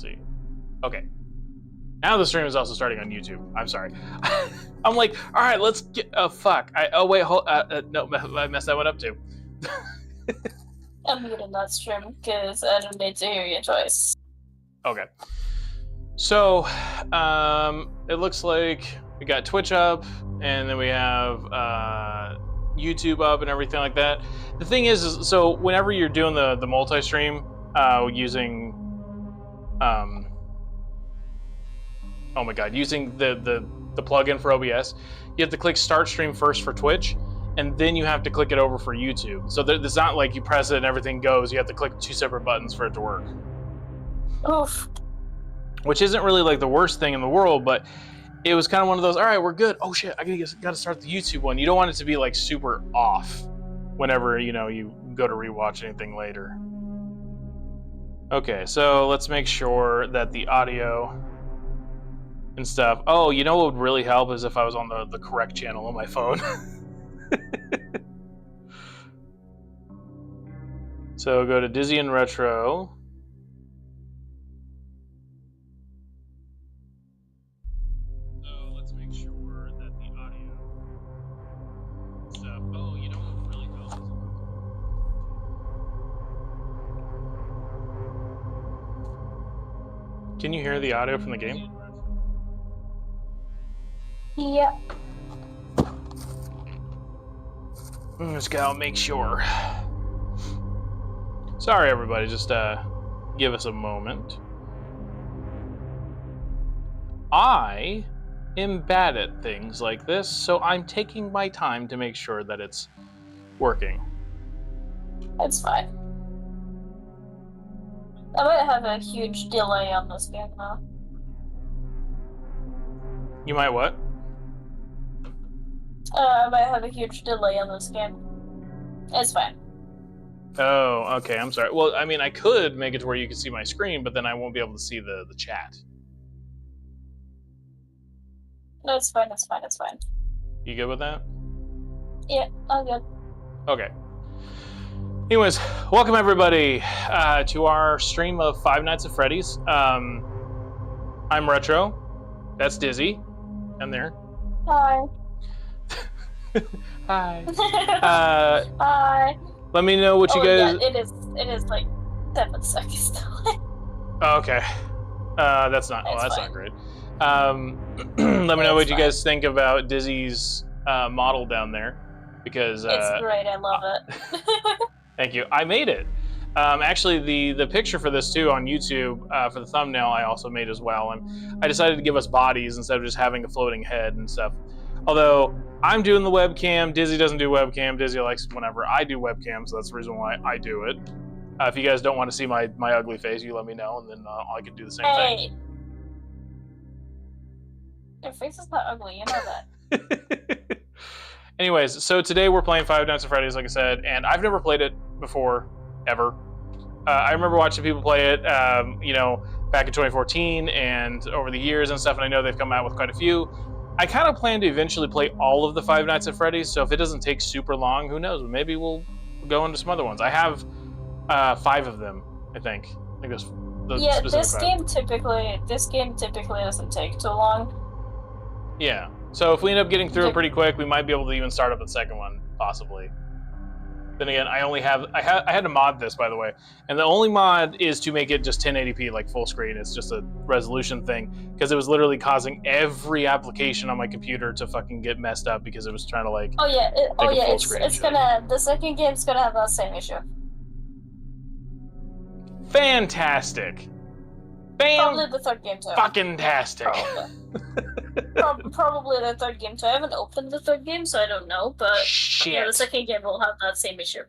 see. Okay. Now the stream is also starting on YouTube. I'm sorry. I'm like, all right, let's get. Oh fuck. Oh wait, hold. No, I messed that one up too. I'm muting that stream because I don't need to hear your choice. Okay. So, it looks like we got Twitch up, and then we have YouTube up and everything like that. The thing is so whenever you're doing the multi-stream using oh my god, using the plugin for OBS, you have to click start stream first for Twitch, and then you have to click it over for YouTube. So it's not like you press it and everything goes. You have to click 2 separate buttons for it to work. Oof. Which isn't really like the worst thing in the world, but it was kind of one of those, all right, we're good. Oh shit, I gotta start the YouTube one. You don't want it to be like super off whenever, you know, you go to rewatch anything later. Okay, so let's make sure that the audio and stuff. Oh, you know what would really help is if I was on the correct channel on my phone. So go to Dizzy and Retro. So let's make sure that the audio stuff. Oh, you know what would really help is... Can you hear the audio from the game? Yeah. Just gotta make sure. Sorry, everybody. Just give us a moment. I am bad at things like this, so I'm taking my time to make sure that it's working. It's fine. I might have a huge delay on this game now. You might what? I might have a huge delay on this game. It's fine. Oh, okay. I'm sorry. Well, I mean, I could make it to where you can see my screen, but then I won't be able to see the chat. No, it's fine. It's fine. It's fine. You good with that? Yeah, I'm good. Okay. Anyways, welcome everybody to our stream of Five Nights at Freddy's. I'm Retro. That's Dizzy. I'm there. Hi. Hi. Hi. Let me know what you guys. Yeah, it is like 7 seconds delay. Oh, okay. That's not. It's that's fine. not great. Let me know what you guys think about Dizzy's model down there, because it's great. I love it. Thank you. I made it. Actually, the picture for this too on YouTube for the thumbnail I also made as well, and I decided to give us bodies instead of just having a floating head and stuff. Although I'm doing the webcam, Dizzy doesn't do webcam. Dizzy likes whenever I do webcam, so that's the reason why I do it. If you guys don't want to see my ugly face, you let me know, and then I can do the same thing. Your face is not ugly, you know that. Anyways, so today we're playing Five Nights at Freddy's, like I said, and I've never played it before, ever. I remember watching people play it, you know, back in 2014 and over the years and stuff, and I know they've come out with quite a few. I kind of plan to eventually play all of the Five Nights at Freddy's, so if it doesn't take super long, who knows? Maybe we'll go into some other ones. I have 5 of them, I think. I think there's the yeah, specific 5. this game typically doesn't take too long. Yeah. So if we end up getting through it pretty quick, we might be able to even start up the second one, possibly. Then again, I had to mod this, by the way, and the only mod is to make it just 1080p, like full screen. It's just a resolution thing, because it was literally causing every application on my computer to fucking get messed up because it was trying to like. Oh yeah, it's gonna. The second game's gonna have that same issue. Fantastic. Probably the third game too. Fucking-tastic. Probably the third game too. I haven't opened the third game, so I don't know. But Shit. yeah, the second game will have that same issue.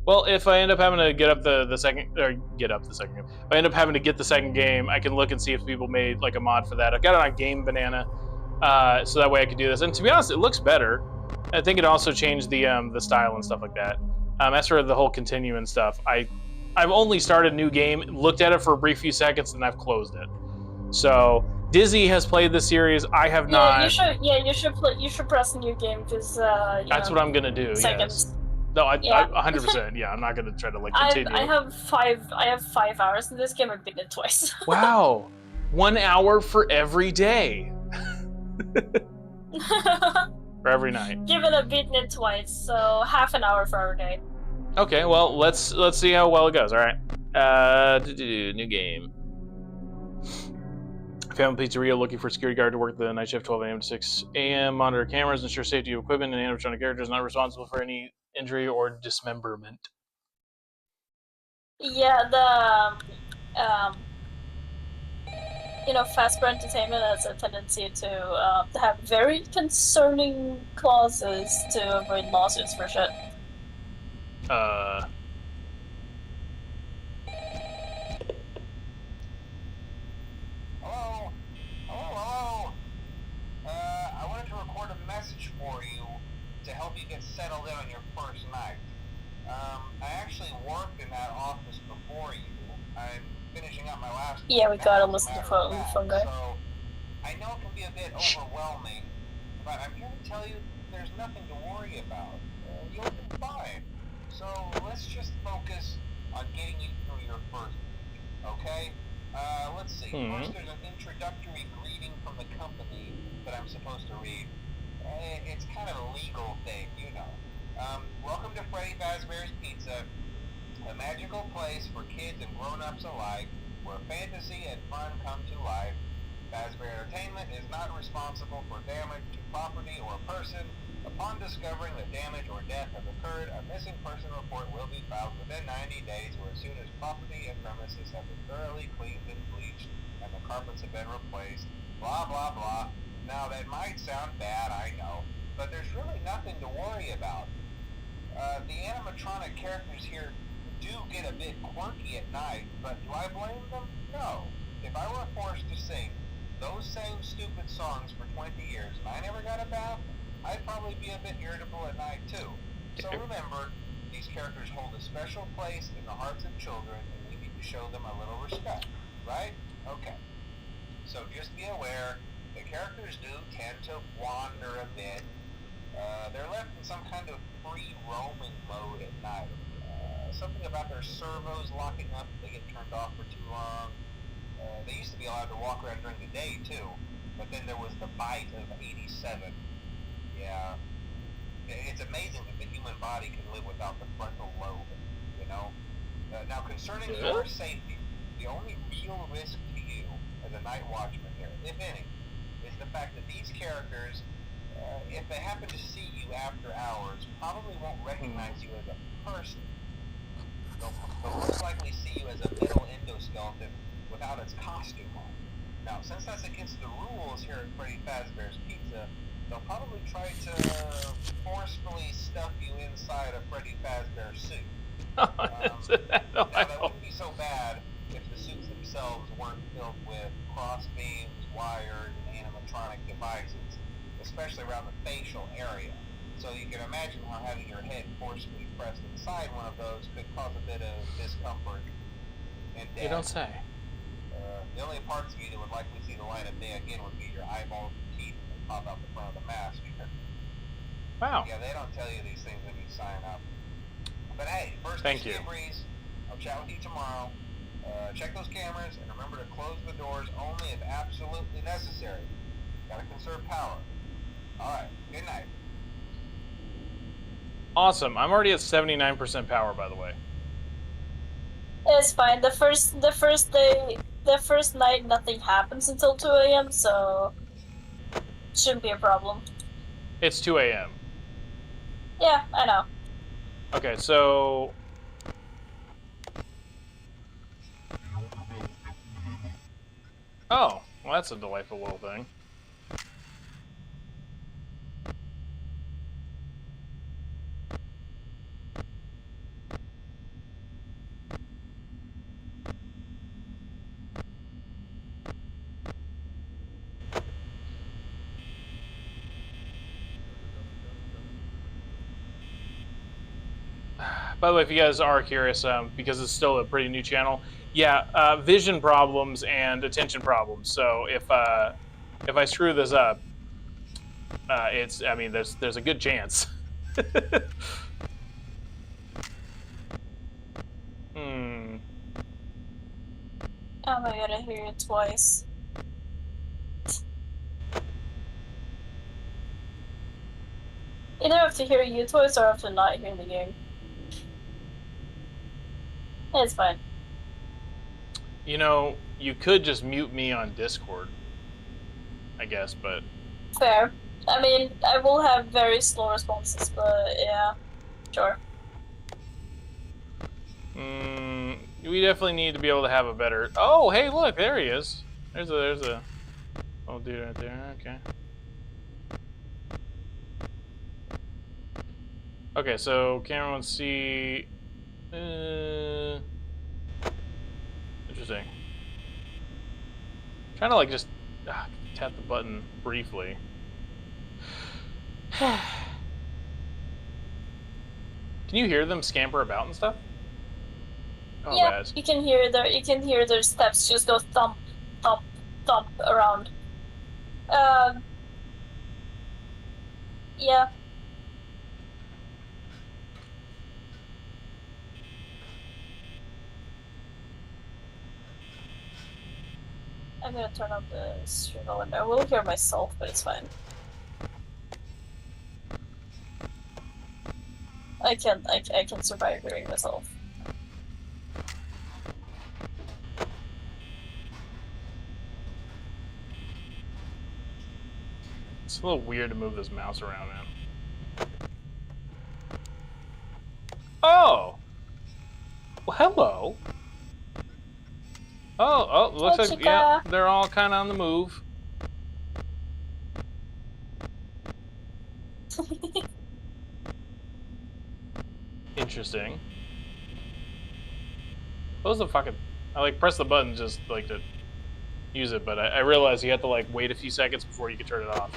Well, if I end up having to get up the second game, if I end up having to get the second game, I can look and see if people made like a mod for that. I've got it on Game Banana, so that way I could do this. And to be honest, it looks better. I think it also changed the style and stuff like that. As for the whole continue and stuff, I've only started a new game, looked at it for a brief few seconds, and I've closed it. So Dizzy has played the series. I have not. You should. Yeah, you should play. You should press new game because. That's what I'm gonna do. Seconds. Yes. No, Yeah. 100%. Yeah, I'm not gonna try to like continue. I have 5 hours in this game. I've beaten it twice. Wow, 1 hour for every day, for every night. Given I've beaten it twice, so half an hour for every day. Okay, well let's see how well it goes. All right, new game. Family Pizzeria looking for a security guard to work the night shift, 12 a.m. to 6 a.m. Monitor cameras, ensure safety of equipment, and animatronic characters not responsible for any injury or dismemberment. Yeah, Fazbear Entertainment has a tendency to have very concerning clauses to avoid lawsuits for shit. Hello. I wanted to record a message for you to help you get settled in on your first night. I actually worked in that office before you. I'm finishing up my last. Yeah, we gotta listen to phone guy. So I know it can be a bit overwhelming, but I'm here to tell you there's nothing to worry about. You'll be fine. So let's just focus on getting you through your first week, okay? Let's see. First, there's an introductory greeting from the company that I'm supposed to read. It's kind of a legal thing, you know. Welcome to Freddy Fazbear's Pizza, a magical place for kids and grown-ups alike, where fantasy and fun come to life. Fazbear Entertainment is not responsible for damage to property or person. Upon discovering that damage or death have occurred, a missing person report will be filed within 90 days or as soon as property and premises have been thoroughly cleaned and bleached and the carpets have been replaced. Blah, blah, blah. Now, that might sound bad, I know, but there's really nothing to worry about. The animatronic characters here do get a bit quirky at night, but do I blame them? No. If I were forced to sing those same stupid songs for 20 years and I never got a bath, I'd probably be a bit irritable at night too. So remember, these characters hold a special place in the hearts of children and we need to show them a little respect, right? Okay. So just be aware, the characters do tend to wander a bit. They're left in some kind of free roaming mode at night. Something about their servos locking up if they get turned off for too long. They used to be allowed to walk around during the day too, but then there was the bite of 87. Yeah. It's amazing that the human body can live without the frontal lobe, you know? Now, concerning your safety, the only real risk to you as a night watchman here, if any, is the fact that these characters, if they happen to see you after hours, probably won't recognize you as a person. They'll most likely see you as a metal endoskeleton without its costume on. Now, since that's against the rules here at Freddy Fazbear's Pizza, they'll probably try to forcefully stuff you inside a Freddy Fazbear suit. Now, that wouldn't be so bad if the suits themselves weren't filled with crossbeams, wires, and animatronic devices, especially around the facial area. So you can imagine how having your head forcefully pressed inside one of those could cause a bit of discomfort and death. You don't say. The only parts of you that would likely see the light of day again would be your eyeballs and teeth that pop out the front of the mask. Wow. Yeah, they don't tell you these things when you sign up. But hey, first, thank you. Breeze. I'll chat with you tomorrow. Check those cameras and remember to close the doors only if absolutely necessary. Gotta conserve power. Alright, good night. Awesome. I'm already at 79% power, by the way. It's fine. The first night, nothing happens until 2 a.m., so shouldn't be a problem. It's 2 a.m. Yeah, I know. Okay, so... Oh, well that's a delightful little thing. By the way, if you guys are curious, because it's still a pretty new channel, yeah, vision problems and attention problems. So if I screw this up, I mean, there's a good chance. Oh my god, I hear you twice. Either have to hear you twice or have to not hear the game. It's fine. You know, you could just mute me on Discord, I guess, but... Fair. I mean, I will have very slow responses, but yeah, sure. We definitely need to be able to have a better... Oh, hey, look, there he is. There's a oh dude right there. Okay. Okay, so camera wants to see... interesting. I'm trying to like just tap the button briefly. Can you hear them scamper about and stuff? Oh, Yeah, bad. you can hear their steps just go thump, thump, thump around. Yeah. I'm gonna turn on the stream window. I will hear myself, but it's fine. I can survive hearing myself. It's a little weird to move this mouse around, man. Oh! Well, hello! Oh, looks like, yeah, they're all kind of on the move. Interesting. What was the fucking... I like press the button just like to use it, but I realized you have to like wait a few seconds before you can turn it off.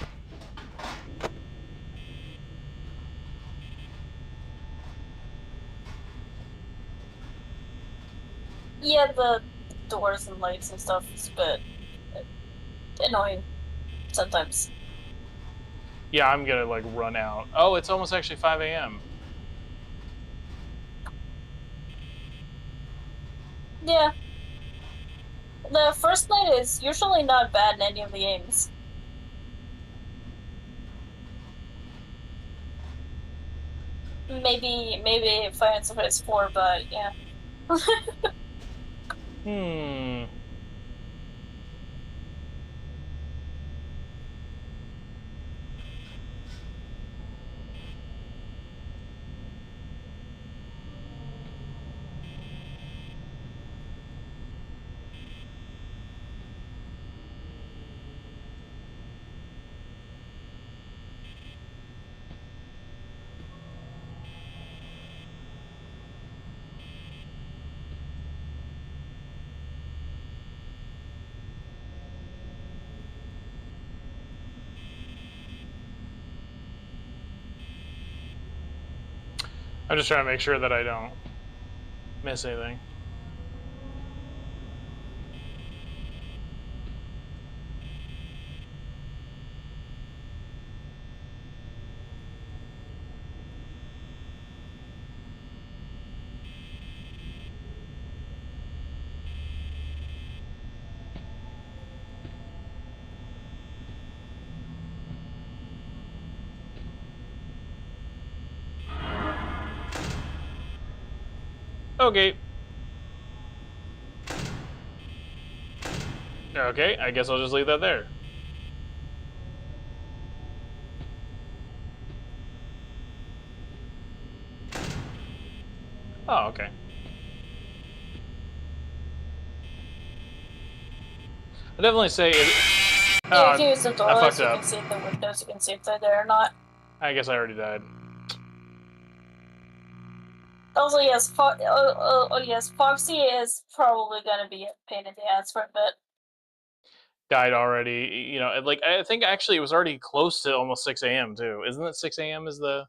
Yeah, the doors and lights and stuff is a bit annoying sometimes. Yeah, I'm gonna like run out. Oh, it's almost actually 5 a.m. Yeah. The first night is usually not bad in any of the games. Maybe Five Nights at Freddy's 4, but yeah. I'm just trying to make sure that I don't miss anything. Okay. Okay, I guess I'll just leave that there. Oh, okay. I definitely say it. Yeah, you can use the doors, you up. can see the windows, you can see if they're there or not. I guess I already died. Also, yes, yes, Foxy is probably gonna be a pain in the ass for a bit. Died already, you know, like, I think actually it was already close to almost 6 a.m. too. Isn't it 6 a.m. is the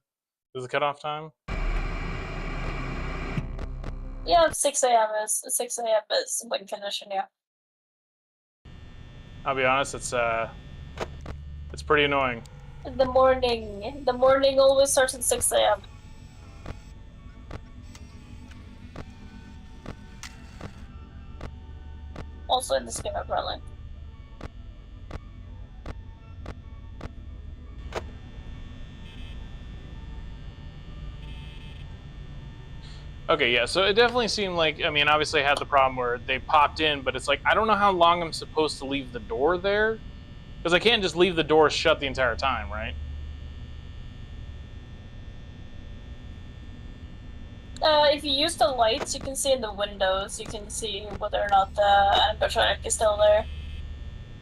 cutoff time? Yeah, 6 a.m. is win condition, yeah. I'll be honest, it's pretty annoying. The morning always starts at 6 a.m. also in this game apparently. Okay, yeah, so it definitely seemed like, I mean, obviously I had the problem where they popped in, but it's like, I don't know how long I'm supposed to leave the door there, because I can't just leave the door shut the entire time, right? If you use the lights, you can see in the windows, you can see whether or not the animatronic is still there.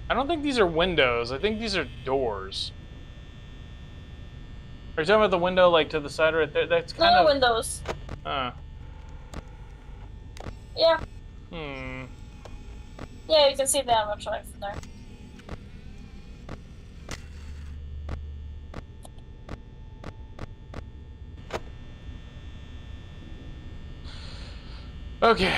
I don't think these are windows, I think these are doors. Are you talking about the window, like, to the side right there? That's kind of... windows. Yeah. Yeah, you can see the animatronic from there. Okay.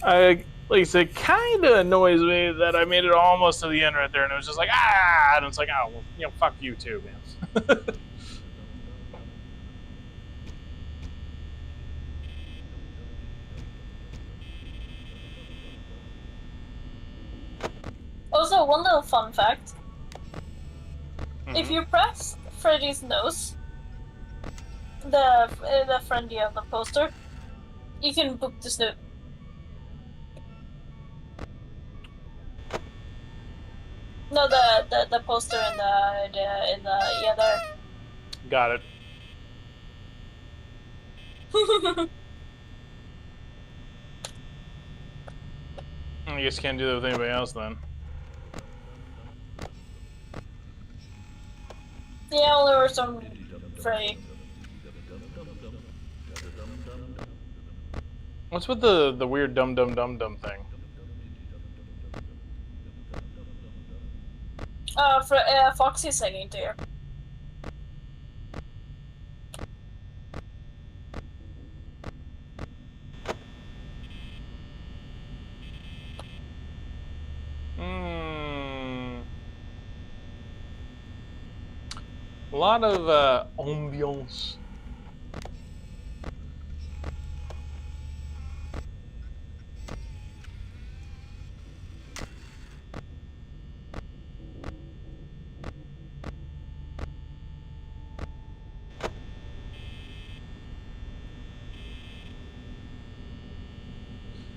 Like I said, kind of annoys me that I made it almost to the end right there, and it was just like, ah! And it's like, oh, well, you know, fuck you too, man. Also, one little fun fact. If you press Freddy's nose, the friendly of the poster, you can book the snoot. No, the poster in the yeah there. Got it. I guess you can't do that with anybody else then. Yeah, only were some Freddy. What's with the weird dum thing? Foxy's singing to you. A lot of ambiance.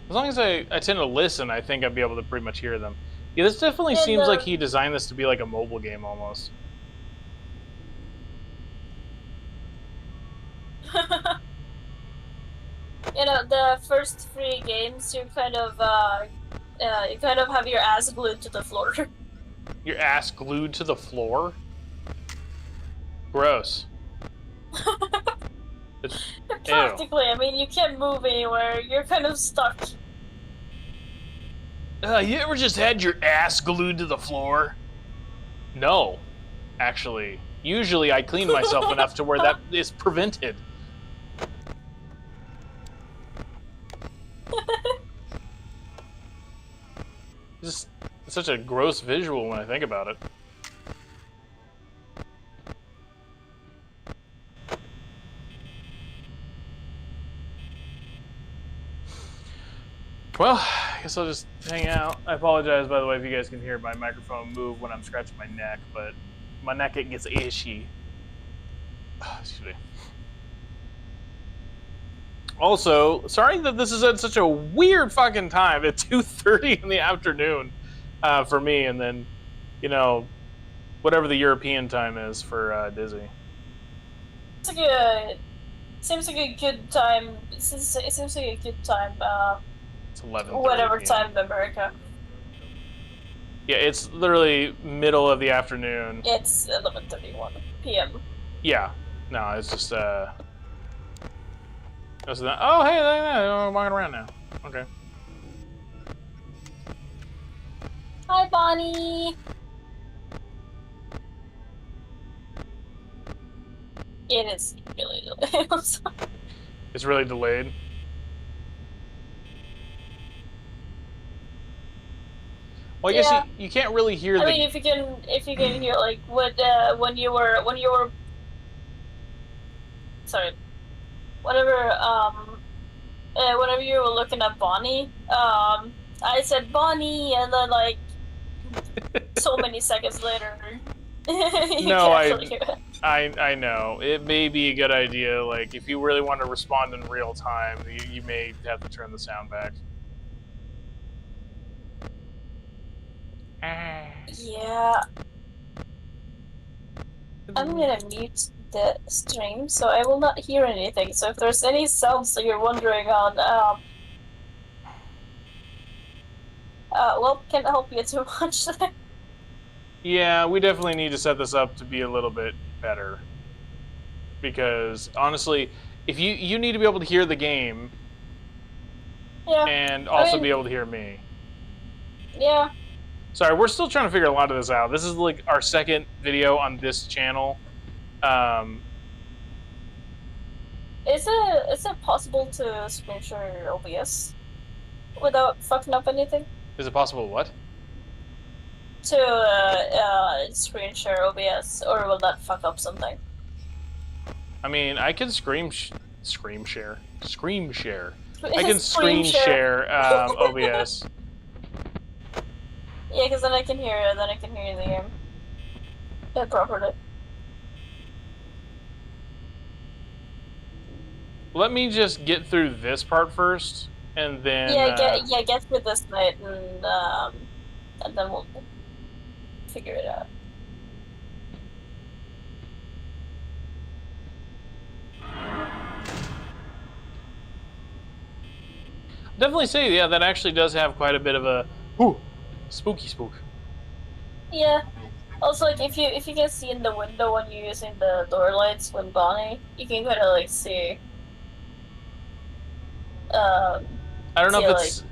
As long as I tend to listen, I think I'd be able to pretty much hear them. Yeah, this definitely seems like he designed this to be like a mobile game almost. You know, the first 3 games, you kind of have your ass glued to the floor. Your ass glued to the floor? Gross. Practically, I mean, you can't move anywhere. You're kind of stuck. You ever just had your ass glued to the floor? No, actually. Usually I clean myself enough to where that is prevented. Just such a gross visual when I think about it. Well, I guess I'll just hang out. I apologize, by the way, if you guys can hear my microphone move when I'm scratching my neck, but my neck, it gets itchy. Excuse me. Also, sorry that this is at such a weird fucking time at 2:30 in the afternoon for me, and then, you know, whatever the European time is for Dizzy. Seems like a good time. It seems like a good time. It's 11. Whatever time in America. Yeah, it's literally middle of the afternoon. It's 11:31 p.m. Yeah, no, it's just oh, hey, I'm walking around now. Okay. Hi, Bonnie. It is really delayed. I'm sorry. It's really delayed. Well, I guess you can't really hear. I mean, if you can hear like what when you were sorry, whenever you were looking at Bonnie, I said Bonnie, and then like so many seconds later, you No, can actually hear it. I know. It may be a good idea. Like, if you really want to respond in real time, you may have to turn the sound back. Yeah. I'm gonna mute the stream, so I will not hear anything. So if there's any sounds that you're wondering on, well, can't help you too much. Yeah, we definitely need to set this up to be a little bit better. Because honestly, if you need to be able to hear the game, Yeah. and also be able to hear me. Yeah. Sorry, we're still trying to figure a lot of this out. This is like our second video on this channel. Is it possible to screen share OBS without fucking up anything? Is it possible what? To screen share OBS, or will that fuck up something? I mean, I can scream share. I can Screen screen share OBS. Yeah, because then I can hear it, then I can hear the game. Properly. Let me just get through this part first, and then get through this night, and then we'll figure it out. Definitely say, yeah, that actually does have quite a bit of a spooky spook. Yeah. Also, like if you can see in the window when you're using the door lights with Bonnie, you can kind of like see. I don't know if it's. Like,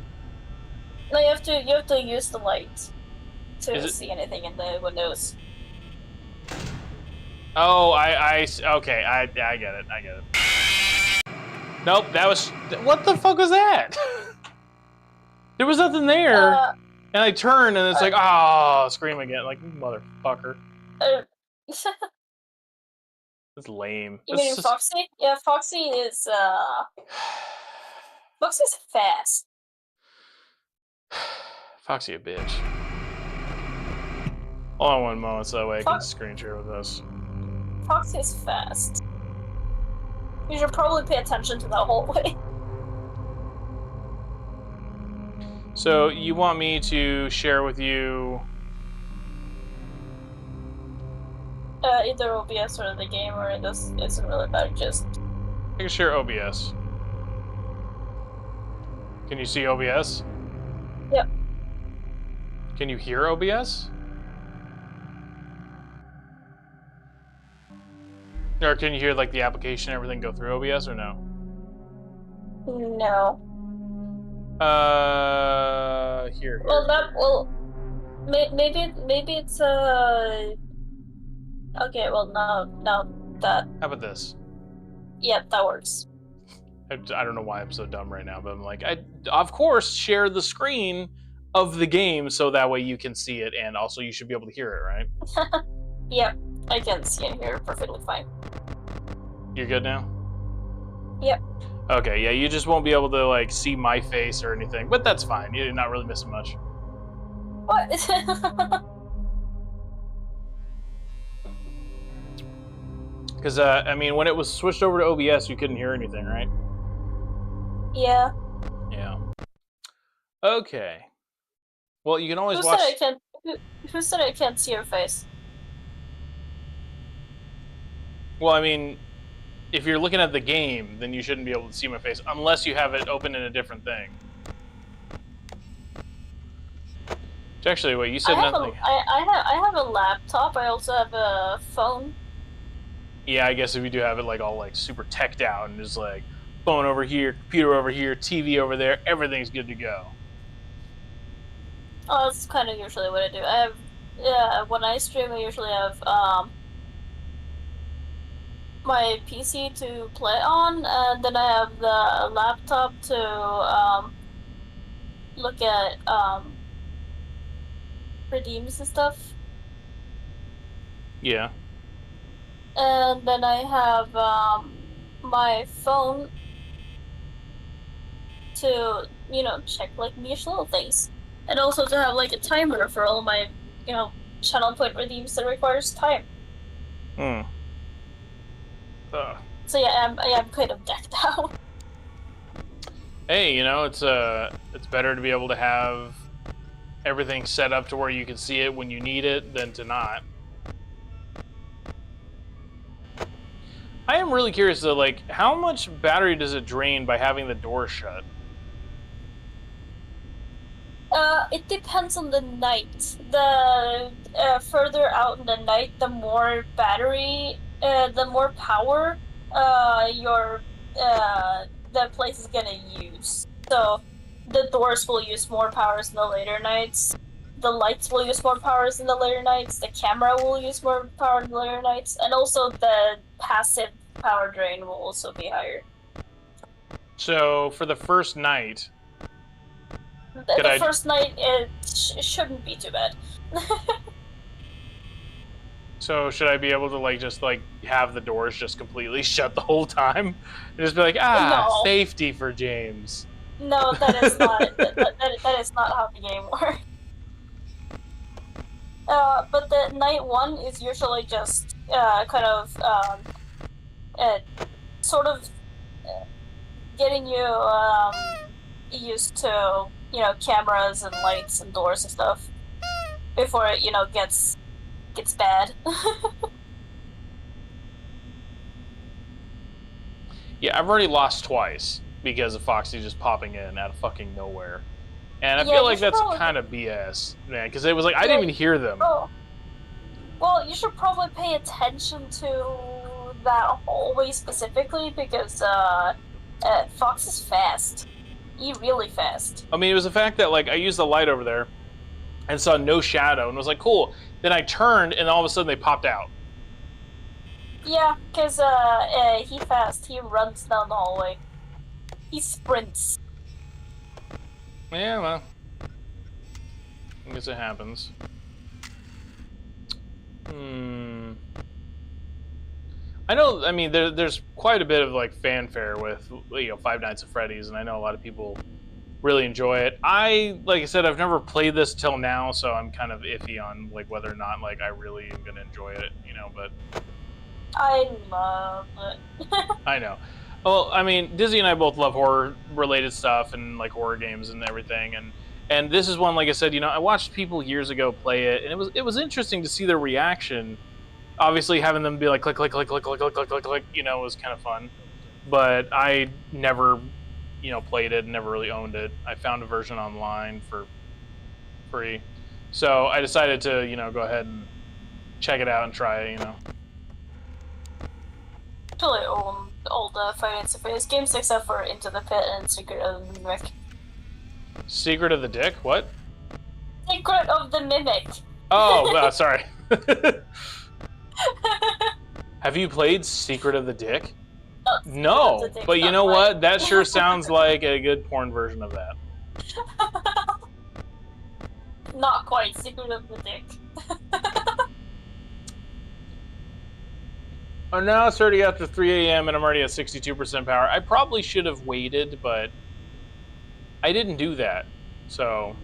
no, you have to use the light to see anything in the windows. Oh, okay, I get it. I get it. Nope, that was. What the fuck was that? There was nothing there, and I turned, and it's like, oh, scream again, like motherfucker. That's lame. You mean Foxy? Yeah, Foxy is Foxy's fast. Foxy a bitch. Hold on one moment so that way I can screen share with us. Foxy's fast. You should probably pay attention to that hallway. So you want me to share with you? Either OBS or the game, or this isn't really bad. Just I can share OBS. Can you see OBS? Yep. Can you hear OBS? Or can you hear like the application and everything go through OBS or no? No. Here. Well, maybe it's okay, well, now that... How about this? Yeah, that works. I don't know why I'm so dumb right now, but I'm like, of course, share the screen of the game so that way you can see it, and also you should be able to hear it, right? Yep, I can see and hear perfectly fine. You're good now? Yep. Okay, yeah, you just won't be able to, like, see my face or anything, but that's fine. You're not really missing much. What? Because, I mean, when it was switched over to OBS, you couldn't hear anything, right? Yeah. Yeah. Okay. Well, you can always watch... Who said I can't see your face? Well, I mean, if you're looking at the game, then you shouldn't be able to see my face, unless you have it open in a different thing. Which actually, wait, you said nothing. I have a laptop, I also have a phone. Yeah, I guess if you do have it like all like super teched out and just like phone over here, computer over here, TV over there, everything's good to go. Oh, that's kind of usually what I do. I have, when I stream, I usually have my PC to play on, and then I have the laptop to look at redeems and stuff. Yeah. And then I have my phone to, you know, check like niche little things, and also to have like a timer for all my, you know, channel point redeems that requires time. So yeah, I'm kind of decked out. Hey, you know, it's better to be able to have everything set up to where you can see it when you need it than to not. I am really curious though, like, how much battery does it drain by having the door shut? It depends on the night. The further out in the night, the more battery, the more power, your the place is gonna use. So the doors will use more powers in the later nights. The lights will use more powers in the later nights. The camera will use more power in the later nights, and also the passive power drain will also be higher. So for the first night, The first night it shouldn't be too bad. so should I be able to like just like have the doors just completely shut the whole time and just be like, ah, No. safety for James? No, that is not that is not how the game works. But the night one is usually just kind of sort of getting you used to, you know, cameras and lights and doors and stuff before it, you know, gets bad. Yeah, I've already lost twice because of Foxy just popping in out of fucking nowhere. And I Yeah, feel like you that's probably- kind of BS, man, because it was like, I didn't even hear them. Oh. Well, you should probably pay attention to that hallway specifically because Fox is fast. He's really fast. I mean, it was the fact that, like, I used the light over there and saw no shadow and was like, cool. Then I turned and all of a sudden they popped out. Yeah, because he fast. He runs down the hallway. He sprints. Yeah, well, I guess it happens. I know, I mean, there's quite a bit of, like, fanfare with, you know, Five Nights at Freddy's, and I know a lot of people really enjoy it. Like I said, I've never played this till now, so I'm kind of iffy on, like, whether or not, like, I really am going to enjoy it, you know, but... I love it. I know. Well, I mean, Dizzy and I both love horror-related stuff and, like, horror games and everything, and this is one, like I said, you know, I watched people years ago play it, and it was interesting to see their reaction. Obviously, having them be like, click, click, click, click, click, click, click, click, click, you know, was kind of fun. But I never, you know, played it, never really owned it. I found a version online for free. So I decided to, you know, go ahead and check it out and try it, you know. Actually, all the Five Nights at Freddy's games except for Into the Pit and Secret of the Mimic. Secret of the Dick? What? Secret of the Mimic! Oh, sorry. Have you played Secret of the Dick? No, but you know what? That sure sounds like a good porn version of that. Not quite Secret of the Dick. Oh, now it's already after 3 a.m. and I'm already at 62% power. I probably should have waited, but I didn't do that. So,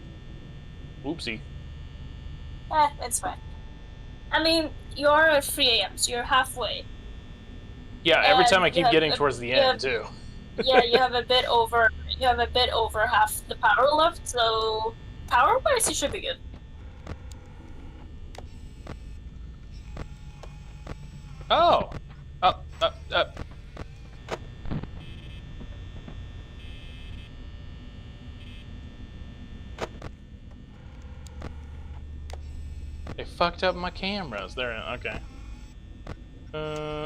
whoopsie. It's fine. I mean, you're at 3 a.m., so you're halfway. Yeah, every And time I you keep have getting a- towards the you end, have- too. Yeah, you have a bit over half the power left, so power-wise you should be good. Oh! They fucked up my cameras. There, okay.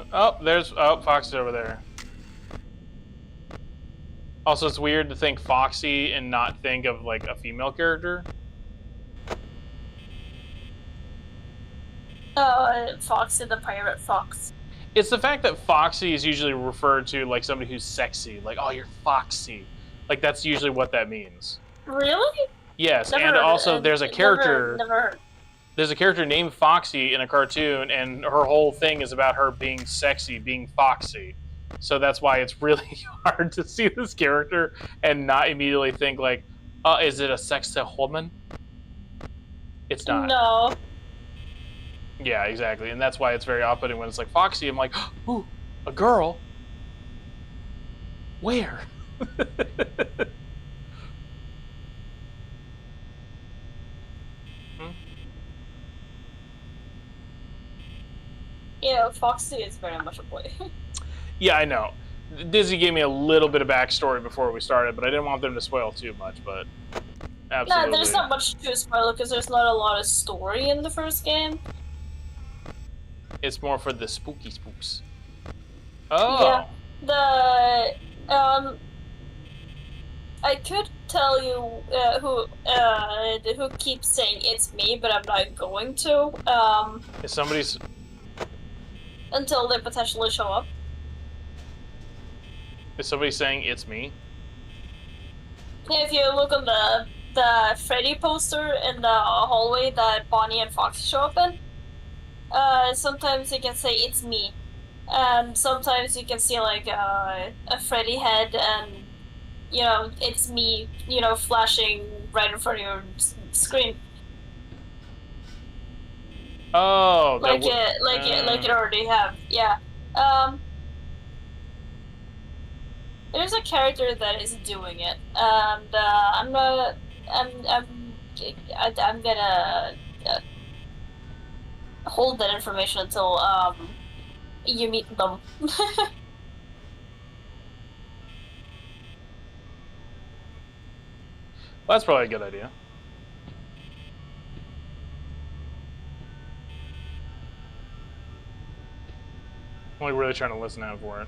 Foxy's over there. Also, it's weird to think Foxy and not think of, like, a female character. Foxy the Pirate Fox. It's the fact that Foxy is usually referred to like somebody who's sexy. Like, oh, you're Foxy. Like, that's usually what that means. Really? Yes, Never and heard also it. there's a character... Never heard. There's a character named Foxy in a cartoon, and her whole thing is about her being sexy, being foxy. So that's why it's really hard to see this character and not immediately think like, is it a sexy woman? It's not. No. Yeah, exactly. And that's why it's very off-putting when it's like Foxy. I'm like, ooh, a girl? Where? Yeah, Foxy is very much a boy. Yeah, I know. Disney gave me a little bit of backstory before we started, but I didn't want them to spoil too much, but absolutely. No, there's not much to spoil because there's not a lot of story in the first game. It's more for the spooky spooks. Oh. Yeah. I could tell you who keeps saying it's me, but I'm not going to. Is somebody's... Until they potentially show up. Is somebody saying it's me? Yeah, if you look on the Freddy poster in the hallway that Bonnie and Fox show up in, sometimes you can say it's me. Sometimes you can see like a Freddy head and, you know, it's me, you know, flashing right in front of your screen. Oh, like it already have, yeah. There's a character that is doing it, and I'm gonna hold that information until you meet them. Well, that's probably a good idea. I'm like really trying to listen out for it.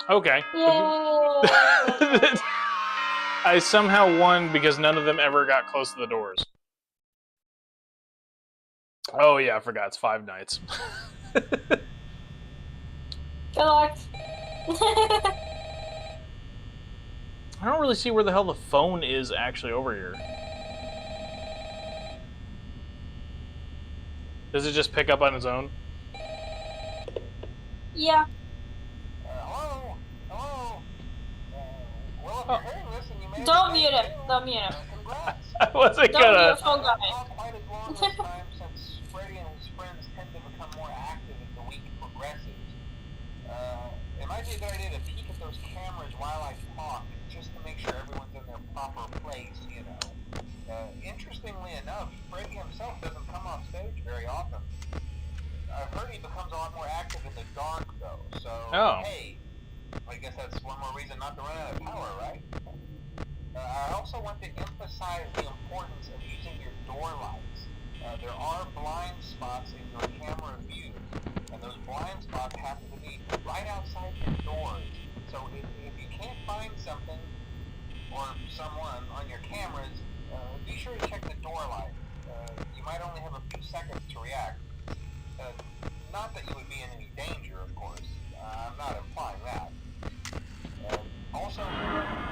Okay. I somehow won because none of them ever got close to the doors. Oh yeah, I forgot. It's Five Nights. Good luck. I don't really see where the hell the phone is actually over here. Does it just pick up on its own? Yeah. Hello? Hello? Well, if you're hearing this and you may Don't mute him. Don't mute him. Congrats. I wasn't Don't mute gonna. your phone guy. Not quite as long this time since Freddy and his friends tend to become more active as the week progresses. It might be a good idea to peek at those cameras while I talk, just to make sure everyone's in their proper place, you know. Interestingly enough, Freddy himself doesn't come off stage very often. I've heard he becomes a lot more active in the dark, though, so, hey, I guess that's one more reason not to run out of power, right? I also want to emphasize the importance of using your door lights. There are blind spots in your camera view, and those blind spots happen to be right outside your doors. So if you can't find something or someone on your cameras, be sure to check the door light. You might only have a few seconds to react. Not that you would be in any danger, of course. I'm not implying that. Also,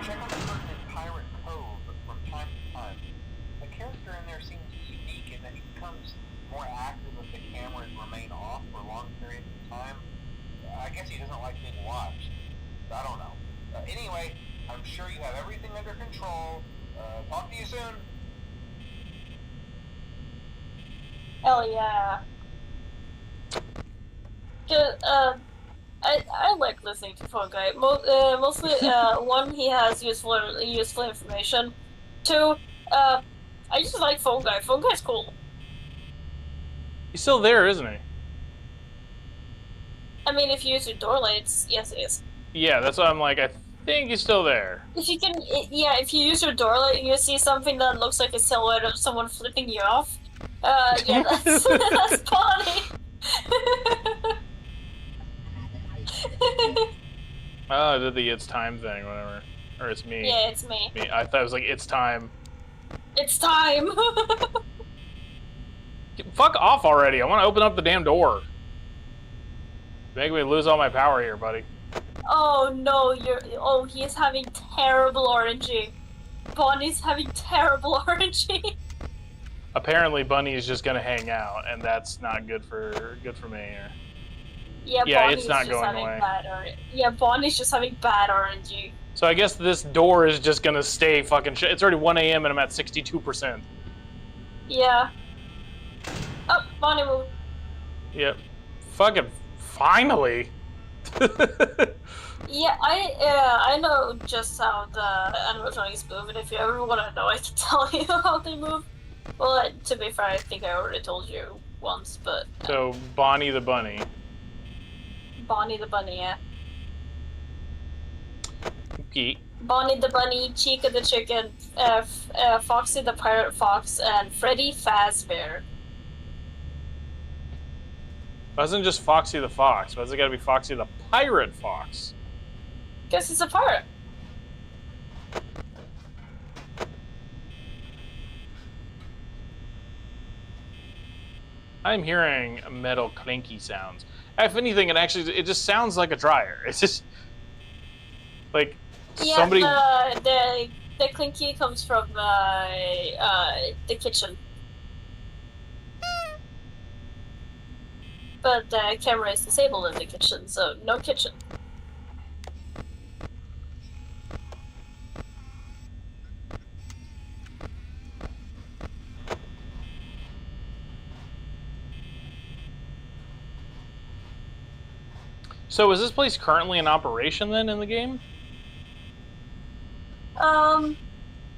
check on the curtain in Pirate Cove from time to time. The character in there seems unique in that he becomes more active if the cameras remain off for long periods of time. I guess he doesn't like being watched. I don't know. Anyway, I'm sure you have everything under control. Talk to you soon. Hell yeah. I like listening to Phone Guy. Mostly, one, he has useful information. Two, I just like Phone Guy. Phone Guy's cool. He's still there, isn't he? I mean, if you use your door lights, yes, it is. Yeah, that's why I'm like, I think he's still there. If you can, yeah, if you use your door light and you see something that looks like a silhouette of someone flipping you off, yeah, that's that's Bonnie. Oh, I did the it's time thing, whatever. Or it's me. Yeah, it's me. I thought it was like, it's time. It's time. Fuck off already. I want to open up the damn door. Make me lose all my power here, buddy. Oh no, oh, he's having terrible RNG. Bonnie's having terrible RNG. Apparently Bunny is just gonna hang out, and that's not good for me here. Yeah, Bonnie's it's not just going having away. Yeah, Bonnie's just having bad RNG. So I guess this door is just gonna stay fucking shit. It's already 1 a.m. and I'm at 62%. Yeah. Oh, Bonnie moved. Yep. Fucking finally. Yeah, I know just how the animatronics move, and if you ever want to know, I can tell you how they move. Well, to be fair, I think I already told you once, but... So, Bonnie the bunny. Bonnie the bunny, yeah. Okay. Bonnie the bunny, Chica the chicken, Foxy the pirate fox, and Freddy Fazbear. Why isn't it just Foxy the fox? Why is it gotta be Foxy the pirate fox? Guess it's a pirate. I'm hearing metal clinky sounds. If anything, it just sounds like a dryer. It's just like Yeah, somebody. the clinky comes from the kitchen. But the camera is disabled in the kitchen, so no kitchen. So is this place currently in operation then in the game?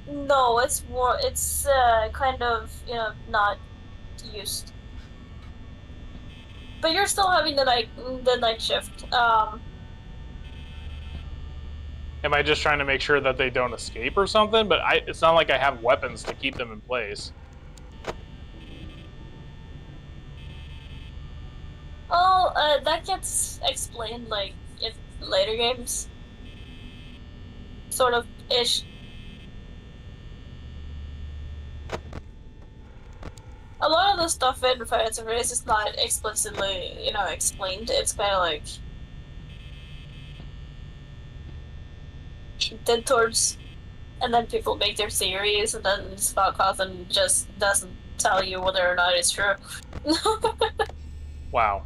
No, it's kind of, not used. But you're still having the night shift. Am I just trying to make sure that they don't escape or something? But it's not like I have weapons to keep them in place. Oh, that gets explained, like, in later games. Sort of, ish. A lot of the stuff in Five Nights at Freddy's is not explicitly, explained. It's kind of like hinted towards, and then people make their theories, and then Scott Cawthon just doesn't tell you whether or not it's true. Wow.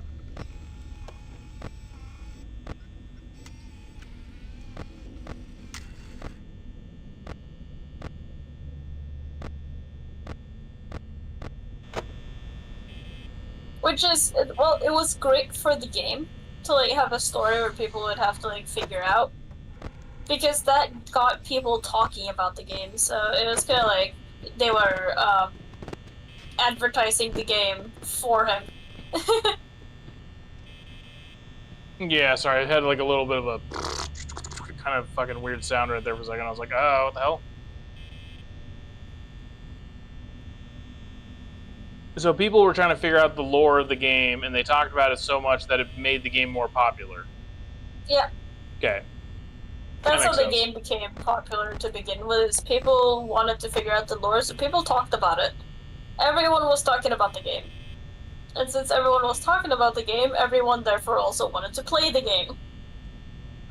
Which is, well, it was great for the game to, like, have a story where people would have to, like, figure out. Because that got people talking about the game, so it was kind of like they were advertising the game for him. Yeah, sorry, it had like a little bit of a kind of fucking weird sound right there for a second. I was like, oh, what the hell? So people were trying to figure out the lore of the game, and they talked about it so much that it made the game more popular. Yeah. Okay. That's how makes the sense. game became popular to begin with, is people wanted to figure out the lore, so people talked about it. Everyone was talking about the game. And since everyone was talking about the game, everyone therefore also wanted to play the game.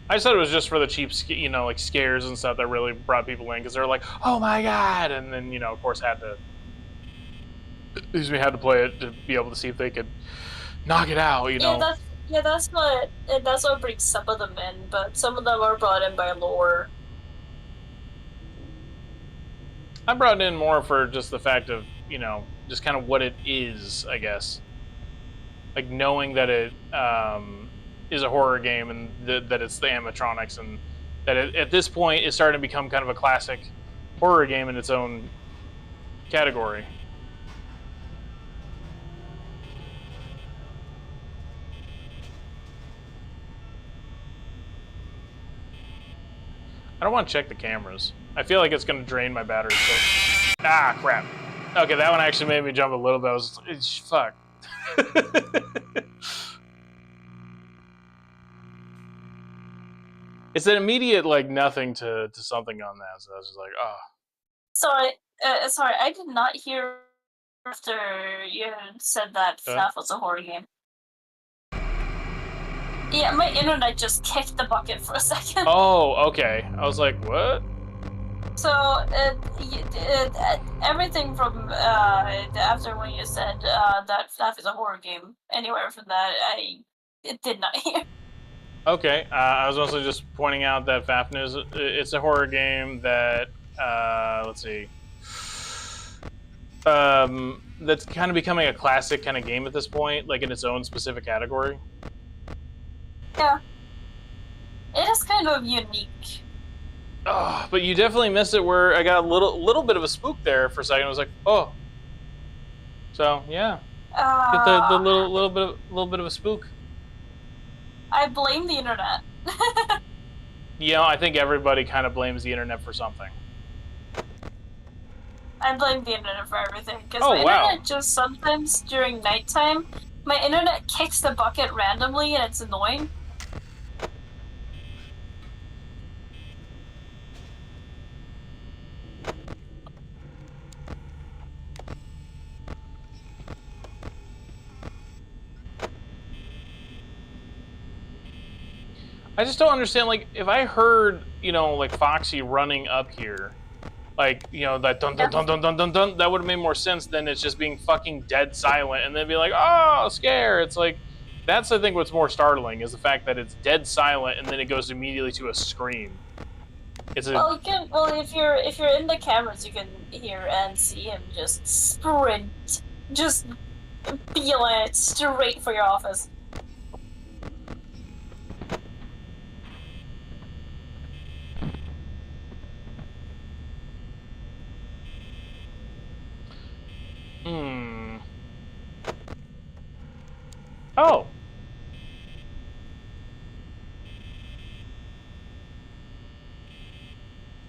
I just thought it was just for the cheap, like scares and stuff that really brought people in, because they were like, "Oh my god!" And then, of course, had to play it to be able to see if they could knock it out. That's what brings some of them in, but some of them are brought in by lore. I brought in more for just the fact of, just kind of what it is, I guess. Like knowing that it is a horror game and that it's the animatronics, and that it, at this point is starting to become kind of a classic horror game in its own category. I don't want to check the cameras. I feel like it's going to drain my battery. So... Ah, crap. Okay, that one actually made me jump a little bit. I was fuck. It's an immediate, like, nothing to something on that. So I was just like, oh. Sorry, I did not hear after you said that FNAF was a horror game. Yeah, my internet just kicked the bucket for a second. Oh, okay. I was like, what? So, everything from after when you said that FNAF is a horror game, anywhere from that, I did not hear. Okay, I was also just pointing out that FNAF it's a horror game that, let's see, that's kind of becoming a classic kind of game at this point, like in its own specific category. Yeah. It is kind of unique. Oh, but you definitely missed it where I got a little bit of a spook there for a second. I was like, oh. So, yeah. Get the little bit of a spook. I blame the internet. You know, I think everybody kind of blames the internet for something. I blame the internet for everything, because Oh, my wow. internet just sometimes during nighttime, my internet kicks the bucket randomly and it's annoying. I just don't understand, like, if I heard, you know, like, Foxy running up here, like, you know, that dun dun dun dun dun dun dun, that would have made more sense than it's just being fucking dead silent, and then be like, oh, scare. It's like, that's, I think, what's more startling, is the fact that it's dead silent, and then it goes immediately to a scream. It's a... Well, if you're in the cameras, you can hear and see him just sprint, just beeline it straight for your office. Oh.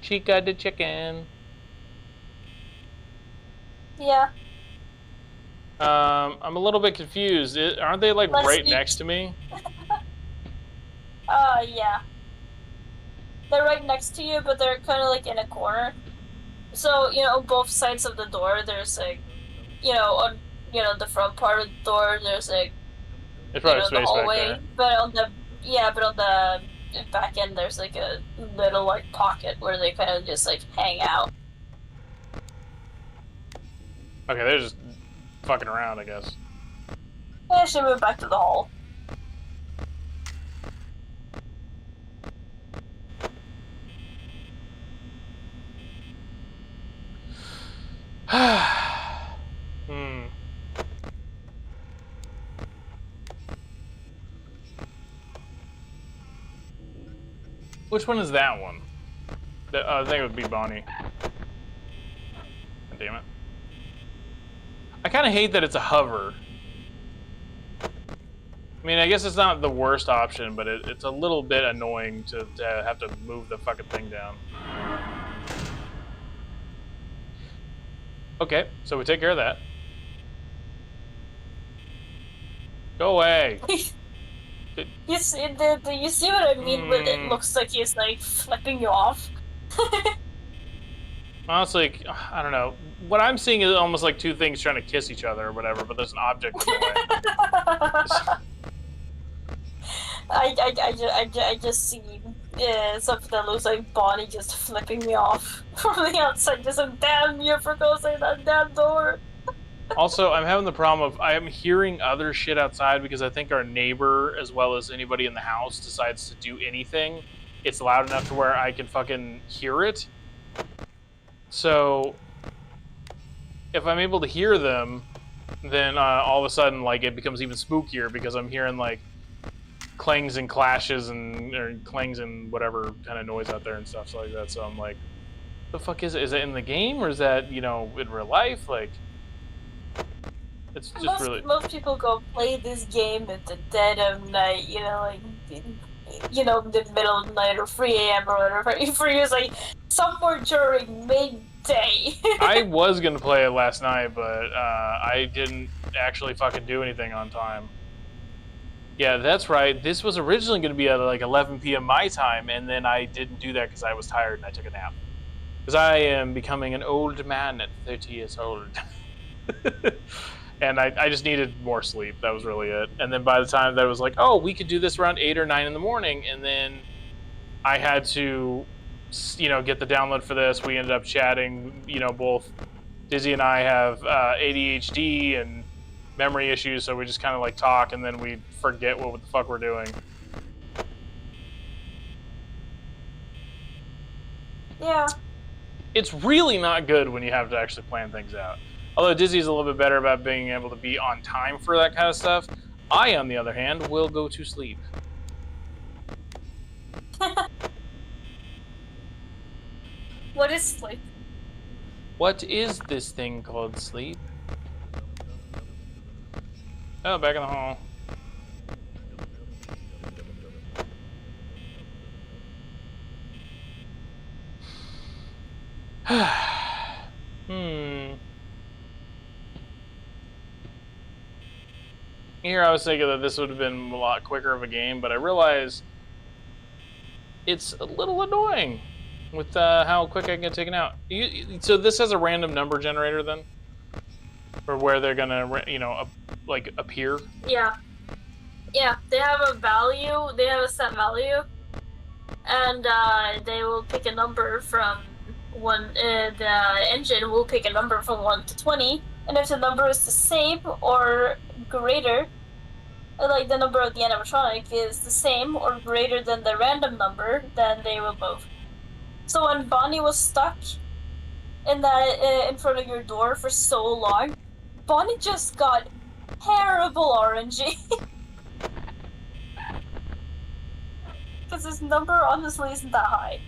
Chica the chicken. Yeah. I'm a little bit confused. Aren't they, like, right next to me? Yeah. They're right next to you, but they're kind of, like, in a corner. So, you know, both sides of the door, there's, like, you know, on, you know, the front part of the door, there's, like, There's probably you know, the space hallway. back there. But on the back end, there's, like, a little, like, pocket where they kind of just, like, hang out. Okay, they're just fucking around, I guess. I should move back to the hall. Which one is that one? I think it would be Bonnie. God damn it. I kind of hate that it's a hover. I mean, I guess it's not the worst option, but it's a little bit annoying to have to move the fucking thing down. Okay, so we take care of that. Go away. You see what I mean when it looks like he's, like, flipping you off? Honestly, I don't know. What I'm seeing is almost like two things trying to kiss each other or whatever, but there's an object in the way. I just see something that looks like Bonnie just flipping me off from the outside. Just like, damn you for closing that damn door. Also, I'm having the problem of I am hearing other shit outside because I think our neighbor, as well as anybody in the house, decides to do anything. It's loud enough to where I can fucking hear it. So, if I'm able to hear them, then all of a sudden, like, it becomes even spookier because I'm hearing like clangs and clashes and or clangs and whatever kind of noise out there and stuff like that. So I'm like, the fuck is it? Is it in the game or is that, you know, in real life? Like, it's just Most people go play this game at the dead of night, you know, like, you know, the middle of the night or 3 a.m. or whatever. For you, it's like somewhere during midday. I was gonna play it last night, but I didn't actually fucking do anything on time. Yeah, that's right. This was originally gonna be at like 11 p.m. my time, and then I didn't do that because I was tired and I took a nap. Because I am becoming an old man at 30 years old. And I just needed more sleep. That was really it. And then by the time that it was like, oh, we could do this around 8 or 9 in the morning, and then I had to, you know, get the download for this. We ended up chatting. You know, both Dizzy and I have ADHD and memory issues, so we just kind of like talk, and then we forget what the fuck we're doing. Yeah. It's really not good when you have to actually plan things out. Although Dizzy's a little bit better about being able to be on time for that kind of stuff, I, on the other hand, will go to sleep. What is sleep? What is this thing called sleep? Oh, back in the hall. Here I was thinking that this would have been a lot quicker of a game, but I realized it's a little annoying with how quick I can get taken out. So this has a random number generator then? Or where they're gonna, you know, like appear? Yeah. Yeah, they have a value, they have a set value, and they will pick a number from the engine will pick a number from 1 to 20, and if the number is the same or greater, like the number of the animatronic is the same or greater than the random number, then they will move. So when Bonnie was stuck in that in front of your door for so long, Bonnie just got terrible RNG. Because his number honestly isn't that high.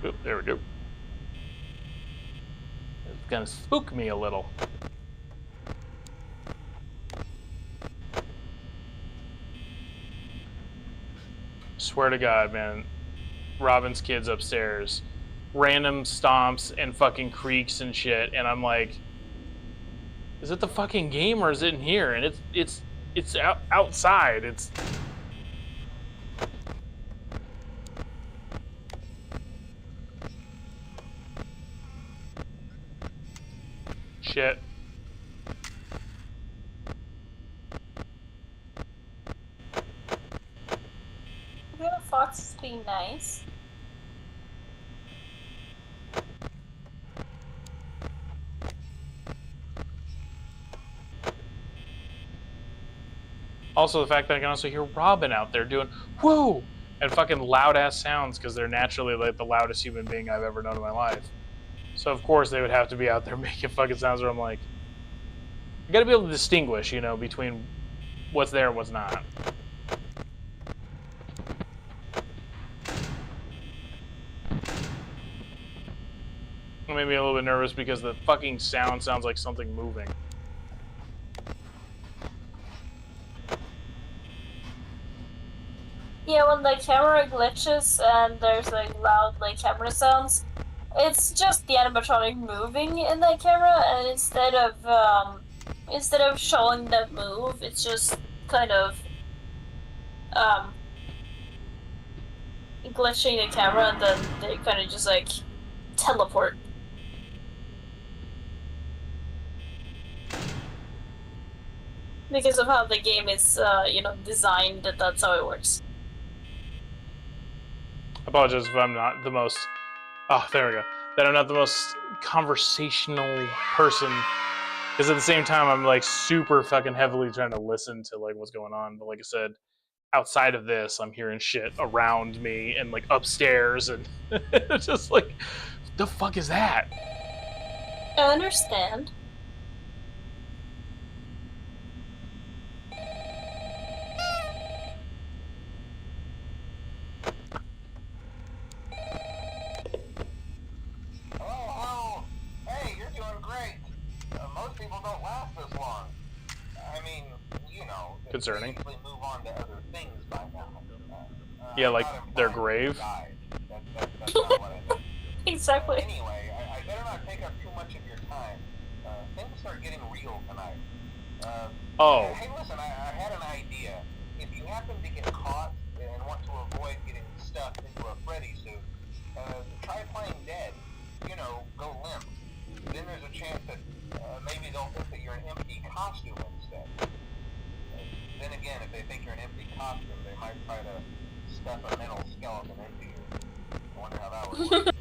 Oop, there we go. It's gonna spook me a little. Swear to God, man. Robin's kids upstairs. Random stomps and fucking creaks and shit, and I'm like, is it the fucking game or is it in here? And it's outside. It's shit. Yeah, Fox is being nice. Also, the fact that I can also hear Robin out there doing whoa and fucking loud ass sounds because they're naturally like the loudest human being I've ever known in my life. So of course they would have to be out there making fucking sounds where I'm like, you gotta be able to distinguish, you know, between what's there and what's not. It made me a little bit nervous because the fucking sound sounds like something moving. Yeah, when the camera glitches and there's like loud like camera sounds, it's just the animatronic moving in that camera, and instead of showing them move, it's just kind of glitching the camera, and then they kind of just like teleport. Because of how the game is, you know, designed, that's how it works. Apologize if I'm not the most. Oh, there we go. That I'm not the most conversational person. Because at the same time, I'm like super fucking heavily trying to listen to like what's going on. But like I said, outside of this, I'm hearing shit around me and like upstairs, and it's just like, what the fuck is that? I understand. Oh, hey, you're doing great. Most people don't last this long. I mean, you know, Concerning. they usually move on to other things by now. Yeah, I'm like not their implying grave. they died. That's not what I meant. Exactly. Anyway, I better not take up too much of your time. Things start getting real tonight. Oh. Hey, listen, I had an idea. If you happen to get caught and want to avoid getting stuffed into a Freddy suit, try playing dead. You know, go limp. Then there's a chance that maybe they'll think that you're an empty costume instead. Then again, if they think you're an empty costume, they might try to stuff a mental skeleton into you. I wonder how that would work.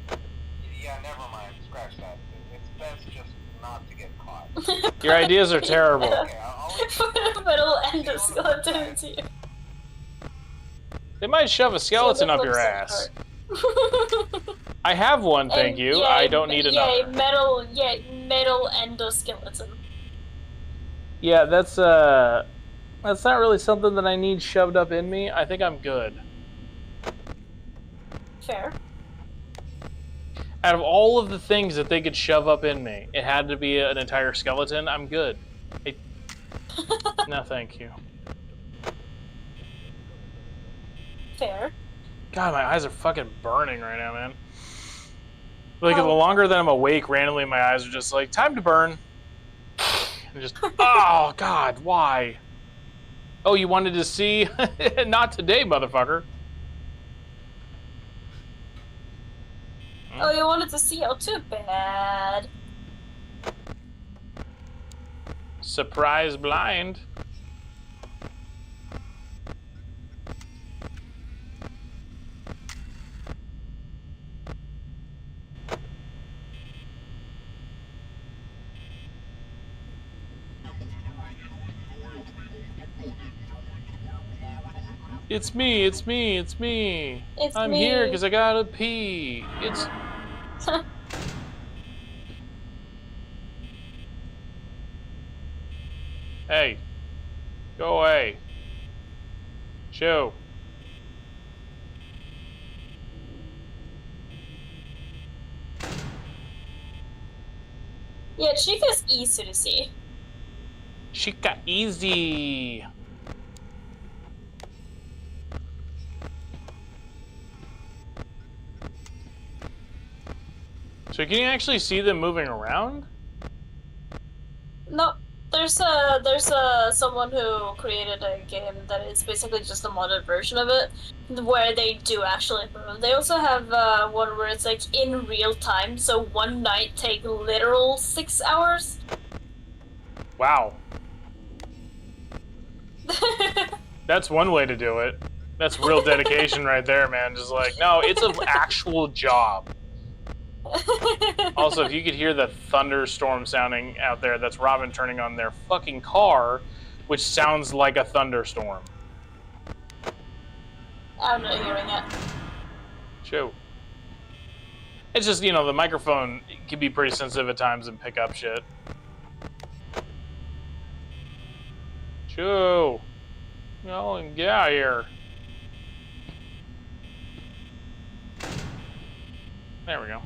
Yeah, never mind. Scratch that. It's best just not to get caught. Your ideas are terrible. Okay, I'll Metal endoskeleton into you. They might shove a skeleton up your ass. I have one, thank you. I don't need another. Metal endoskeleton. Yeah, that's not really something that I need shoved up in me. I think I'm good. Fair. Out of all of the things that they could shove up in me, it had to be an entire skeleton. I'm good. No, thank you. Fair. God, my eyes are fucking burning right now, man. Like, the longer that I'm awake, randomly my eyes are just like, time to burn. And just, oh, God, why? Oh, you wanted to see? Not today, motherfucker. Oh, you wanted to see? Oh, too bad. Surprise blind. It's me, it's me, it's me. I'm here because I gotta pee. It's... Hey. Go away. Shoo. Yeah, Chica's easy to see. Chica easy. So can you actually see them moving around? No, there's someone who created a game that is basically just a modded version of it, where they do actually move. They also have one where it's like in real time, so one night take literal 6 hours. Wow. That's one way to do it. That's real dedication right there, man. Just like, no, it's an actual job. Also, if you could hear the thunderstorm sounding out there, that's Robin turning on their fucking car, which sounds like a thunderstorm. I'm not hearing it. Shoo. It's just, you know, the microphone can be pretty sensitive at times and pick up shit. Shoo. No, get out of here. There we go.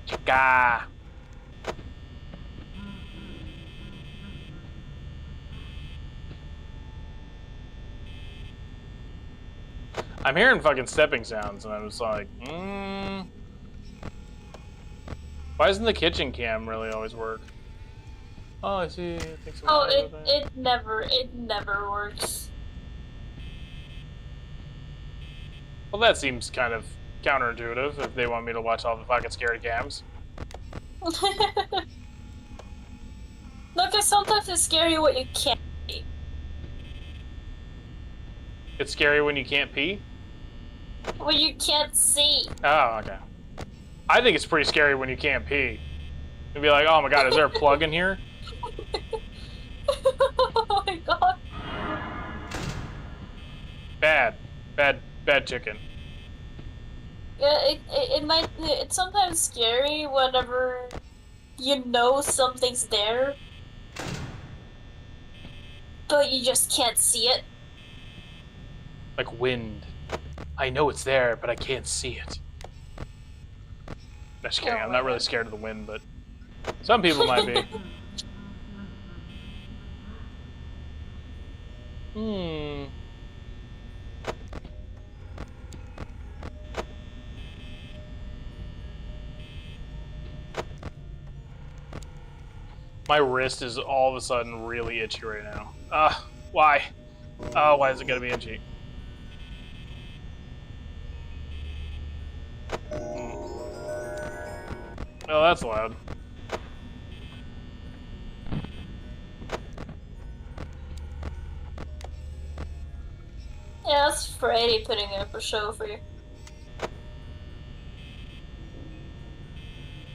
Chica. I'm hearing fucking stepping sounds, and I'm just like, Why doesn't the kitchen cam really always work? Oh, I see. Oh, it never works. Well, that seems kind of counterintuitive if they want me to watch all the fucking scary cams. No, because sometimes it's scary what you can't see. It's scary when you can't pee? What you can't see. Oh, okay. I think it's pretty scary when you can't pee. You'd be like, oh my god, is there a plug in here? Oh my god. Bad chicken. Yeah, it's sometimes scary whenever you know something's there, but you just can't see it. Like wind. I know it's there, but I can't see it. Just kidding, I'm not really scared of the wind, but some people might be. My wrist is all of a sudden really itchy right now. Why? Oh, why is it gonna be itchy? Oh, that's loud. Yeah, that's Freddy putting up a show for you.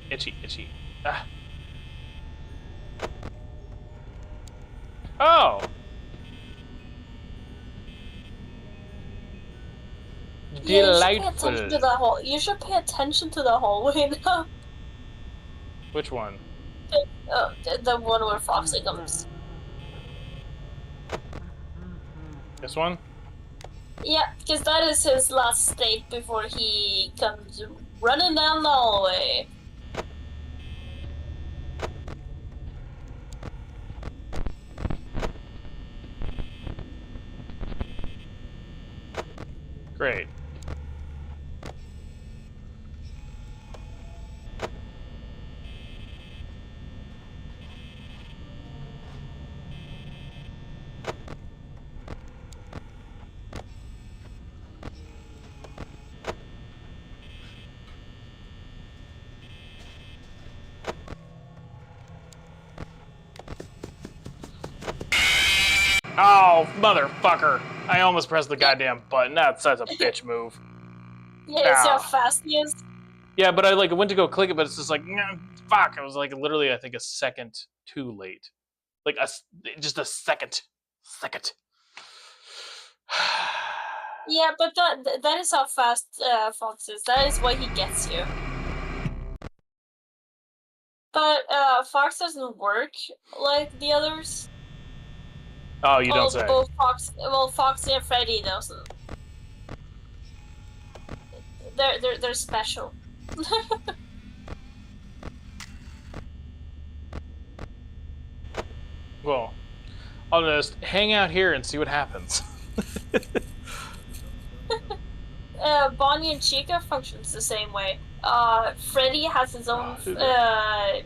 Itchy, itchy. Ah. Oh! Delightful. Yeah, you should pay attention to the hallway now. Which one? The one where Foxy comes. This one? Yeah, because that is his last state before he comes running down the hallway. Great. Oh, motherfucker! I almost pressed the goddamn button. That's such a bitch move. Yeah, it's how fast he is. Yeah, but I went to go click it, but it's just like, fuck. I was like literally, I think, a second too late. Like just a second. Yeah, but that is how fast Fox is. That is why he gets you. But Fox doesn't work like the others. Oh, you don't say. Both Foxy and Freddy doesn't. They're special. Well, I'll just hang out here and see what happens. Bonnie and Chica functions the same way. Freddy has his own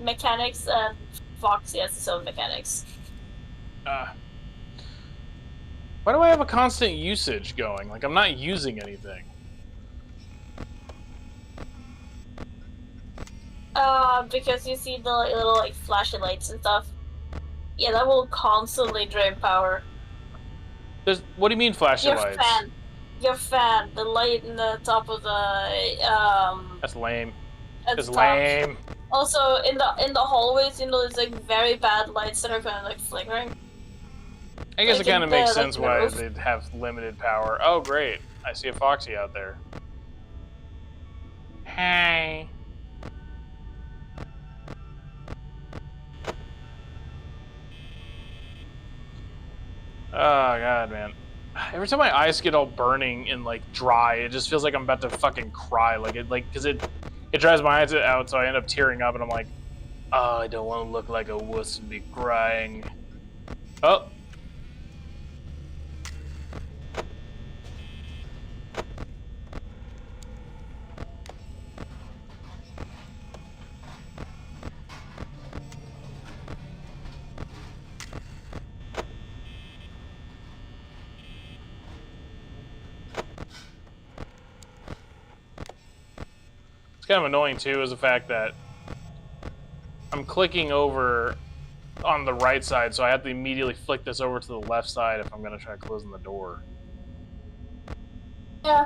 mechanics, and Foxy has his own mechanics. Why do I have a constant usage going? Like, I'm not using anything. Because you see the little like flashing lights and stuff. Yeah, that will constantly drain power. What do you mean flashing lights? Your fan, the light in the top of the That's lame. That's lame. Also, in the hallways, you know, there's like very bad lights that are kind of like flickering. I guess it kind of makes sense why they'd have limited power. Oh, great! I see a Foxy out there. Hey. Oh god, man. Every time my eyes get all burning and like dry, it just feels like I'm about to fucking cry. Because it dries my eyes out, so I end up tearing up, and I'm like, oh, I don't want to look like a wuss and be crying. Oh. kind of annoying too is the fact that I'm clicking over on the right side, so I have to immediately flick this over to the left side if I'm going to try closing the door. Yeah.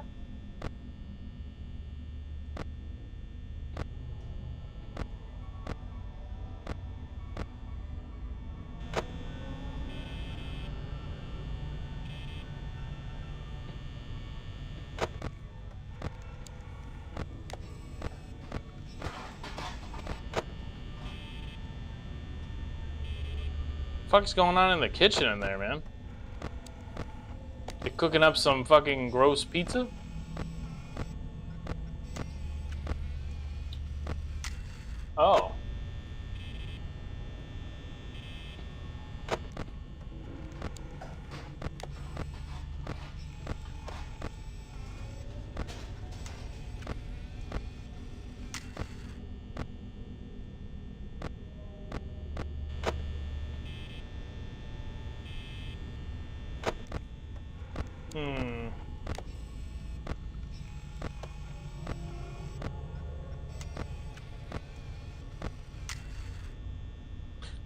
Fuck's going on in the kitchen in there, man? They cooking up some fucking gross pizza? Oh.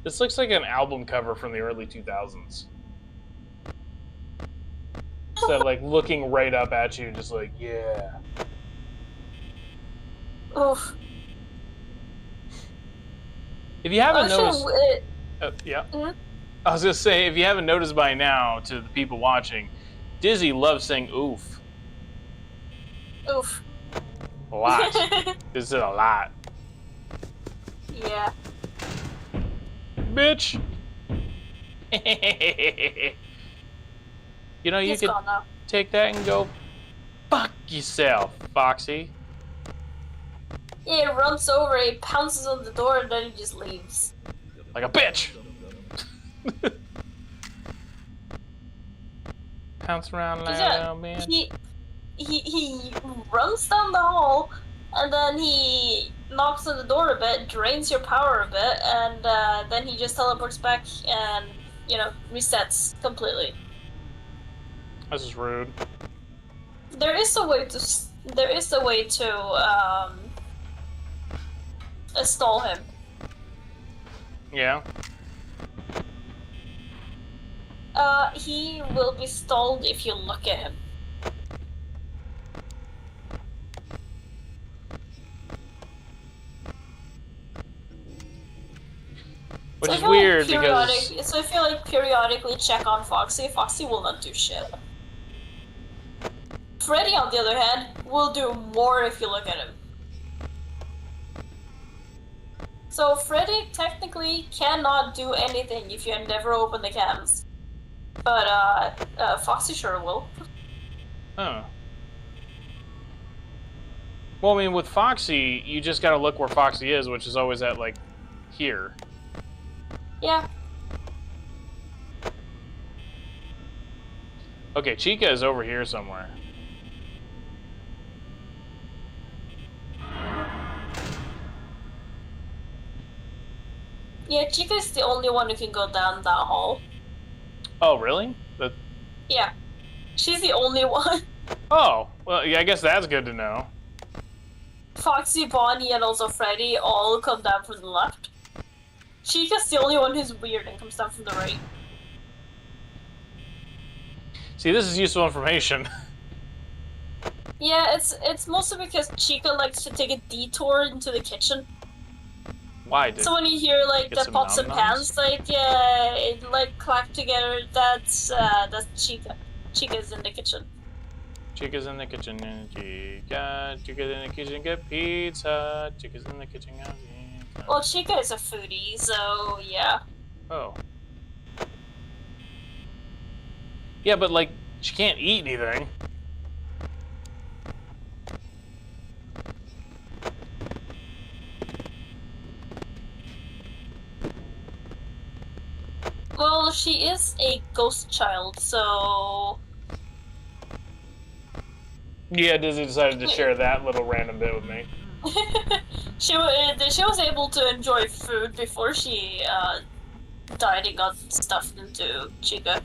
This looks like an album cover from the early 2000s. So, like, looking right up at you, just like, yeah. Oof. If you haven't noticed... yeah. Mm-hmm. I was going to say, if you haven't noticed by now, to the people watching, Dizzy loves saying oof. Oof. A lot. This is a lot. Yeah. Bitch! You know, you could take that and go, fuck yourself, Foxy. Yeah, he runs over, he pounces on the door, and then he just leaves. Like a bitch! Pounce around like a little man. He runs down the hall, and then he knocks on the door a bit, drains your power a bit, and then he just teleports back and, you know, resets completely. This is rude. There is a way to stall him. Yeah. He will be stalled if you look at him. Which is weird because... because... So if you like periodically check on Foxy, Foxy will not do shit. Freddy, on the other hand, will do more if you look at him. So Freddy technically cannot do anything if you never open the cams. But Foxy sure will. Oh. Well, I mean, with Foxy, you just gotta look where Foxy is, which is always at, like, here. Yeah. Okay, Chica is over here somewhere. Yeah, Chica is the only one who can go down that hall. Oh, really? Yeah. She's the only one. Oh, well, yeah, I guess that's good to know. Foxy, Bonnie, and also Freddy all come down from the left. Chica's the only one who's weird and comes down from the right. See, this is useful information. Yeah, it's mostly because Chica likes to take a detour into the kitchen. Why? So when you hear like the pots and pans, like it like clack together, that's Chica. Chica's in the kitchen. Chica's in the kitchen, Chica's in the kitchen, get pizza. Chica's in the kitchen, get pizza. Well, Chica is a foodie, so yeah. Oh. Yeah, but like, she can't eat anything. Well, she is a ghost child, so... Yeah, Disney decided to share that little random bit with me. she was able to enjoy food before she died and got stuffed into Chica.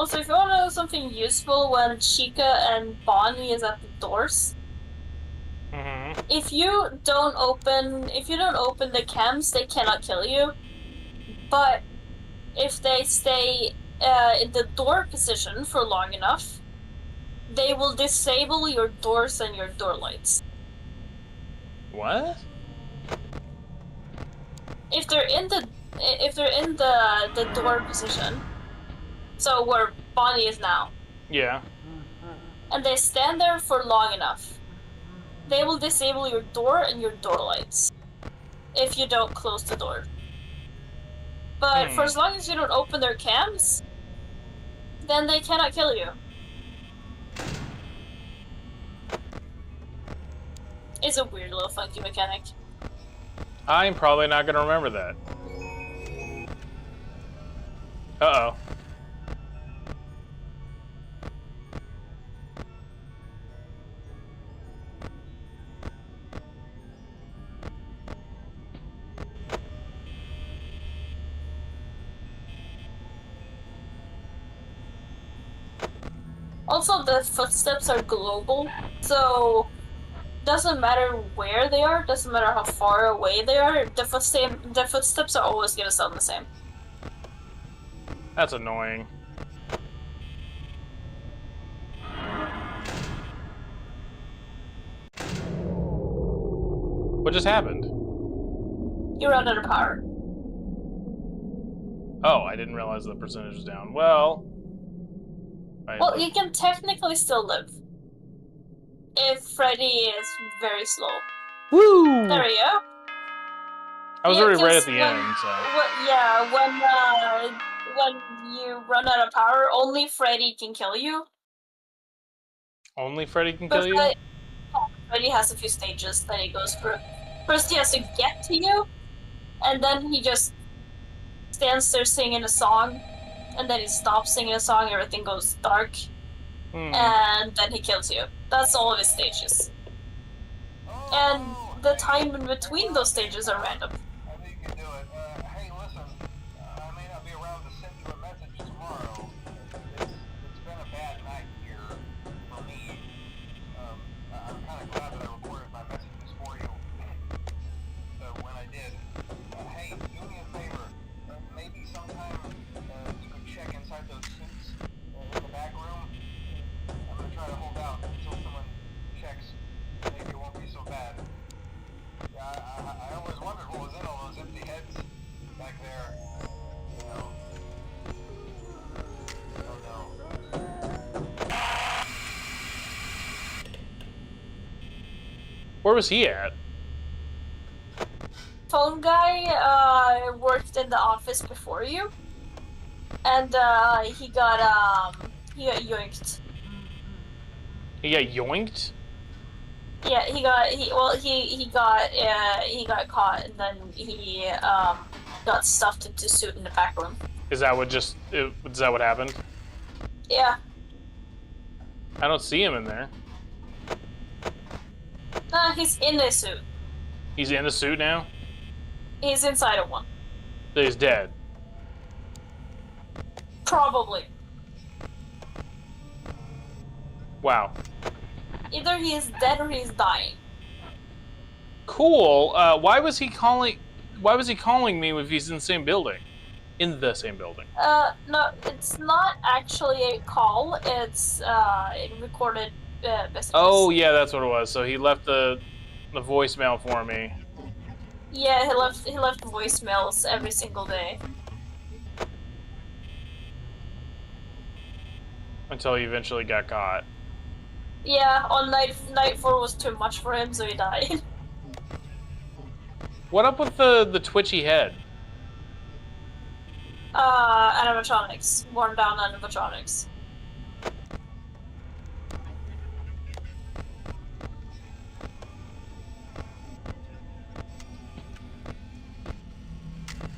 Also, if you want to know something useful when Chica and Bonnie is at the doors, if you don't open the cams, they cannot kill you. But if they stay in the door position for long enough, they will disable your doors and your door lights. What? If they're in the door position, so where Bonnie is now, Yeah. and they stand there for long enough, they will disable your door and your door lights if you don't close the door. But for as long as you don't open their cams, then they cannot kill you. It's a weird little funky mechanic. I'm probably not gonna remember that. Uh-oh. Also, the footsteps are global, so doesn't matter where they are, doesn't matter how far away they are, the footsteps are always gonna sound the same. That's annoying. What just happened? You run out of power. Oh, I didn't realize the percentage was down. Well... Well, you can technically still live. If Freddy is very slow. Woo! There we go. I was Yeah, already right at just the when- end, so... when you run out of power, only Freddy can kill you. Only Freddy can But kill you? Freddy has a few stages that he goes through. First he has to get to you, and then he just stands there singing a song, and then he stops singing a song, everything goes dark, and then he kills you. That's all of his stages. And the time in between those stages are random. I think you can do it. Hey, listen, I may not be around to send you a message tomorrow. It's been a bad night here for me. I'm kind of glad that I recorded my messages for you when I did. Hey, do me a favor. Maybe sometime you could check inside those suits in the back room. I'm going to try to hold out until someone checks. Maybe it won't be so bad. Yeah, I always wondered what was in all those empty heads back there. You know. Oh no. Where was he at? Phone guy worked in the office before you, and he got yoinked. He got yoinked? Yeah, he got caught, and then he got stuffed into a suit in the back room. Is that what happened? Yeah. I don't see him in there. Nah, he's in a suit. He's in a suit now? He's inside of one. So he's dead. Probably. Wow. Either he is dead or he's dying. Cool. Why was he calling me if he's in the same building? In the same building. No, it's not actually a call. It's recorded messages. Oh yeah, that's what it was. So he left the voicemail for me. Yeah, he left voicemails every single day. Until he eventually got caught. Yeah, on night 4 was too much for him, so he died. What up with the twitchy head? Animatronics. Worn down animatronics.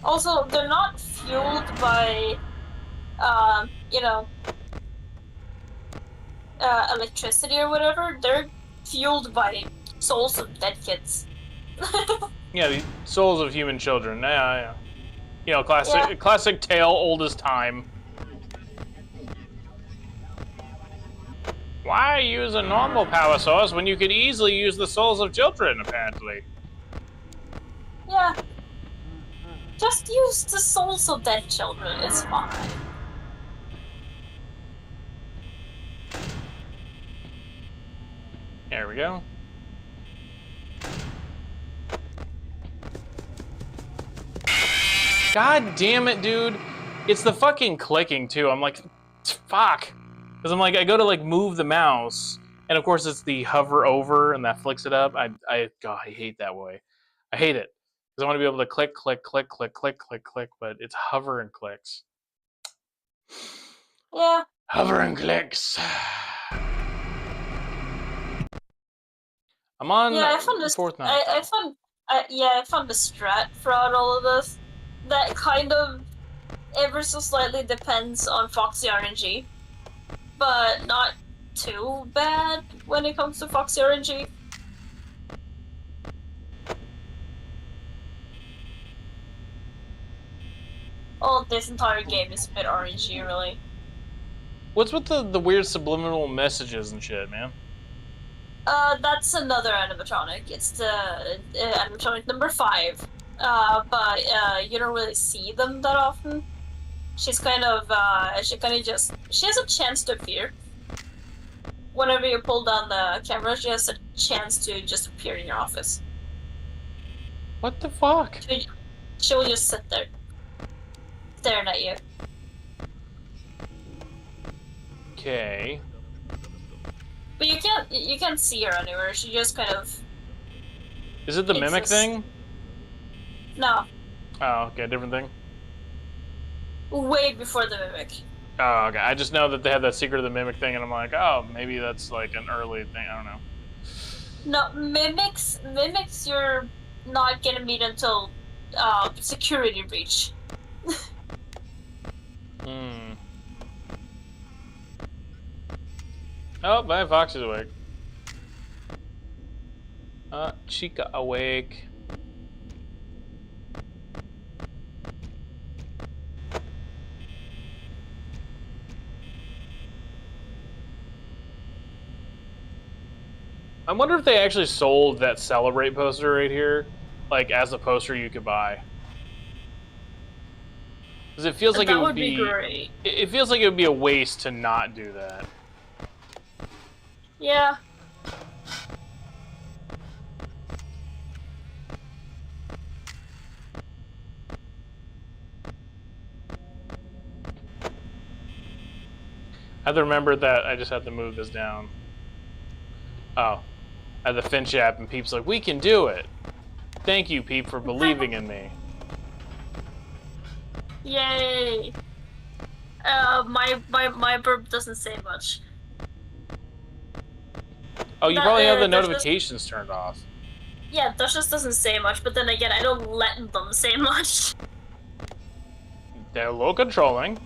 Also, they're not fueled by, electricity or whatever. They're fueled by souls of dead kids. Yeah, the souls of human children. Yeah. You know, classic tale, old as time. Why use a normal power source when you could easily use the souls of children, apparently? Yeah. Just use the souls of dead children, it's fine. There we go. God damn it, dude. It's the fucking clicking, too. I'm like, fuck. Because I'm like, I go to, like, move the mouse, and of course it's the hover over, and that flicks it up. God, I hate that way. I hate it. Because I want to be able to click, click, click, click, click, click, click, but it's hover and clicks. Yeah. Hover and clicks. I'm on I found this, fourth night. I found the strat throughout all of this that kind of ever so slightly depends on Foxy RNG, but not too bad when it comes to Foxy RNG. Oh, this entire game is a bit RNG, really. What's with the weird subliminal messages and shit, man? That's another animatronic. It's the animatronic number 5. But you don't really see them that often. She's kind of, she has a chance to appear. Whenever you pull down the camera, she has a chance to just appear in your office. What the fuck? She'll just sit there, staring at you. Okay. But you can't see her anywhere. She just kind of. Is it the mimic thing? No. Oh, okay, different thing. Way before the mimic. Oh, okay. I just know that they had that Secret of the Mimic thing, and I'm like, oh, maybe that's like an early thing. I don't know. No, mimics you're not gonna meet until security breach. Oh, my Fox is awake. Chica awake. I wonder if they actually sold that Celebrate poster right here, like as a poster you could buy. Because it feels like that it would be great. It feels like it would be a waste to not do that. Yeah. I have to remember that I just have to move this down. Oh. I have the Finch app and Peep's like, we can do it. Thank you, Peep, for believing in me. Yay. My burp doesn't say much. Oh, you probably have the notifications turned off. Yeah, that just doesn't say much, but then again, I don't let them say much. They're a little controlling.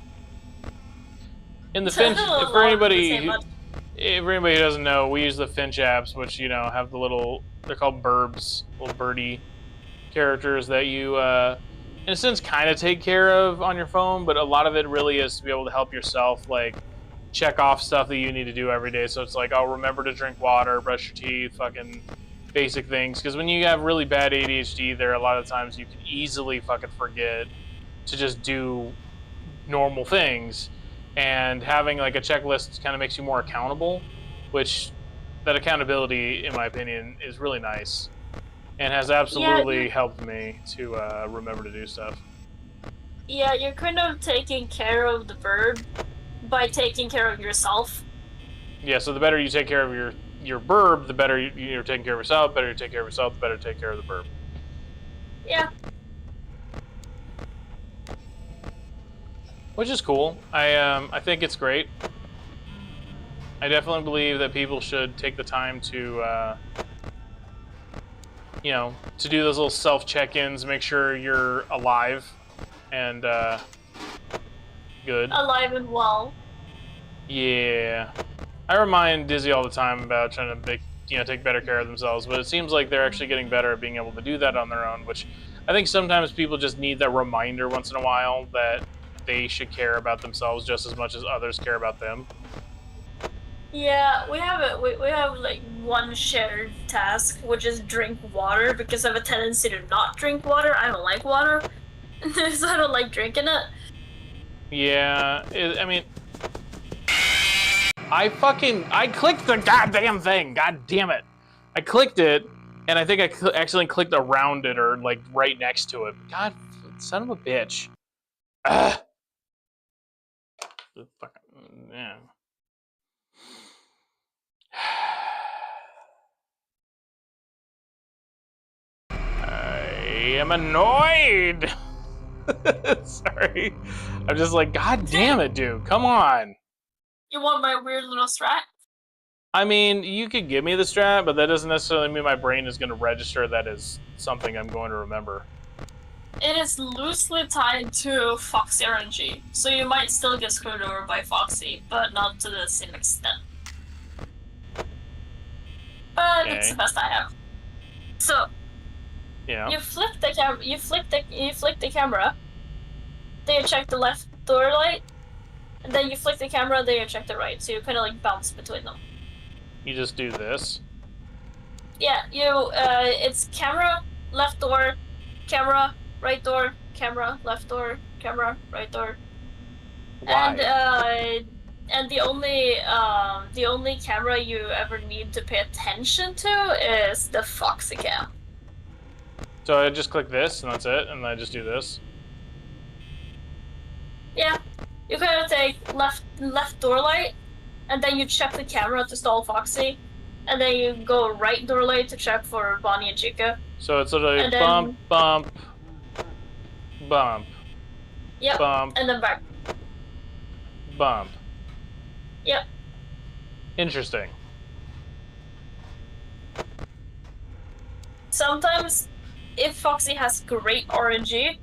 In the Finch, for anybody who doesn't know, we use the Finch apps, which, you know, have the little, they're called burbs, little birdie characters that you, in a sense, kind of take care of on your phone, but a lot of it really is to be able to help yourself, like, check off stuff that you need to do every day. So it's like, oh, remember to drink water, brush your teeth, fucking basic things. Because when you have really bad ADHD, there are a lot of times you can easily fucking forget to just do normal things. And having like a checklist kind of makes you more accountable, which that accountability, in my opinion, is really nice and has absolutely helped me to remember to do stuff. Yeah, you're kind of taking care of the bird by taking care of yourself. Yeah, so the better you take care of your burb, the better you're taking care of yourself. The better you take care of yourself, the better you take care of the burb. Yeah. Which is cool. I think it's great. I definitely believe that people should take the time to, you know, to do those little self-check-ins, make sure you're alive and good. Alive and well. Yeah. I remind Dizzy all the time about trying to take better care of themselves, but it seems like they're actually getting better at being able to do that on their own, which I think sometimes people just need that reminder once in a while that they should care about themselves just as much as others care about them. Yeah, we have it. We have like one shared task, which is drink water, because I have a tendency to not drink water. I don't like water, so I don't like drinking it. Yeah, I mean, I clicked the goddamn thing. God damn it! I clicked it, and I think I accidentally clicked around it or like right next to it. God, son of a bitch! Ugh. Yeah. I am annoyed. Sorry, I'm just like, God damn it, dude! Come on. You want my weird little strat? I mean, you could give me the strat, but that doesn't necessarily mean my brain is going to register that as something I'm going to remember. It is loosely tied to Foxy RNG, so you might still get screwed over by Foxy, but not to the same extent. But Okay. it's the best I have. So Yeah. you flip the camera. You flick the camera. Then you check the left door light, and then you flick the camera. Then you check the right. So you kind of like bounce between them. You just do this. Yeah, it's camera, left door, camera, right door, camera, left door, camera, right door. Why? And the only camera you ever need to pay attention to is the Foxy cam. So I just click this, and that's it, and I just do this. Yeah, you kind of take left door light, and then you check the camera to stall Foxy, and then you go right door light to check for Bonnie and Chica. So it's literally And then, bump, bump, bump. Yep. Bump. And then back. Bump. Yep. Interesting. Sometimes, if Foxy has great RNG,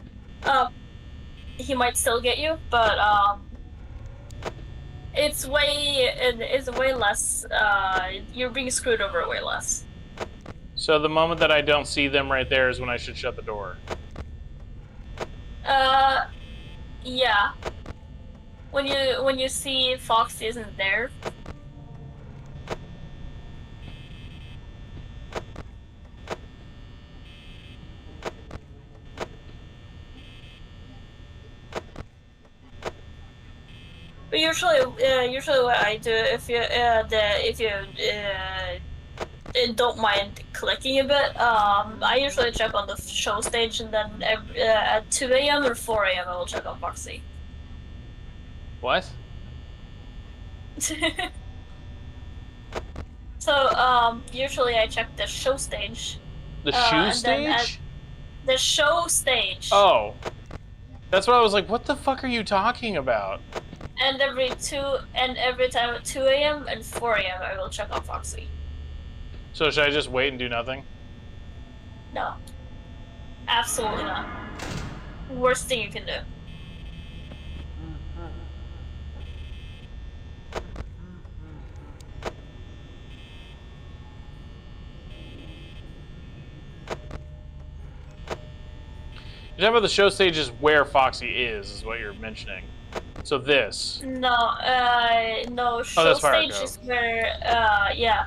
he might still get you, but it's way less. You're being screwed over way less. So the moment that I don't see them right there is when I should shut the door. Yeah. When you see Foxy isn't there. But usually what I do, if you don't mind clicking a bit, I usually check on the show stage, and then at 2 a.m. or 4 a.m. I will check on Foxy. What? So usually I check the show stage. The shoe stage? The show stage. Oh. That's what I was like, what the fuck are you talking about? And every time at 2 a.m. and 4 a.m. I will check on Foxy. So should I just wait and do nothing? No. Absolutely not. Worst thing you can do. You're talking about the show stage is where Foxy is what you're mentioning. So this. No, show stage is where, yeah.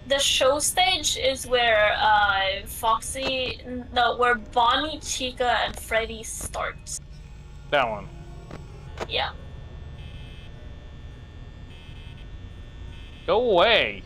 The show stage is where, where Bonnie, Chica, and Freddy start. That one. Yeah. Go away.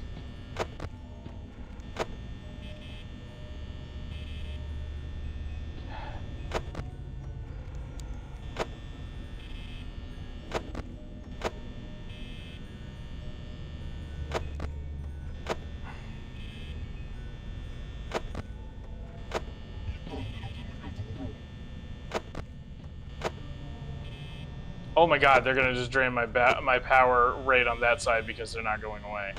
Oh my god, they're gonna just drain my power rate on that side because they're not going away.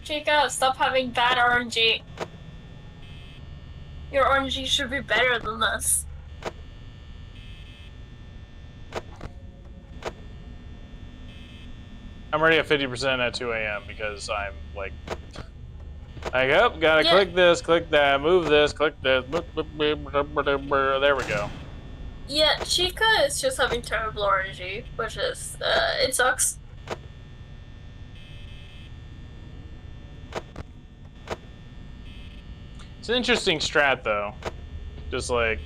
Chica, stop having bad RNG. Your RNG should be better than this. I'm already at 50% at 2 a.m. because I'm like, oh, gotta click this, click that, move this, click this. There we go. Yeah, Chica is just having terrible RNG, which is, it sucks. It's an interesting strat, though. Just like,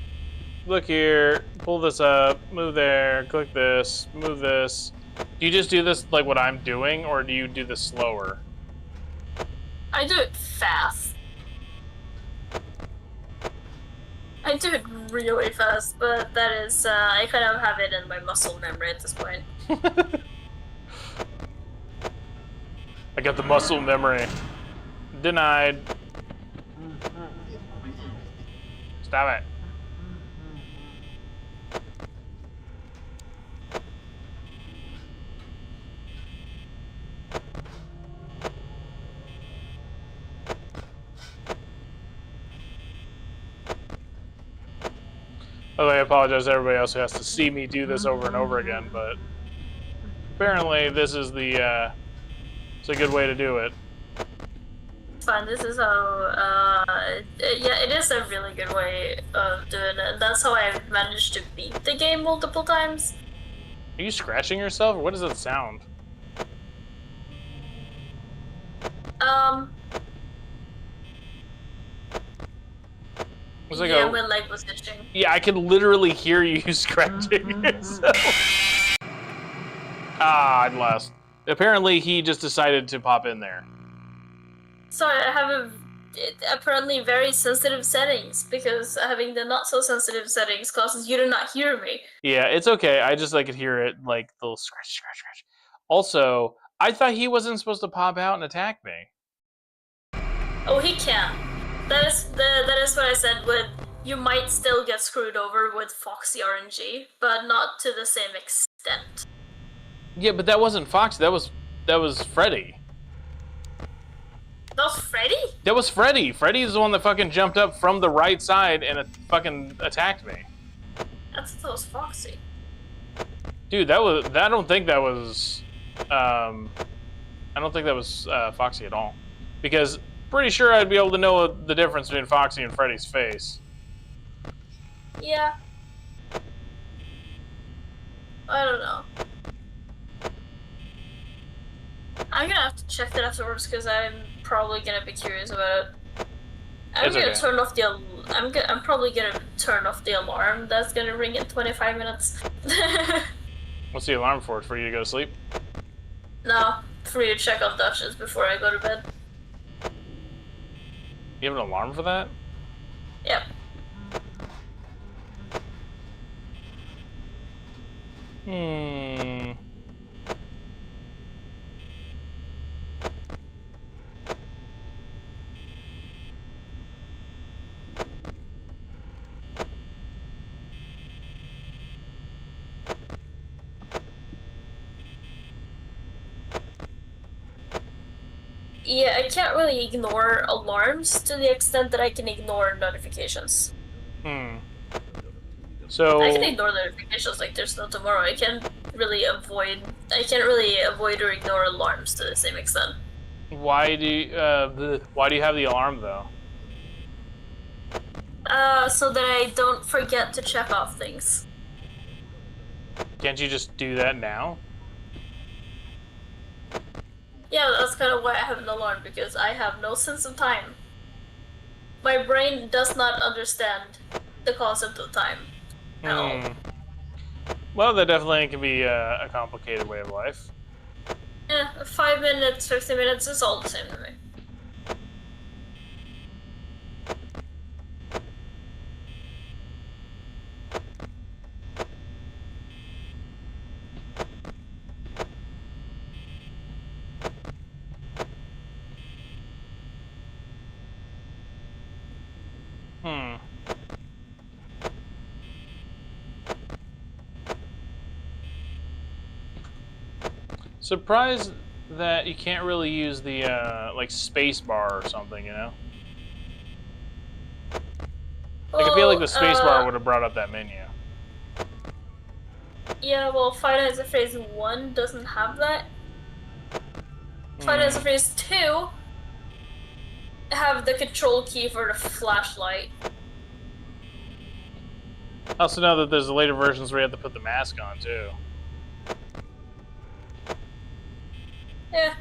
look here, pull this up, move there, click this, move this. Do you just do this like what I'm doing, or do you do this slower? I do it fast. I do it really fast, but that is, I kind of have it in my muscle memory at this point. I got the muscle memory. Denied. Stop it. By the way, I apologize to everybody else who has to see me do this over and over again, but apparently this is the, it's a good way to do it. It's fine, this is how, yeah, it is a really good way of doing it. That's how I've managed to beat the game multiple times. Are you scratching yourself, or what does that sound? Like yeah, my leg was itching. Yeah, I can literally hear you scratching yourself. Ah, I'd lost. Apparently, he just decided to pop in there. Sorry, I have apparently very sensitive settings, because having the not so sensitive settings causes you to not hear me. Yeah, it's okay. I just could hear it, like the little scratch, scratch, scratch. Also, I thought he wasn't supposed to pop out and attack me. Oh, he can. That is what I said with, you might still get screwed over with Foxy RNG, but not to the same extent. Yeah, but that wasn't Foxy, that was Freddy. That was Freddy? That was Freddy. Freddy's the one that fucking jumped up from the right side and fucking attacked me. That was Foxy. Dude, I don't think that was, Foxy at all. Because pretty sure I'd be able to know the difference between Foxy and Freddy's face. Yeah. I don't know. I'm gonna have to check that afterwards because I'm probably gonna be curious about it. I'm probably gonna turn off the alarm that's gonna ring in 25 minutes. What's the alarm for? For you to go to sleep? No, for you to check on Duchess before I go to bed. You have an alarm for that? Yep. Yeah, I can't really ignore alarms to the extent that I can ignore notifications. So I can ignore notifications like there's no tomorrow. I can't really avoid or ignore alarms to the same extent. Why do you have the alarm though? So that I don't forget to check off things. Can't you just do that now? Yeah, that's kind of why I have an alarm, because I have no sense of time. My brain does not understand the concept of time at all. Well, that definitely can be a complicated way of life. Yeah, 5 minutes, 50 minutes is all the same to me. Surprised that you can't really use the like space bar or something, you know? Like, I feel like the space bar would have brought up that menu. Yeah, well, Five Nights at Freddy's 1 doesn't have that. Five Nights at Freddy's 2 have the control key for the flashlight. I also know that there's the later versions where you have to put the mask on too. Yeah.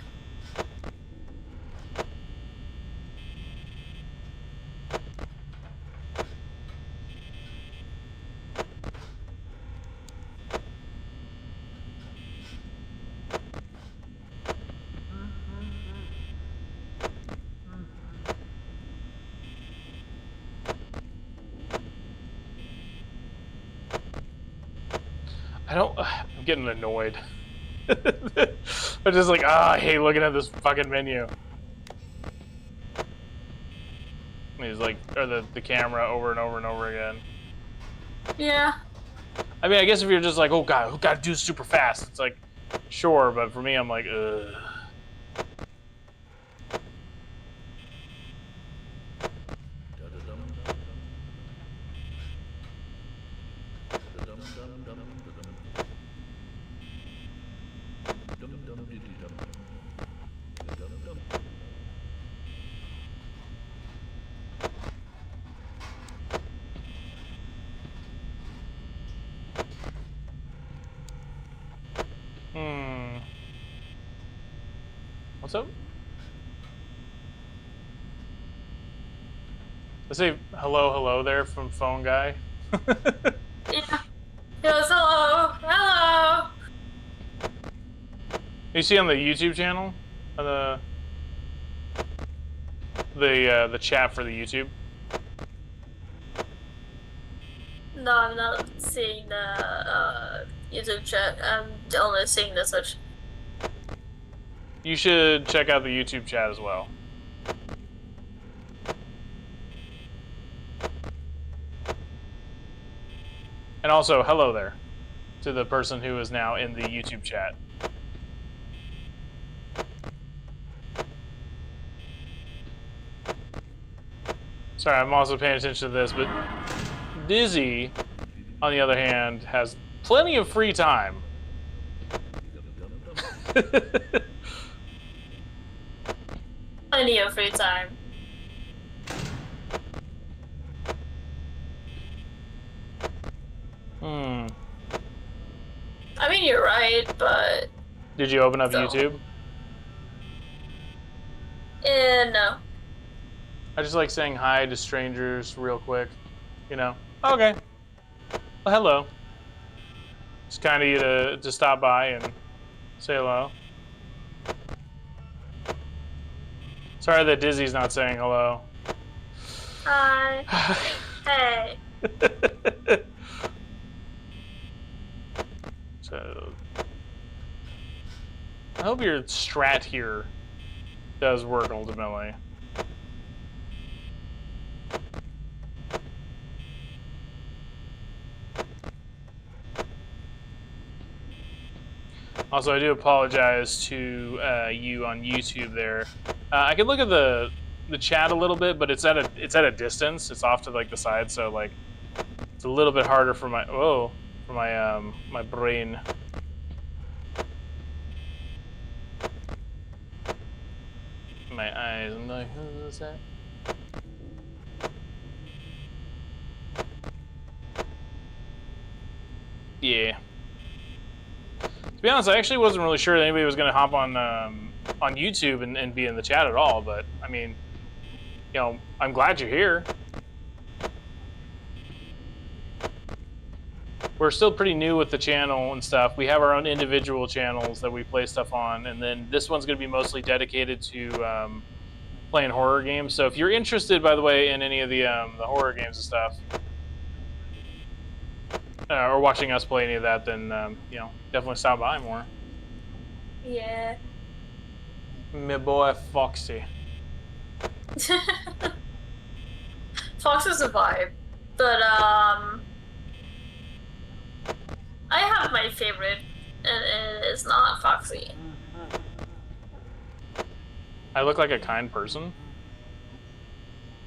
I'm getting annoyed. I'm just like, I hate looking at this fucking menu. He's like, or the camera over and over and over again. Yeah. I mean, I guess if you're just like, oh god, who gotta do this super fast? It's like, sure, but for me, I'm like, ugh. What's up? Let's say hello there from phone guy. Yeah. He goes, hello, hello. You see on the YouTube channel, on the chat for the YouTube. No, I'm not seeing the YouTube chat. I'm only seeing the Switch. You should check out the YouTube chat as well. And also, hello there to the person who is now in the YouTube chat. Sorry, I'm also paying attention to this, but Dizzy, on the other hand, has plenty of free time. Plenty of free time. I mean, you're right, but... Did you open up YouTube? No. I just like saying hi to strangers real quick. You know? Okay. Well, hello. It's kind of you to stop by and say hello. Sorry that Dizzy's not saying hello. Hi. Hey. So, I hope your strat here does work ultimately. Also, I do apologize to you on YouTube there. I can look at the chat a little bit, but it's at a distance. It's off to like the side, so like it's a little bit harder for my my brain. My eyes. I'm like, who's that? Yeah. To be honest, I actually wasn't really sure that anybody was going to hop on YouTube and be in the chat at all. But I mean, you know, I'm glad you're here. We're still pretty new with the channel and stuff. We have our own individual channels that we play stuff on, and then this one's going to be mostly dedicated to playing horror games. So if you're interested, by the way, in any of the horror games and stuff, or watching us play any of that, then you know, definitely stop by more. Yeah. My boy Foxy. Fox is a vibe, but I have my favorite, and it is not Foxy. I look like a kind person?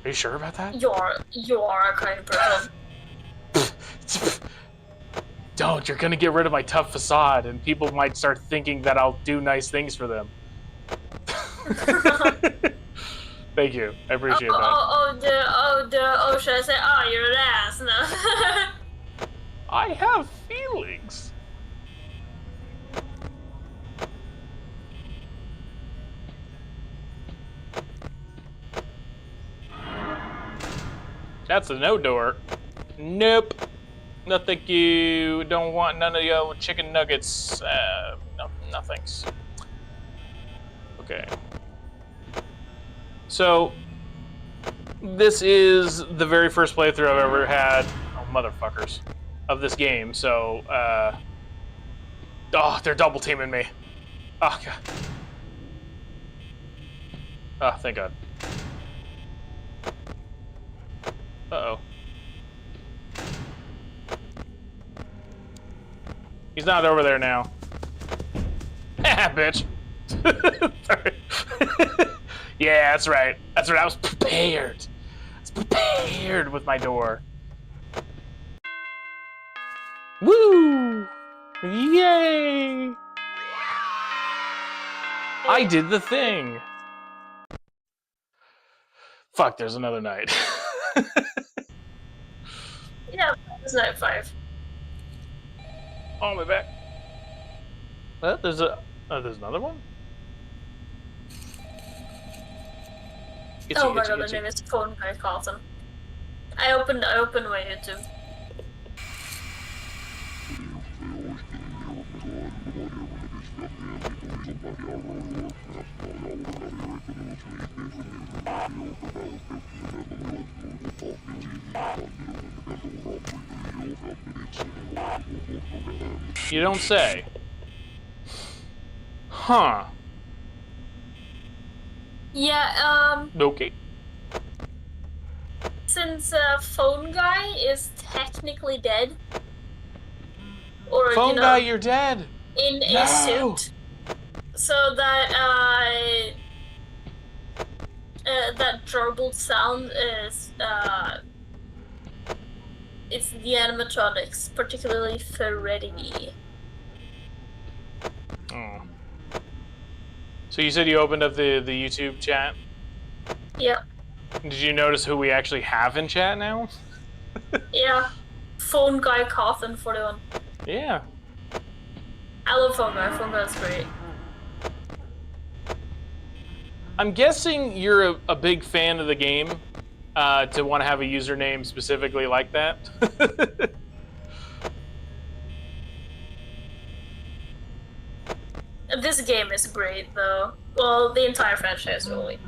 Are you sure about that? You are a kind person. Don't, you're gonna get rid of my tough facade, and people might start thinking that I'll do nice things for them. Thank you, I appreciate that. Should I say, you're an ass? No. I have feelings. That's a no door. Nope. No, thank you. Don't want none of your chicken nuggets. No thanks. Okay. So, this is the very first playthrough I've ever had, oh, motherfuckers, of this game. So, oh, they're double teaming me. Oh, God. Oh, thank God. Uh-oh. He's not over there now. Ha, bitch. Sorry. Yeah, that's right. That's right. I was prepared. I was prepared with my door. Woo! Yay! I did the thing. Fuck, there's another night. Yeah, it's night 5. Oh, my back. What? There's another one? Oh my god, the name is Phone Guy Carlton. I opened my YouTube. You don't say. Huh. Yeah, Okay. since Phone Guy is technically dead, or Phone you know, guy, you're dead. in No. a suit, so that that garbled sound is it's the animatronics, particularly Freddy. Oh. So you said you opened up the YouTube chat? Yep. Did you notice who we actually have in chat now? Yeah. Phone Guy Carlton 41. Yeah. I love Phone Guy. Phone Guy's great. I'm guessing you're a big fan of the game to want to have a username specifically like that. This game is great, though. Well, the entire franchise, really.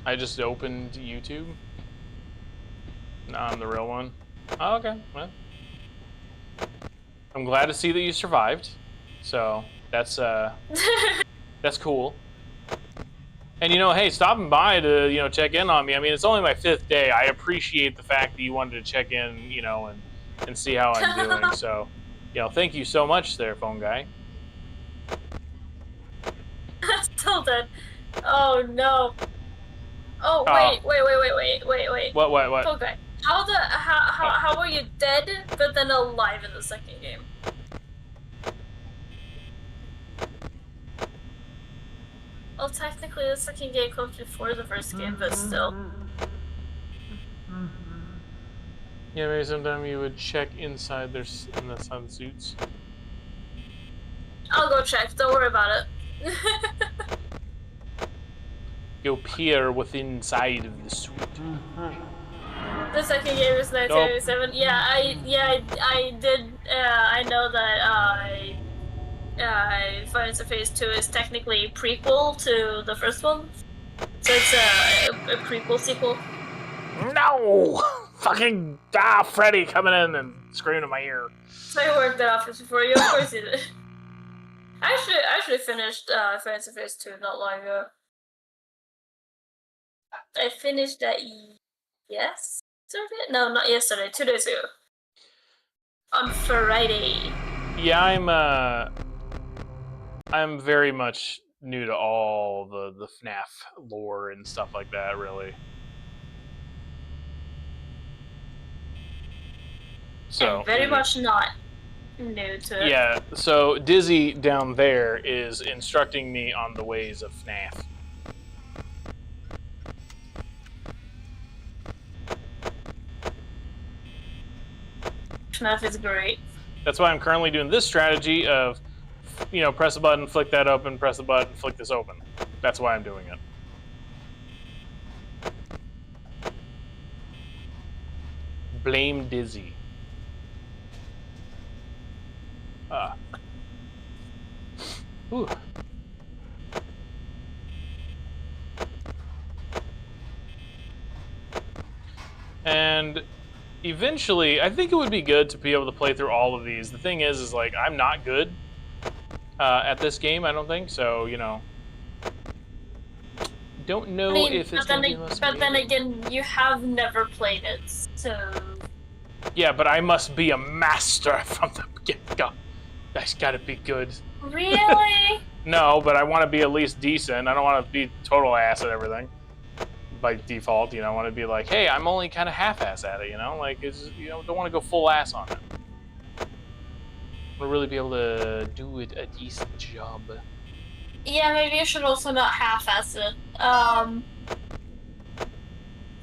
I just opened YouTube. No, I'm the real one. Oh, okay. Well, I'm glad to see that you survived. So that's that's cool. And you know, hey, stopping by to check in on me. I mean, it's only my 5th day. I appreciate the fact that you wanted to check in, and see how I'm doing. So, thank you so much, there, phone guy. Still dead. Oh no. Oh wait. What? Okay. How were you dead but then alive in the second game? Well, technically the second game comes before the first game, but still. Yeah, maybe sometime you would check inside their suits. I'll go check. Don't worry about it. Go peer within inside of the suit. The second game is 1987. Nope. I did. I know that. Final Fantasy Phase 2 is technically a prequel to the first one, so it's a prequel sequel. No, fucking Freddy coming in and screaming in my ear. So I worked that off before you. Of course you did. I actually finished Final Fantasy Phase 2 not long ago. I finished that yesterday? No, not yesterday. 2 days ago. On Friday. Yeah, I'm very much new to all the FNAF lore and stuff like that, really. So I'm very much not new to it. Yeah, so Dizzy down there is instructing me on the ways of FNAF. FNAF is great. That's why I'm currently doing this strategy of, you know, press a button, flick that open, press the button, flick this open. That's why I'm doing it. Blame Dizzy. Ooh. And eventually, I think it would be good to be able to play through all of these. The thing is like, I'm not good at this game, I don't think, so, you know. Don't know if it's going to be less. But then again, you have never played it, so... Yeah, but I must be a master from the get-go. That's gotta be good. Really? No, but I want to be at least decent. I don't want to be total ass at everything. By default, you know, I want to be like, hey, I'm only kind of half-ass at it, you know? Like, it's, you know, don't want to go full ass on it. I want to really be able to do it a decent job. Yeah, maybe you should also not half-ass it.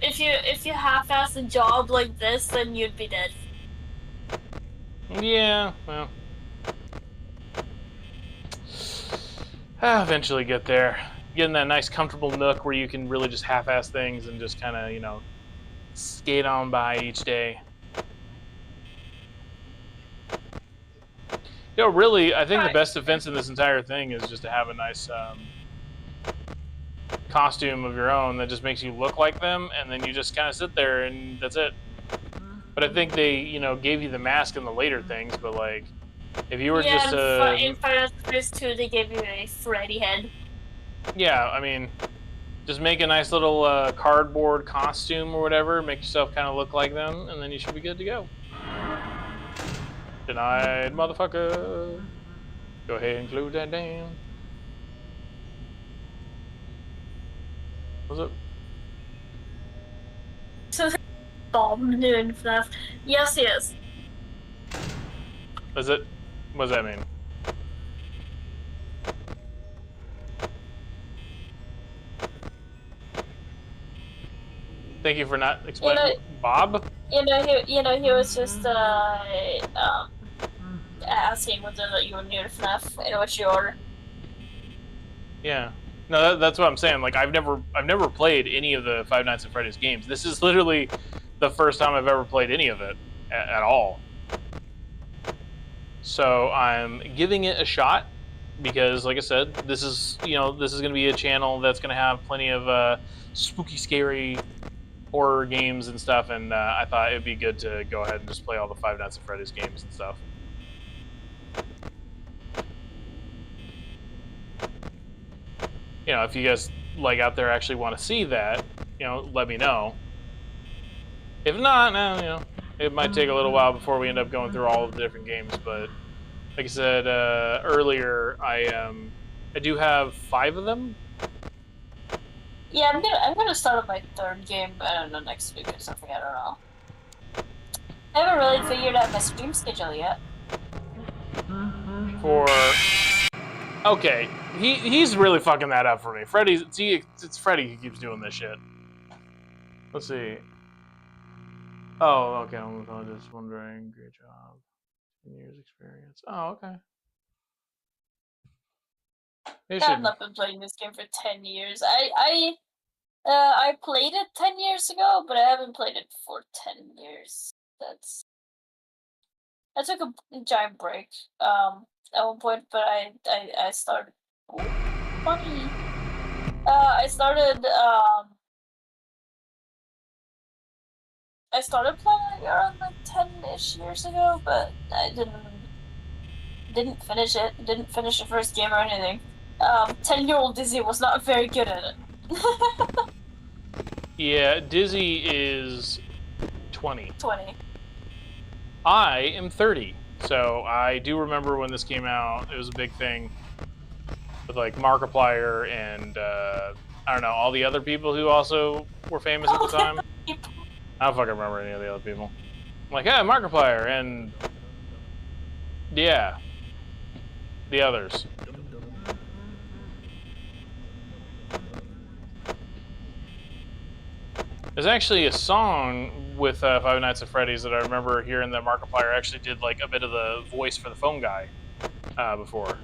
If you half-ass a job like this, then you'd be dead. Yeah, well. I'll eventually get there. Get in that nice comfortable nook where you can really just half-ass things and just kind of, you know, skate on by each day. You know, really, I think the best defense in this entire thing is just to have a nice costume of your own that just makes you look like them, and then you just kind of sit there and that's it. But I think they, you know, gave you the mask in the later things, but like, if you were just in Final Fantasy 2, they gave you a Freddy head. Yeah, I mean, just make a nice little cardboard costume or whatever, make yourself kind of look like them, and then you should be good to go. Denied, motherfucker. Go ahead and close that down. What's up? So, bomb doing FNAF. Yes, yes. Is it? What does that mean? Thank you for not explaining. Bob? He was just asking whether you were new to FNAF and what you order. Yeah. No, that's what I'm saying. Like, I've never played any of the Five Nights at Freddy's games. This is literally the first time I've ever played any of it at all. So I'm giving it a shot because, like I said, this is going to be a channel that's going to have plenty of spooky, scary horror games and stuff, and I thought it'd be good to go ahead and just play all the Five Nights at Freddy's games and stuff. You know, if you guys like out there actually want to see that, you know, let me know. If not, you know, it might take a little while before we end up going through all of the different games. But like I said earlier, I do have 5 of them. Yeah, I'm gonna start on my 3rd game. I don't know, next week or something. I don't know. I haven't really figured out my stream schedule yet. Okay, he's really fucking that up for me. It's Freddy who keeps doing this shit. Let's see. Oh, okay. I'm just wondering. Great job. 10 years experience. Oh, okay. I have not been playing this game for 10 years. I played it 10 years ago, but I haven't played it for 10 years. I took a giant break at one point, but I started. Ooh, funny. I started playing around like 10-ish years ago, but I didn't finish it. Didn't finish the first game or anything. 10-year-old Dizzy was not very good at it. Yeah, Dizzy is 20. 20. I am 30, so I do remember when this came out. It was a big thing with like Markiplier and I don't know, all the other people who also were famous at the time. I don't fucking remember any of the other people. I'm like, yeah, Markiplier and yeah, the others. There's actually a song with Five Nights at Freddy's that I remember hearing that Markiplier actually did like a bit of the voice for the phone guy before.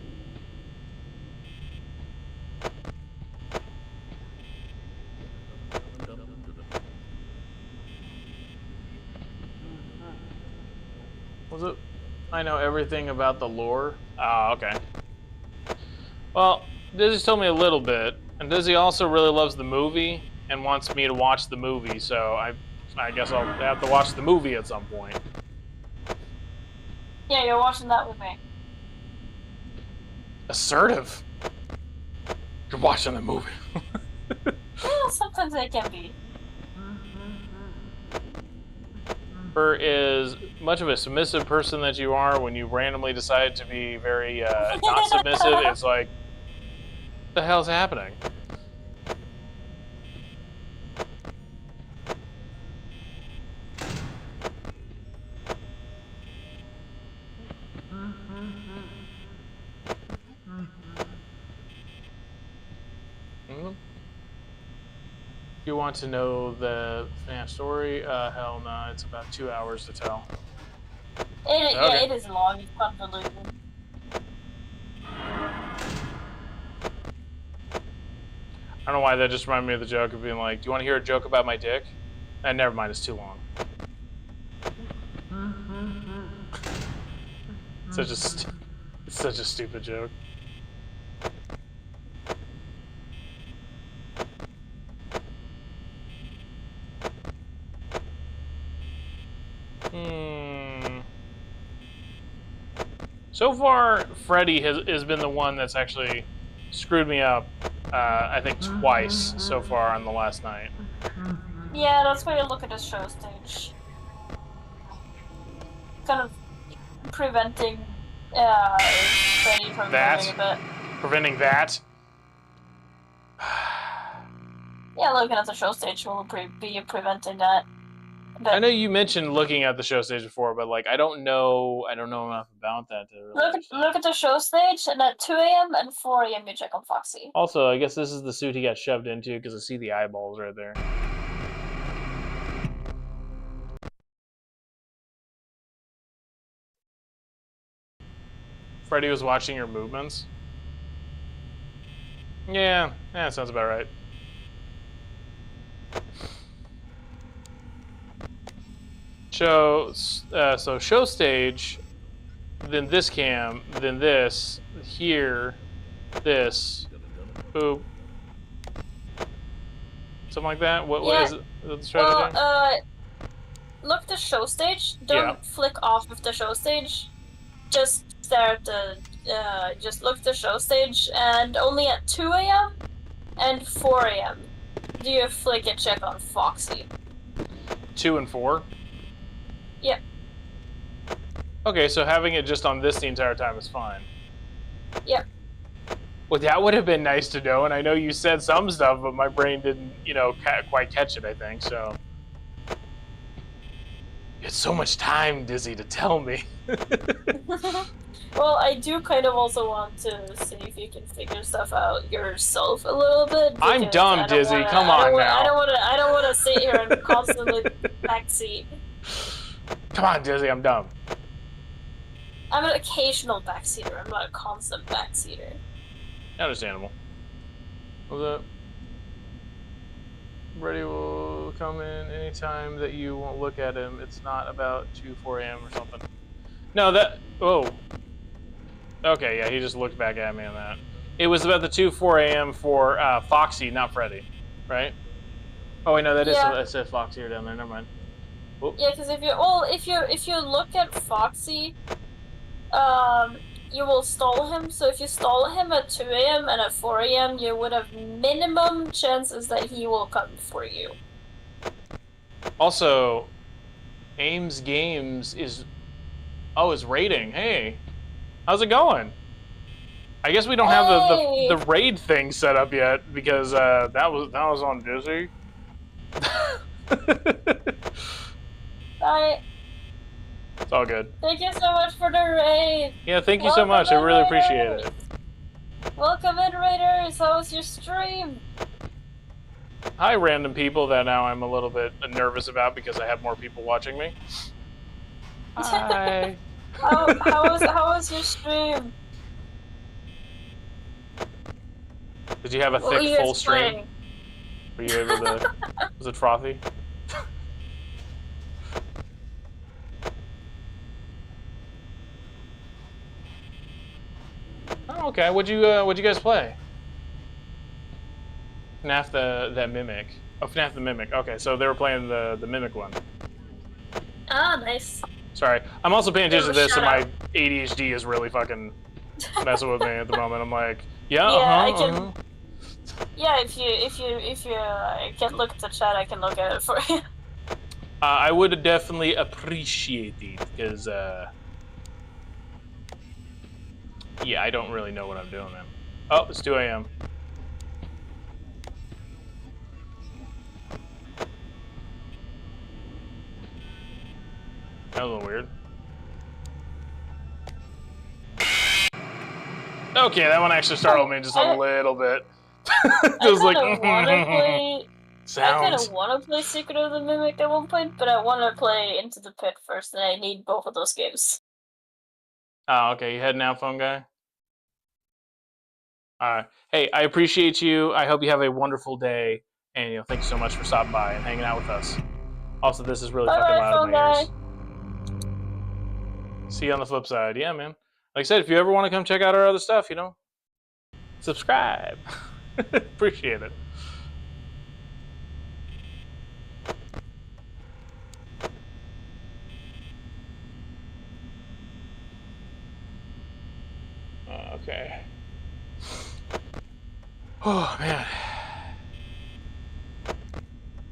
Was it? I know everything about the lore. Oh, okay. Well, Dizzy's told me a little bit, and Dizzy also really loves the movie and wants me to watch the movie, so I guess I'll have to watch the movie at some point. Yeah, you're watching that with me. Assertive. You're watching the movie. Well, sometimes they can be. For as much of a submissive person that you are, when you randomly decide to be very not submissive, it's like, what the hell's happening? You want to know the story? Hell no, it's about 2 hours to tell. Yeah, it is long. It's convoluted. I don't know why that just reminded me of the joke of being like, do you want to hear a joke about my dick? And never mind, it's too long. It's such a stupid joke. So far, Freddy has been the one that's actually screwed me up, I think twice so far on the last night. Yeah, that's why you look at the show stage. Kind of preventing Freddy from moving a bit. Preventing that? Yeah, looking at the show stage will be preventing that. But I know you mentioned looking at the show stage before, but like I don't know enough about that to really look at the show stage, and at 2 a.m. and 4 a.m. you check on Foxy. Also, I guess this is the suit he got shoved into because I see the eyeballs right there. Freddy was watching your movements. Yeah, that sounds about right. So show stage, then this cam, then this, here, this, boop. Something like that? What is it? The strategy? Well, look at the show stage. Don't flick off of the show stage. Just stare at the, just look at the show stage, and only at 2 a.m. and 4 a.m. do you flick and check on Foxy. 2 and 4? Yep. Okay, so having it just on this the entire time is fine. Yep. Well, that would have been nice to know, and I know you said some stuff, but my brain didn't, quite catch it, I think, so. You had so much time, Dizzy, to tell me. Well, I do kind of also want to see if you can figure stuff out yourself a little bit. I'm dumb, Dizzy. Come on now. I don't want to sit here and constantly backseat. Come on, Dizzy. I'm dumb. I'm an occasional backseater. I'm not a constant backseater. Understandable. What's up? Freddy will come in anytime that you won't look at him. It's not about 4 a.m. or something. No, that... Oh. Okay, yeah, he just looked back at me on that. It was about the 4 a.m. for Foxy, not Freddy, right? Oh wait, no, that says Foxy here down there. Never mind. Whoop. Yeah, because if you look at Foxy, you will stall him. So if you stall him at 2 a.m. and at 4 a.m., you would have minimum chances that he will come for you. Also, Ames Games is raiding. Hey. How's it going? I guess we don't have the raid thing set up yet because that was on Dizzy. Alright. It's all good. Thank you so much for the raid. Yeah, thank you so much. I really appreciate it. Welcome in, raiders. How was your stream? Hi, random people that now I'm a little bit nervous about because I have more people watching me. Hi. How was your stream? Did you have a What were thick, you full guys stream? playing? Were you able to? Was it frothy? Oh, okay. What'd you guys play? FNAF that Mimic. Oh, FNAF the Mimic. Okay, so they were playing the Mimic one. Ah, nice. Sorry, I'm also paying attention to this, and Shout my out. ADHD is really fucking messing with me at the moment. I'm like, yeah, Yeah, I uh-huh, can. uh-huh. Yeah, if you can look at the chat, I can look at it for you. I would definitely appreciate it, because, yeah, I don't really know what I'm doing, man. Oh, it's 2 a.m. That was a little weird. Okay, that one actually startled me just a little bit. It was like, I kind sounds. of want to play Secret of the Mimic at one point, but I want to play Into the Pit first, and I need both of those games. Oh, okay, you heading out, phone guy? Alright. Hey, I appreciate you. I hope you have a wonderful day. And thank you so much for stopping by and hanging out with us. Also, this is really fucking Bye-bye, loud in phone my guy. ears. See you on the flip side. Yeah, man. Like I said, if you ever want to come check out our other stuff, subscribe. Appreciate it. Okay. Oh, man.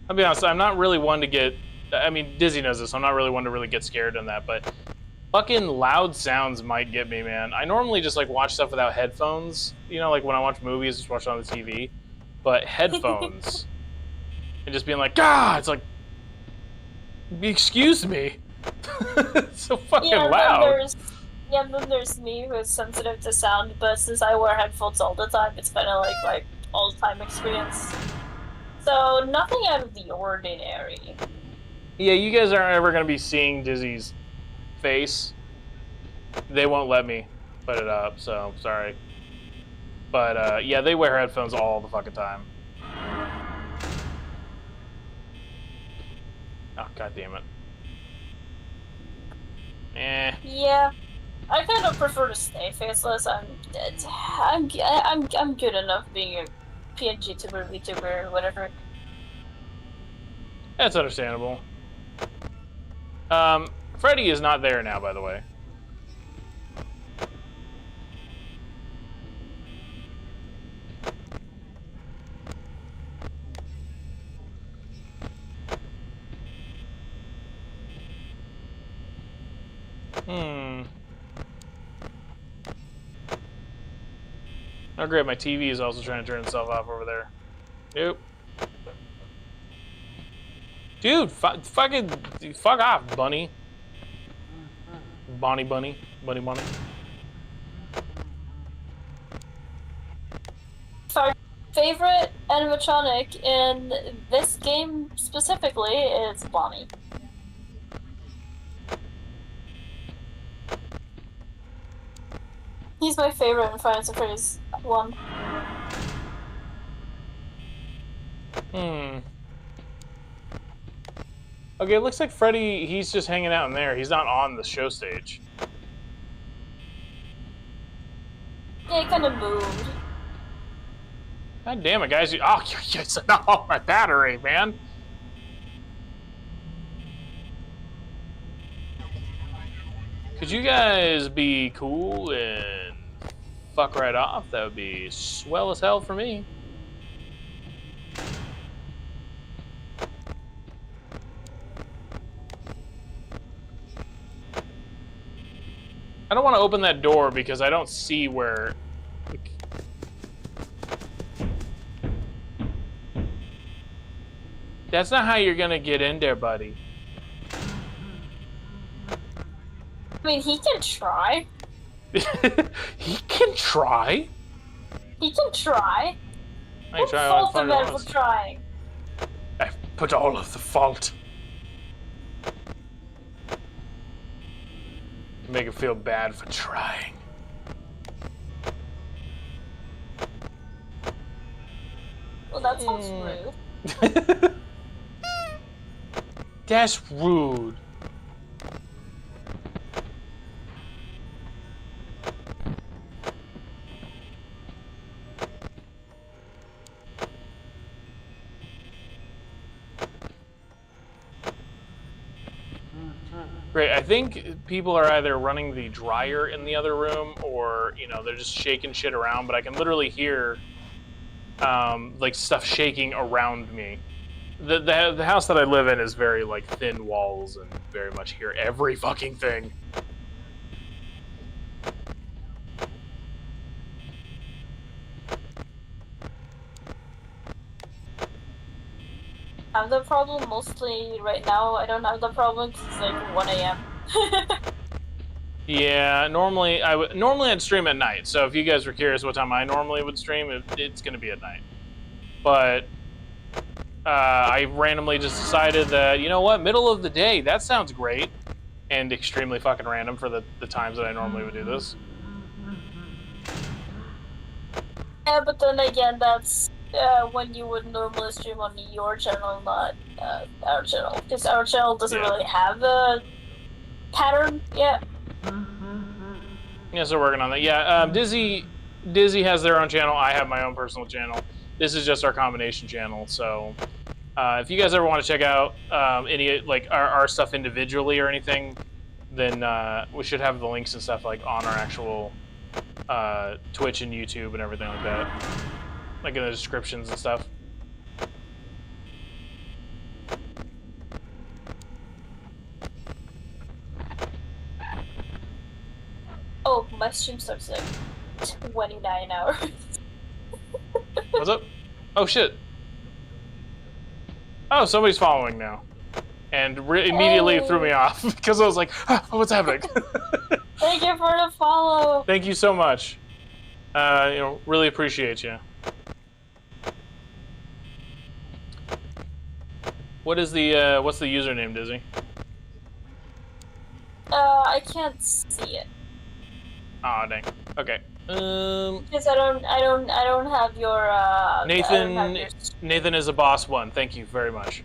I'll be honest, I'm not really one to get... I mean, Dizzy knows this, so I'm not really one to really get scared in that, but fucking loud sounds might get me, man. I normally just, watch stuff without headphones. Like when I watch movies, just watch it on the TV. But headphones... and just being like, God! It's like... Excuse me? It's so fucking loud. Then there's me who is sensitive to sound, but since I wear headphones all the time, it's kind of like my all-time experience. So, nothing out of the ordinary. Yeah, you guys aren't ever going to be seeing Dizzy's face. They won't let me put it up, so sorry. But, yeah, they wear headphones all the fucking time. Oh, god damn it. Eh. Yeah. I kind of prefer to stay faceless. I'm good enough being a PNG tuber, VTuber, or whatever. That's understandable. Freddy is not there now, by the way. Oh great, my TV is also trying to turn itself off over there. Nope. Dude, fuck off, bunny. Bunny. Our favorite animatronic in this game specifically is Bonnie. He's my favorite in Fivenightsatfreddys 1. Okay, it looks like Freddy, he's just hanging out in there. He's not on the show stage. Yeah, he kind of moved. God damn it, guys. Oh, you set off my battery, man. Could you guys be cool and fuck right off? That would be swell as hell for me. I don't want to open that door because I don't see where... That's not how you're gonna get in there, buddy. I mean, he can try. He can try? He can try. I ain't trying fault the man for trying. put all of the fault. Make him feel bad for trying. Well, that sounds rude. That's rude. Great. I think people are either running the dryer in the other room, or you know they're just shaking shit around. But I can literally hear like stuff shaking around me. The house that I live in is very like thin walls and very much hear every fucking thing. I have the problem mostly right now. I don't have the problem because it's like 1 a.m. Yeah, normally I'd stream at night. So if you guys were curious what time I normally would stream, it's gonna be at night. But I randomly just decided that, you know what, middle of the day, that sounds great, and extremely fucking random for the times that I normally would do this. Yeah, but then again, that's when you would normally stream on your channel, not our channel, because our channel doesn't really have a pattern yet. Yeah, so working on that. Yeah, Dizzy has their own channel. I have my own personal channel. This is just our combination channel. So if you guys ever want to check out any like our stuff individually or anything, then we should have the links and stuff like on our actual Twitch and YouTube and everything like that, like in the descriptions and stuff. Oh, my stream starts like 29 hours. What's up? Oh shit. Oh, somebody's following now. And immediately threw me off because I was like, ah, what's happening? Thank you for the follow. Thank you so much. You know, really appreciate you. What's the username, Dizzy? I can't see it. Aw, dang. Okay. Because I don't have your Nathan is a boss one. Thank you very much.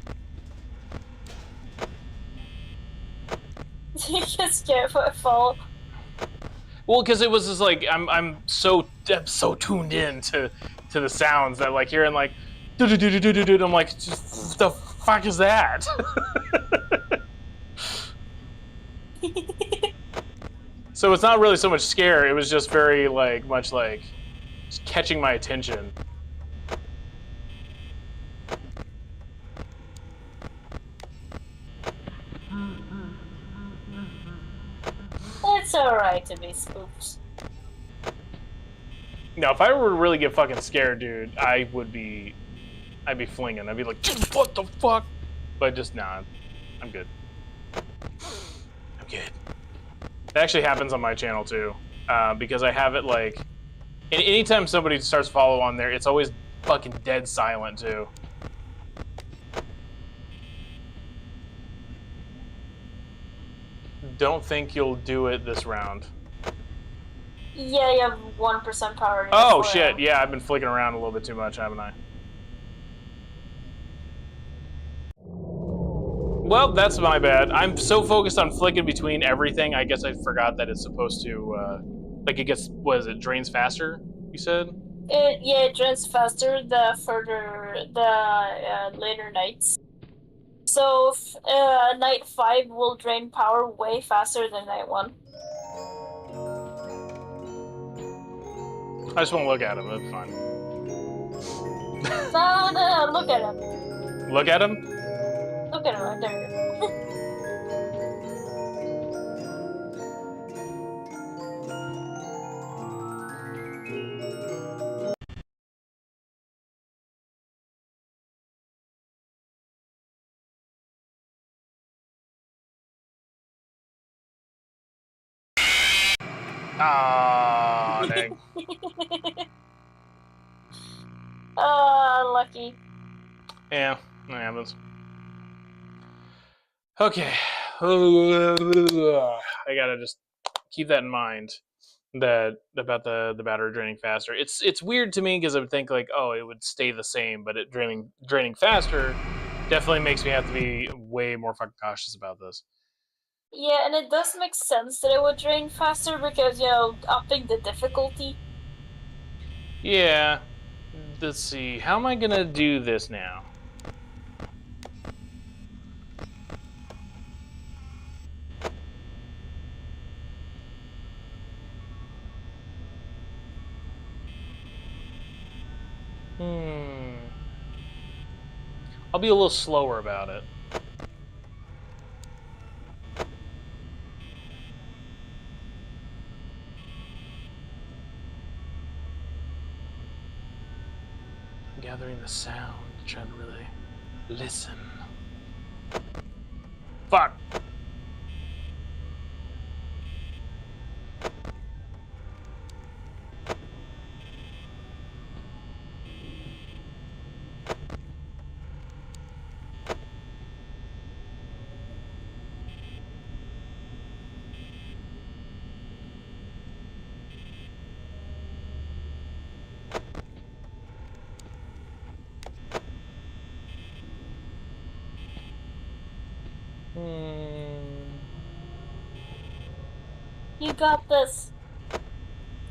You get scared for a fall. Well, because it was just like I'm so tuned in to the sounds that like hearing like do do do do do do. I'm like, what the fuck is that? So it's not really so much scare. It was just very much like just catching my attention. It's alright to be spooked. No, if I were to really get fucking scared, dude, I'd be flinging. I'd be like, what the fuck? But just nah, I'm good. I'm good. It actually happens on my channel too, because I have it like, anytime somebody starts follow on there, it's always fucking dead silent too. Don't think you'll do it this round. Yeah, you have 1% power. Oh shit! Yeah, I've been flicking around a little bit too much, haven't I? Well, that's my bad. I'm so focused on flicking between everything, I guess I forgot that it's supposed to, like it gets, what is it, drains faster, you said? Yeah, it drains faster the later nights. So, night 5 will drain power way faster than night 1. I just want to look at him, that's fine. No, look at him. Look at him? Look at him right there. Ah, dang. Lucky. Yeah, that happens. Okay. I gotta just keep that in mind. That about the battery draining faster. It's weird to me because I would think like, oh, it would stay the same, but it draining faster definitely makes me have to be way more fucking cautious about this. Yeah, and it does make sense that it would drain faster because, upping the difficulty. Yeah. Let's see. How am I gonna do this now? I'll be a little slower about it. Gathering the sound, trying to really listen. Fuck. You got this.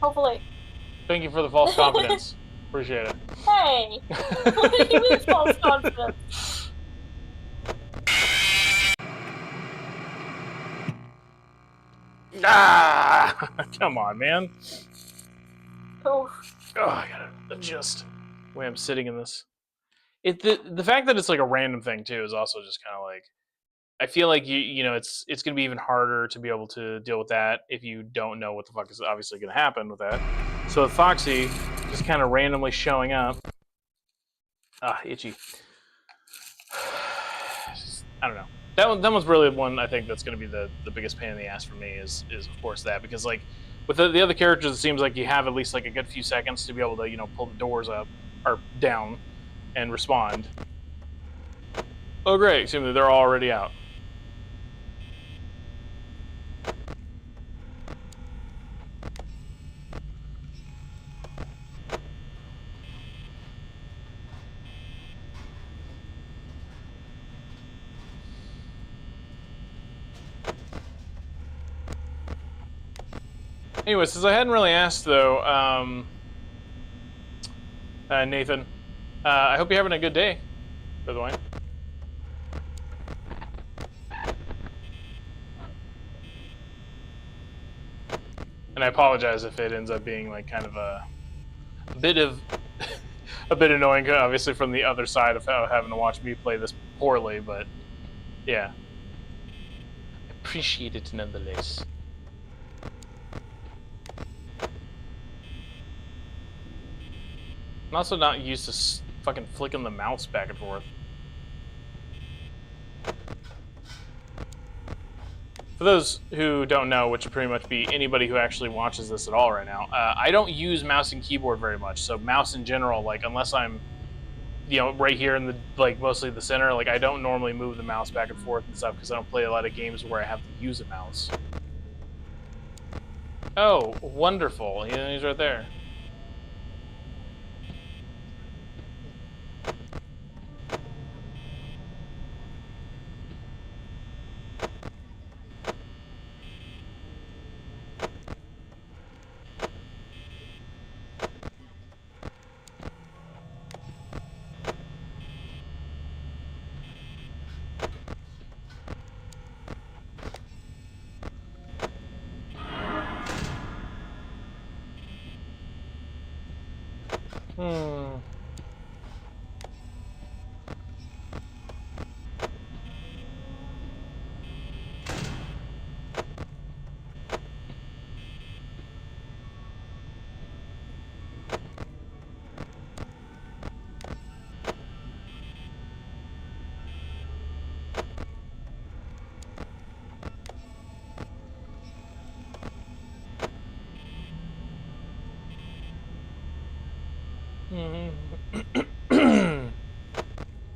Hopefully. Thank you for the false confidence. Appreciate it. Hey! What do you mean false confidence? Ah! Come on, man. Oof. Oh, I gotta adjust the way I'm sitting in this. The fact that it's like a random thing too is also just kind of like, I feel like it's gonna be even harder to be able to deal with that if you don't know what the fuck is obviously gonna happen with that. So with Foxy just kind of randomly showing up, itchy. I don't know. That one's really one I think that's gonna be the biggest pain in the ass for me is of course that, because like with the other characters it seems like you have at least like a good few seconds to be able to pull the doors up or down and respond. Oh great, seems like they're already out. Anyway, since I hadn't really asked though, Nathan, I hope you're having a good day, by the way. And I apologize if it ends up being like kind of a bit of a bit annoying, obviously from the other side of having to watch me play this poorly, but yeah, appreciate it nonetheless. I'm also not used to fucking flicking the mouse back and forth. For those who don't know, which would pretty much be anybody who actually watches this at all right now, I don't use mouse and keyboard very much. So mouse in general, like unless I'm, right here in the mostly the center, like I don't normally move the mouse back and forth and stuff because I don't play a lot of games where I have to use a mouse. Oh, wonderful! He's right there.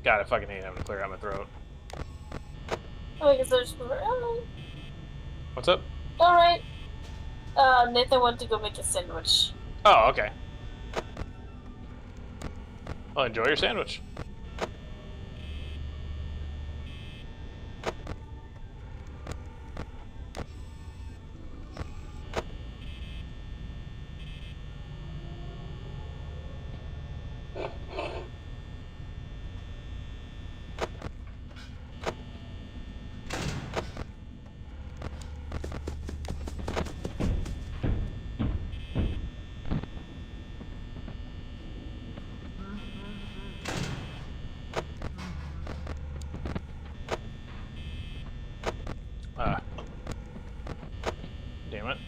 God, I fucking hate having to clear out my throat. I guess there's. What's up? All right. Nathan went to go make a sandwich. Oh, okay. Well, enjoy your sandwich. Damn it.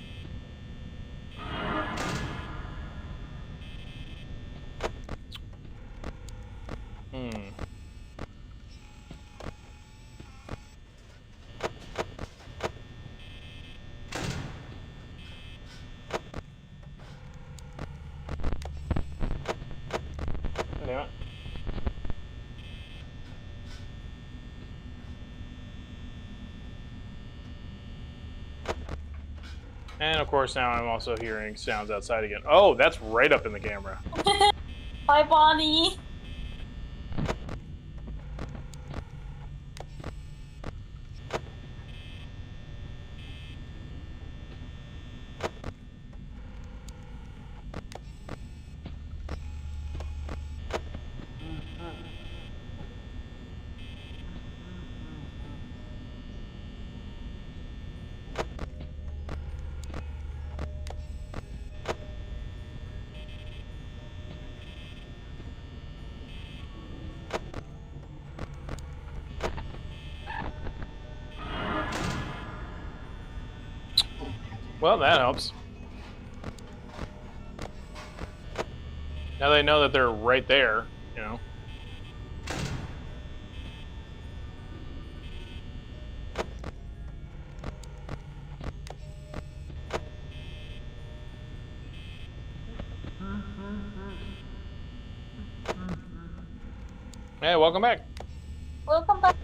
Damn it. And of course now I'm also hearing sounds outside again. Oh, that's right up in the camera. Hi, Bonnie. Well, that helps. Now they know that they're right there, you know. Hey, welcome back. Welcome back.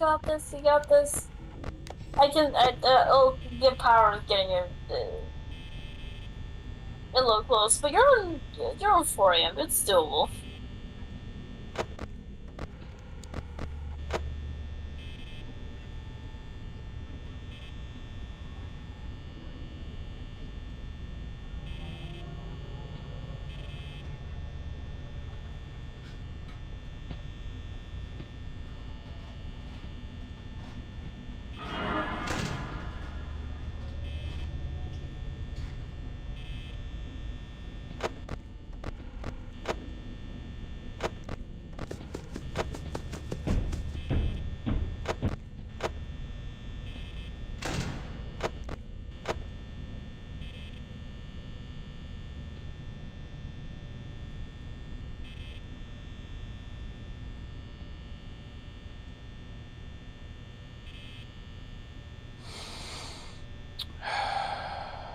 You got this. You got this. I'll get power of getting a little close, but you're on 4 a.m. It's doable.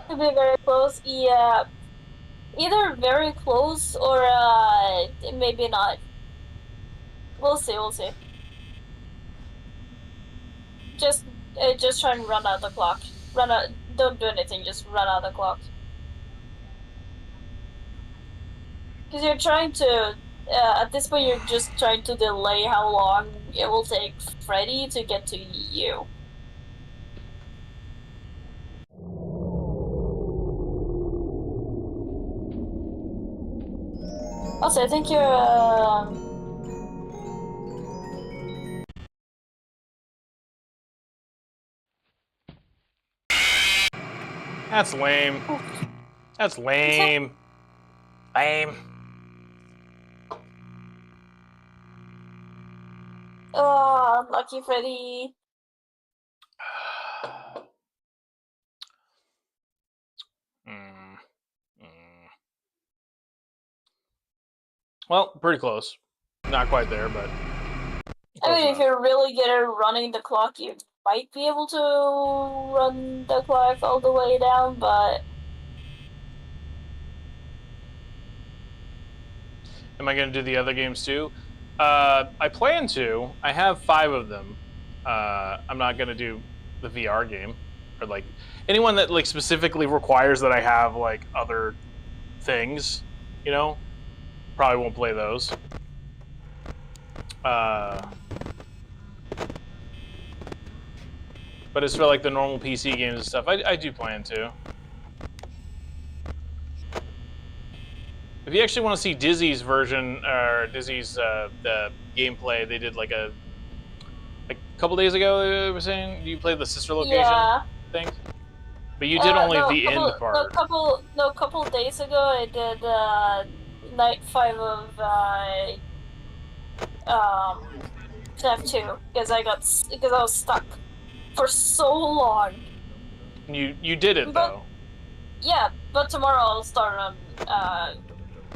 To be very close, yeah. either very close or maybe not. We'll see. We'll see. Just try and run out the clock. Run out. Don't do anything. Just run out the clock. Because you're trying to. At this point, you're just trying to delay how long it will take Freddy to get to you. Also, I think you're. That's lame. That's lame. Lame. Oh, lucky Freddy. Well, pretty close. Not quite there, but. I mean, if you're really good at running the clock, you might be able to run the clock all the way down, but. Am I going to do the other games too? I plan to. I have 5 of them. I'm not going to do the VR game, or like anyone that like specifically requires that I have like other things, you know. Probably won't play those. But as for like the normal PC games and stuff, I do plan to. If you actually want to see Dizzy's version, or Dizzy's the gameplay, they did like a couple days ago. They were saying you played the sister location thing, but you did only the end part. No, couple days ago I did night 5 of FNAF 2 because I was stuck for so long. You did it though. Yeah, but tomorrow I'll start on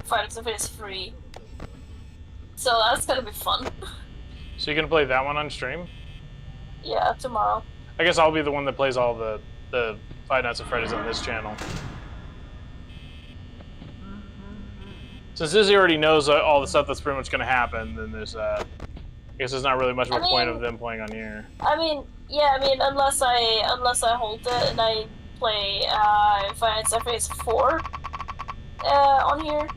Five Nights at Freddy's 3. So that's gonna be fun. So you're gonna play that one on stream? Yeah, tomorrow. I guess I'll be the one that plays all the Five Nights at Freddy's on this channel. Since Dizzy already knows all the stuff that's pretty much gonna happen, then there's I guess there's not really much of a point of them playing on here. I mean, yeah, I mean, unless I hold it and I play Five Nights at Freddy's 4 on here.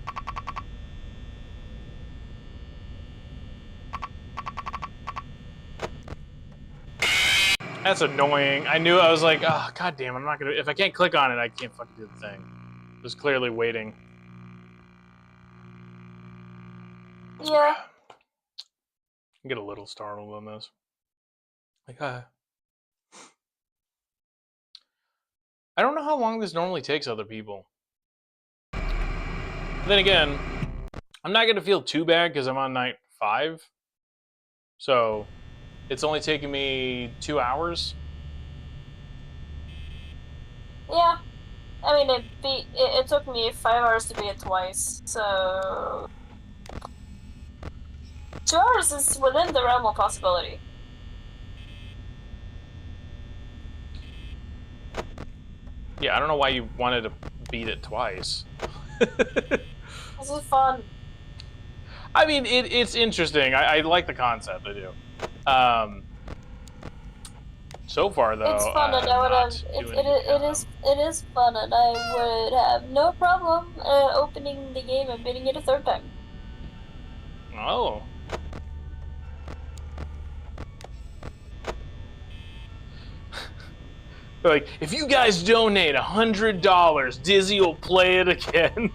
That's annoying. I knew. I was like, oh, god damn, I'm not gonna. If I can't click on it, I can't fucking do the thing. It was clearly waiting. Yeah. I get a little startled on this. Like, I don't know how long this normally takes other people. But then again, I'm not gonna feel too bad because I'm on night 5. So it's only taken me 2 hours. Yeah. I mean, it took me 5 hours to beat it twice, so 2 hours is within the realm of possibility. Yeah, I don't know why you wanted to beat it twice. This is fun. I mean, it's interesting. I like the concept. I do. So far, though, it's fun, and I would have. It is fun, and I would have no problem opening the game and beating it a 3rd time. Oh. Like, if you guys donate $100, Dizzy will play it again.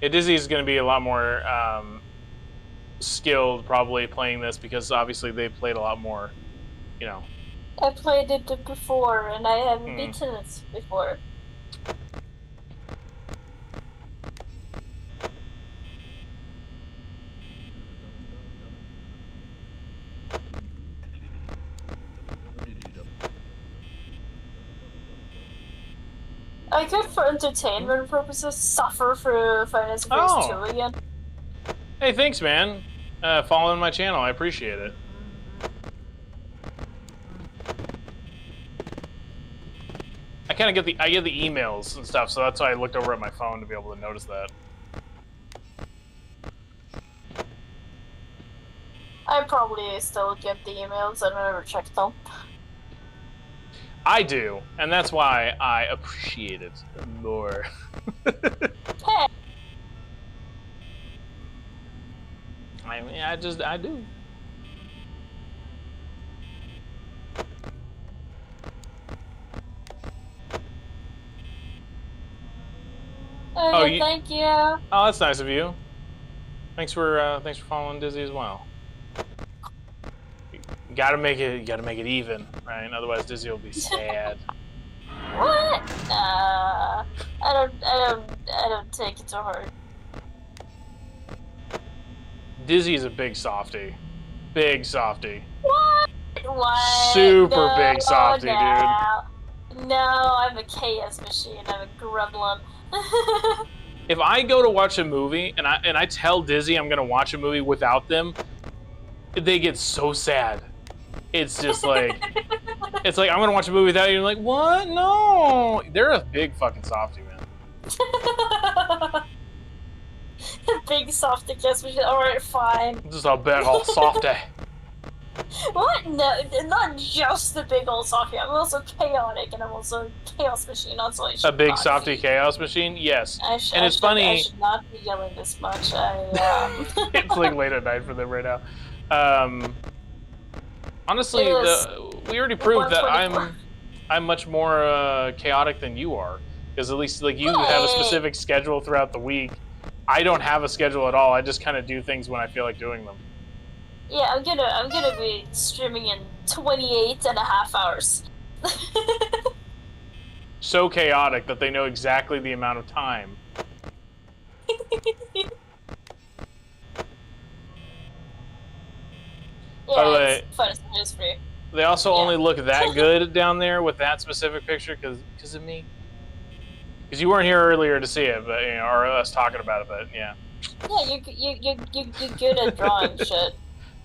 Yeah, Dizzy is going to be a lot more skilled probably playing this because obviously they played a lot more, you know. I played it before, and I haven't beaten it before. I could, for entertainment purposes, suffer for Five Nights at Freddy's 2 again. Hey, thanks, man. Following my channel, I appreciate it. kind of get the emails and stuff, so that's why I looked over at my phone to be able to notice that. I probably still get the emails. I never check them. I do, and that's why I appreciate it more. Hey. I mean, I do. Okay, thank you. Oh, that's nice of you. Thanks for following Dizzy as well. You gotta make it even, right? Otherwise, Dizzy will be sad. What? I don't take it to heart. Dizzy is a big softie. Big softie. What? What? Super big softie, dude. No, I'm a chaos machine. I'm a gremlin. If I go to watch a movie and I tell Dizzy I'm gonna watch a movie without them, they get so sad. It's just like it's like I'm gonna watch a movie without you. And like, what? No, they're a big fucking softie, man. Big softy chaos machine. All right, fine. Just a big old softie. What? No, not just the big old softie. I'm also chaotic, and I'm also a chaos machine. Also, a big softie chaos machine. Yes, and it's funny. I should not be yelling this much. It's like late at night for them right now. Honestly, we already proved that I'm much more chaotic than you are, because at least like you have a specific schedule throughout the week. I don't have a schedule at all. I just kind of do things when I feel like doing them. Yeah, I'm gonna be streaming in 28.5 hours. So chaotic that they know exactly the amount of time. By the way, fun news for you. They also only look that good down there with that specific picture because of me. Because you weren't here earlier to see it, but you know, or us talking about it, but yeah. Yeah, you're good at drawing shit.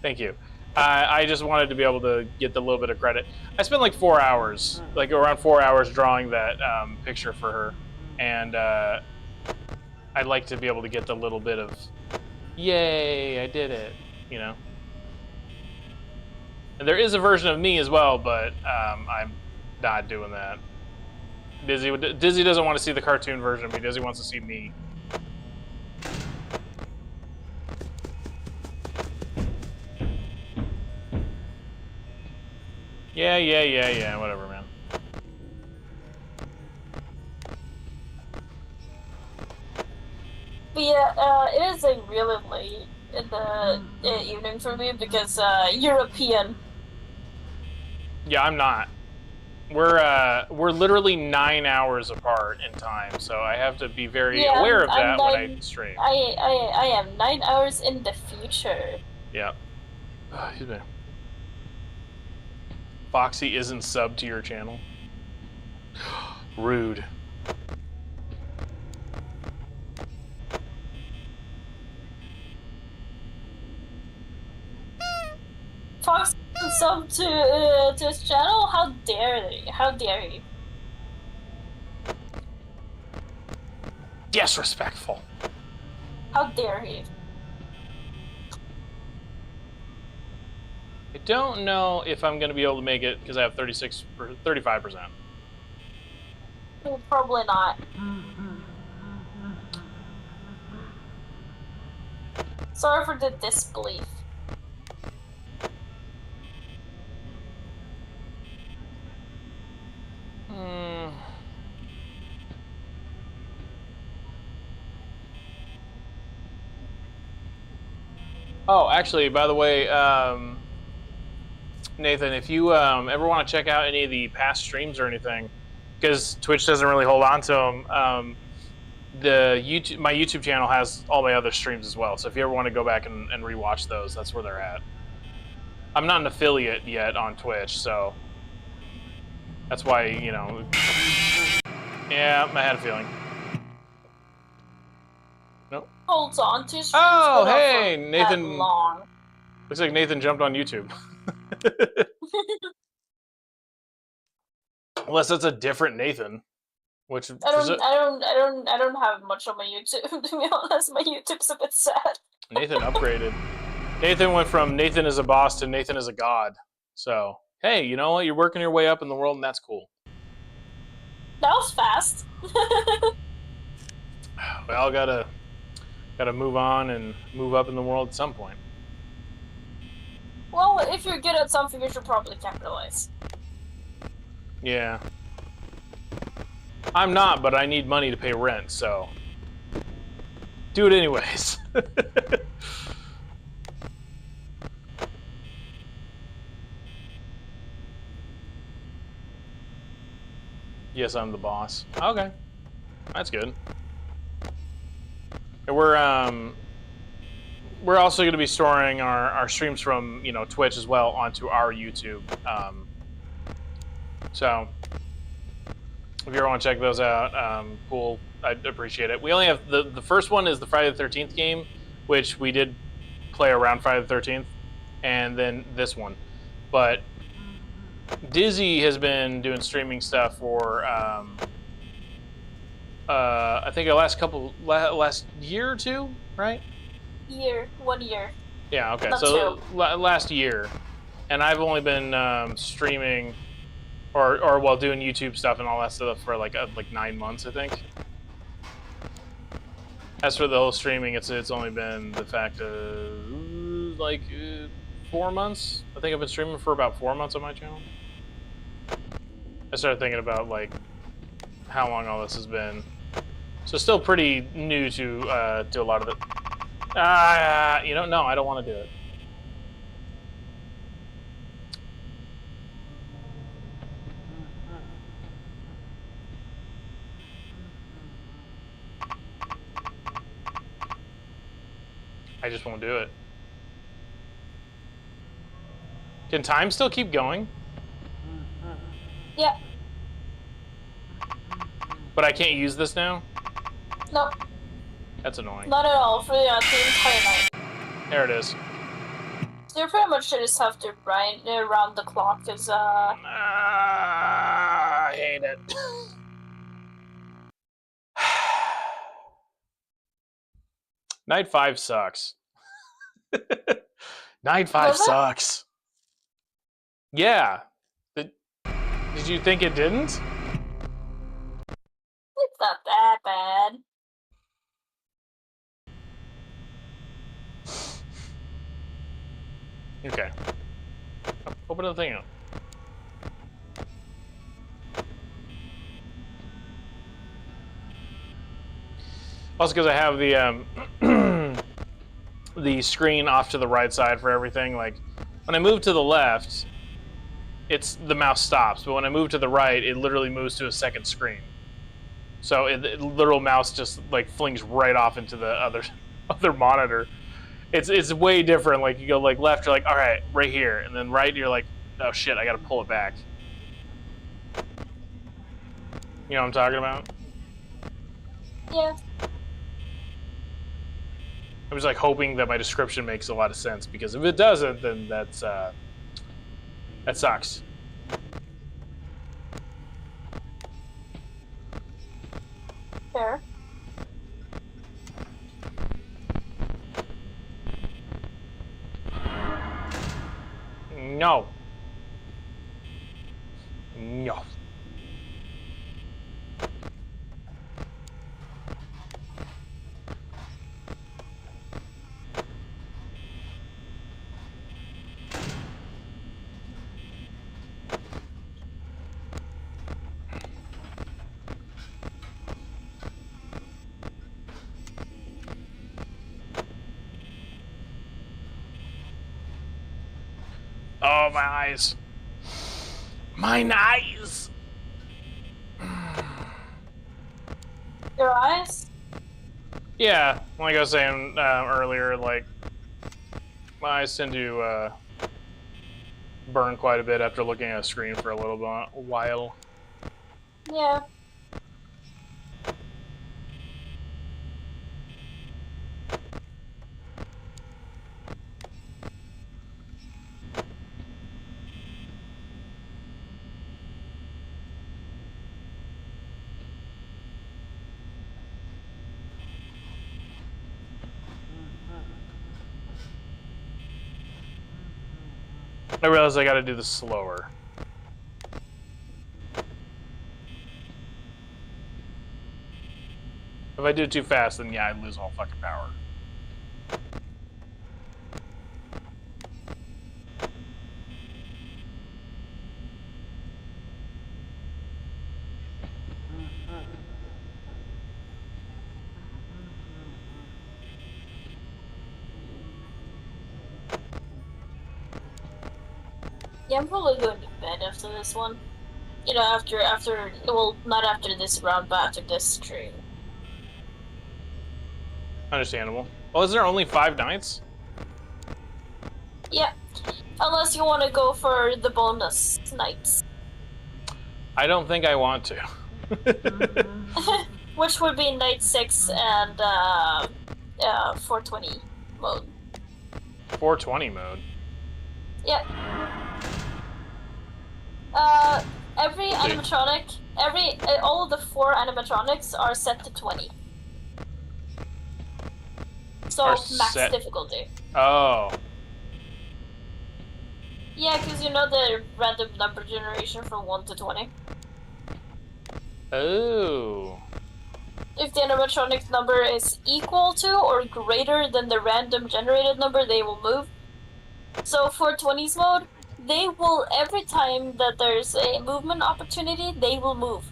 Thank you. I just wanted to be able to get the little bit of credit. I spent like 4 hours, like around 4 hours drawing that picture for her, and I'd like to be able to get the little bit of, yay, I did it, you know. And there is a version of me as well, but I'm not doing that. Dizzy doesn't want to see the cartoon version of me. Dizzy wants to see me. Yeah, whatever, man. But yeah, it is like really late in the evening for me because European. Yeah, I'm not. We're literally 9 hours apart in time, so I have to be very aware of that when I stream. I am 9 hours in the future. Yeah. Excuse me. Foxy isn't subbed to your channel. Rude. Fox sub to his channel? How dare they? How dare you? Disrespectful. How dare he? I don't know if I'm going to be able to make it because I have 35%. Well, probably not. Sorry for the disbelief. Oh, actually, by the way, Nathan, if you ever want to check out any of the past streams or anything, because Twitch doesn't really hold on to them, my YouTube channel has all my other streams as well. So if you ever want to go back and rewatch those, that's where they're at. I'm not an affiliate yet on Twitch, so that's why, you know. Yeah, I had a feeling. Nope. Holds on to streams. Oh, hey, Nathan. Long. Looks like Nathan jumped on YouTube. Unless that's a different Nathan. Which I don't have much on my YouTube, to be honest. My YouTube's a bit sad. Nathan upgraded. Nathan went from Nathan is a boss to Nathan is a god. So, hey, you know what? You're working your way up in the world, and that's cool. That was fast. We all gotta move on and move up in the world at some point. Well, if you're good at something, you should probably capitalize. Yeah. I'm not, but I need money to pay rent, so do it anyways. Yes, I'm the boss. Okay, that's good. And we're also going to be storing our streams from Twitch as well onto our YouTube. So if you ever want to check those out, cool. I'd appreciate it. We only have the first one is the Friday the 13th game, which we did play around Friday the 13th, and then this one. But Dizzy has been doing streaming stuff for I think the last year or two, right? 1 year. Yeah. Okay. Not so last year, and I've only been streaming, or doing YouTube stuff and all that stuff for like 9 months, I think. As for the whole streaming, it's only been the fact of 4 months. I think I've been streaming for about 4 months on my channel. I started thinking about how long all this has been. So still pretty new to a lot of it. No, I don't want to do it. I just won't do it. Can time still keep going? Yeah. But I can't use this now? No. That's annoying. Not at all, for the entire night. There it is. So you pretty much just have to grind around the clock, because, I hate it. Night 5 sucks. Night 5 sucks. Yeah. Did you think it didn't? It's not that bad. Okay. Open the thing up. Also, because I have the the screen off to the right side for everything. Like when I move to the left, the mouse stops, but when I move to the right, it literally moves to a second screen. So the literal mouse just flings right off into the other monitor. It's way different. Like you go left, you're like, all right, right here, and then right, you're like, oh shit, I gotta pull it back. You know what I'm talking about? Yeah. I was hoping that my description makes a lot of sense, because if it doesn't, then that sucks. Fair. No. No. Oh, my eyes. Mine eyes. Your eyes? Yeah, like I was saying earlier, my eyes tend to burn quite a bit after looking at a screen for a while. Yeah. I realize I gotta do this slower. If I do it too fast, then yeah, I lose all fucking power. Yeah, I'm probably going to bed after this one. You know, well, not after this round, but after this stream. Understandable. Well, is there only 5 nights? Yeah, unless you want to go for the bonus nights. I don't think I want to. Which would be night 6 and 420 mode. 420 mode? Yeah. Every animatronic, all of the 4 animatronics are set to 20. So max difficulty. Oh. Yeah, because you know the random number generation from 1 to 20. Oh. If the animatronic number is equal to or greater than the random generated number, they will move. So for 20s mode, they will, every time that there's a movement opportunity, they will move.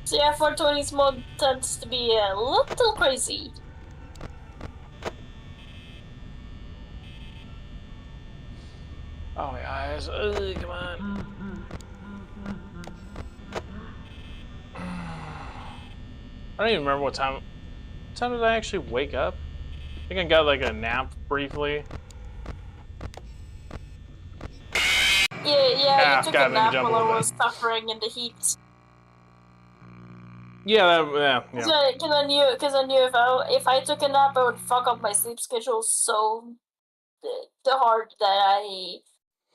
So yeah, 420's mode tends to be a little crazy. Oh, my eyes. Ugh, come on. I don't even remember what time did I actually wake up? I think I got like a nap briefly. Yeah, you took a nap while I was suffering in the heat. Yeah, yeah. Because I knew if I took a nap, I would fuck up my sleep schedule so hard that I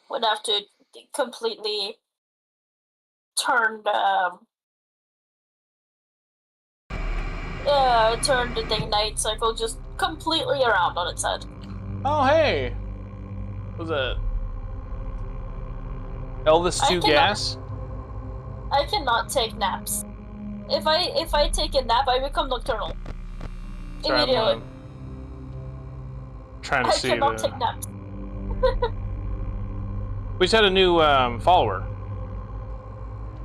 would have to completely turn the day-night cycle just completely around on its head. Oh, hey! What's that? Elvis 2 gas? I cannot take naps. If I take a nap, I become nocturnal. Sorry, immediately. I'm trying to see. I cannot take naps. We just had a new follower.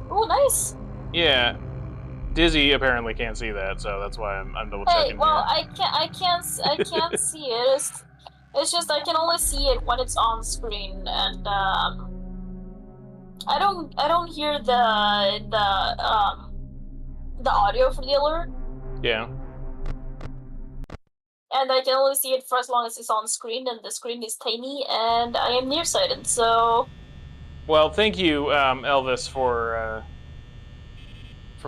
Oh, nice. Yeah. Dizzy apparently can't see that, so that's why I'm double checking. Hey, well, here. I can't see it. It's just I can only see it when it's on screen, and I don't hear the audio for the alert. Yeah. And I can only see it for as long as it's on screen, and the screen is tiny, and I am nearsighted, so. Well, thank you, Elvis, for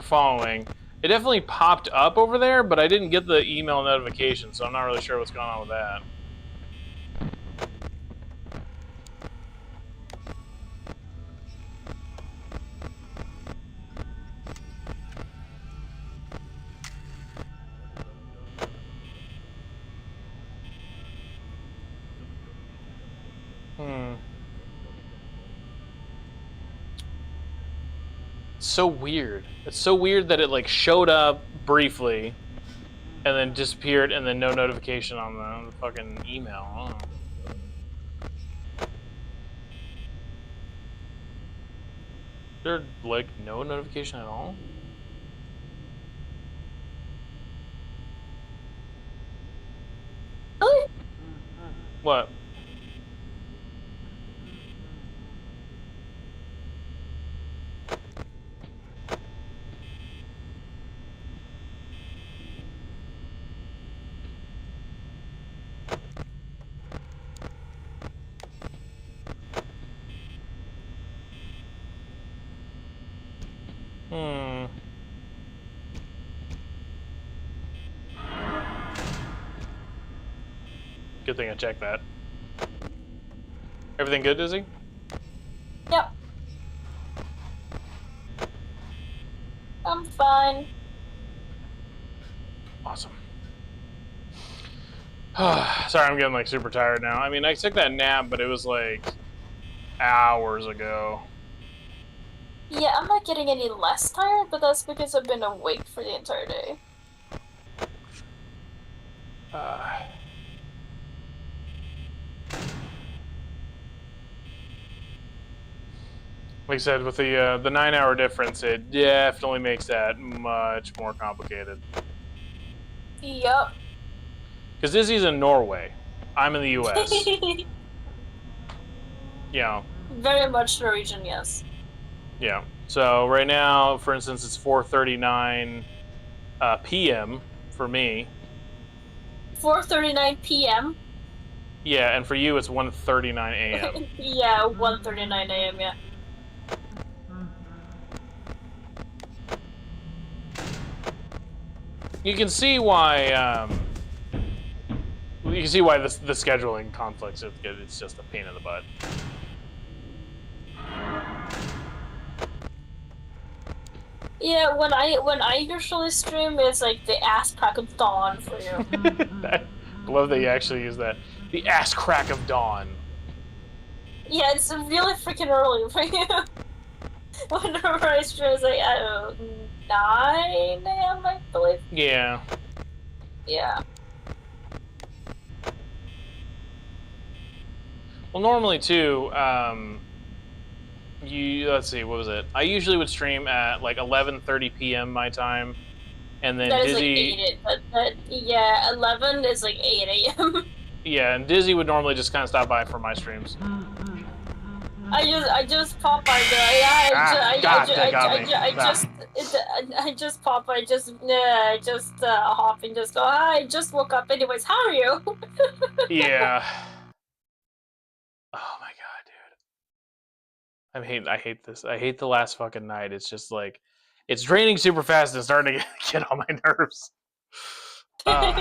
following. It definitely popped up over there, but I didn't get the email notification, so I'm not really sure what's going on with that. It's so weird. It's so weird that it like showed up briefly and then disappeared and then no notification on the fucking email. I don't know. Is there like no notification at all? Really? What? Good thing I checked that. Everything good, Dizzy? Yep. I'm fine. Awesome. Sorry, I'm getting like super tired now. I mean, I took that nap, but it was like hours ago. Yeah, I'm not getting any less tired, but that's because I've been awake for the entire day. Like I said, with the 9-hour difference, it definitely makes that much more complicated. Yup. Because Dizzy's in Norway. I'm in the U.S. Yeah. Very much Norwegian, yes. Yeah. So right now, for instance, it's 4:39 p.m. for me. 4:39 p.m. Yeah, and for you, it's 1:39 a.m. Yeah, 1:39 a.m. Yeah. You can see why. You can see why the scheduling conflicts. It's just a pain in the butt. Yeah, when I usually stream, it's like the ass crack of dawn for you. I love that you actually use that. The ass crack of dawn. Yeah, it's really freaking early for you. Whenever I stream, it's like 9 a.m. I believe. Yeah. Yeah. Well, normally too. Let's see, what was it? I usually would stream at like 11:30 p.m. my time, and then That is Dizzy. like 8, but yeah, 11 is like 8 a.m. Yeah, and Dizzy would normally just kind of stop by for my streams. I just pop by the I just pop by just hop and just go. I just woke up anyways. How are you? Yeah. Oh my god, dude. I hate this. I hate the last fucking night. It's just like it's draining super fast and starting to get on my nerves. Oh.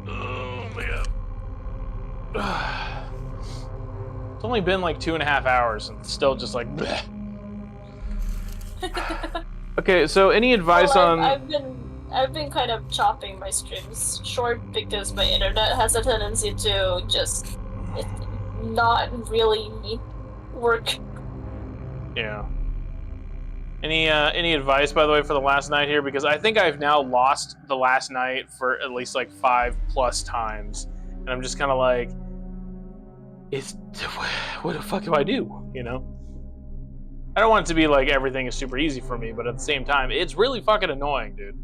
Oh my god. It's only been like 2.5 hours and still just like bleh. Okay, so any advice well, on I've been kind of chopping my streams short because my internet has a tendency to just not really work. Yeah. Any advice, by the way, for the last night here? Because I think I've now lost the last night for at least like 5+ times, and I'm just kind of like, what the fuck do I do? You know? I don't want it to be like everything is super easy for me, but at the same time, it's really fucking annoying, dude.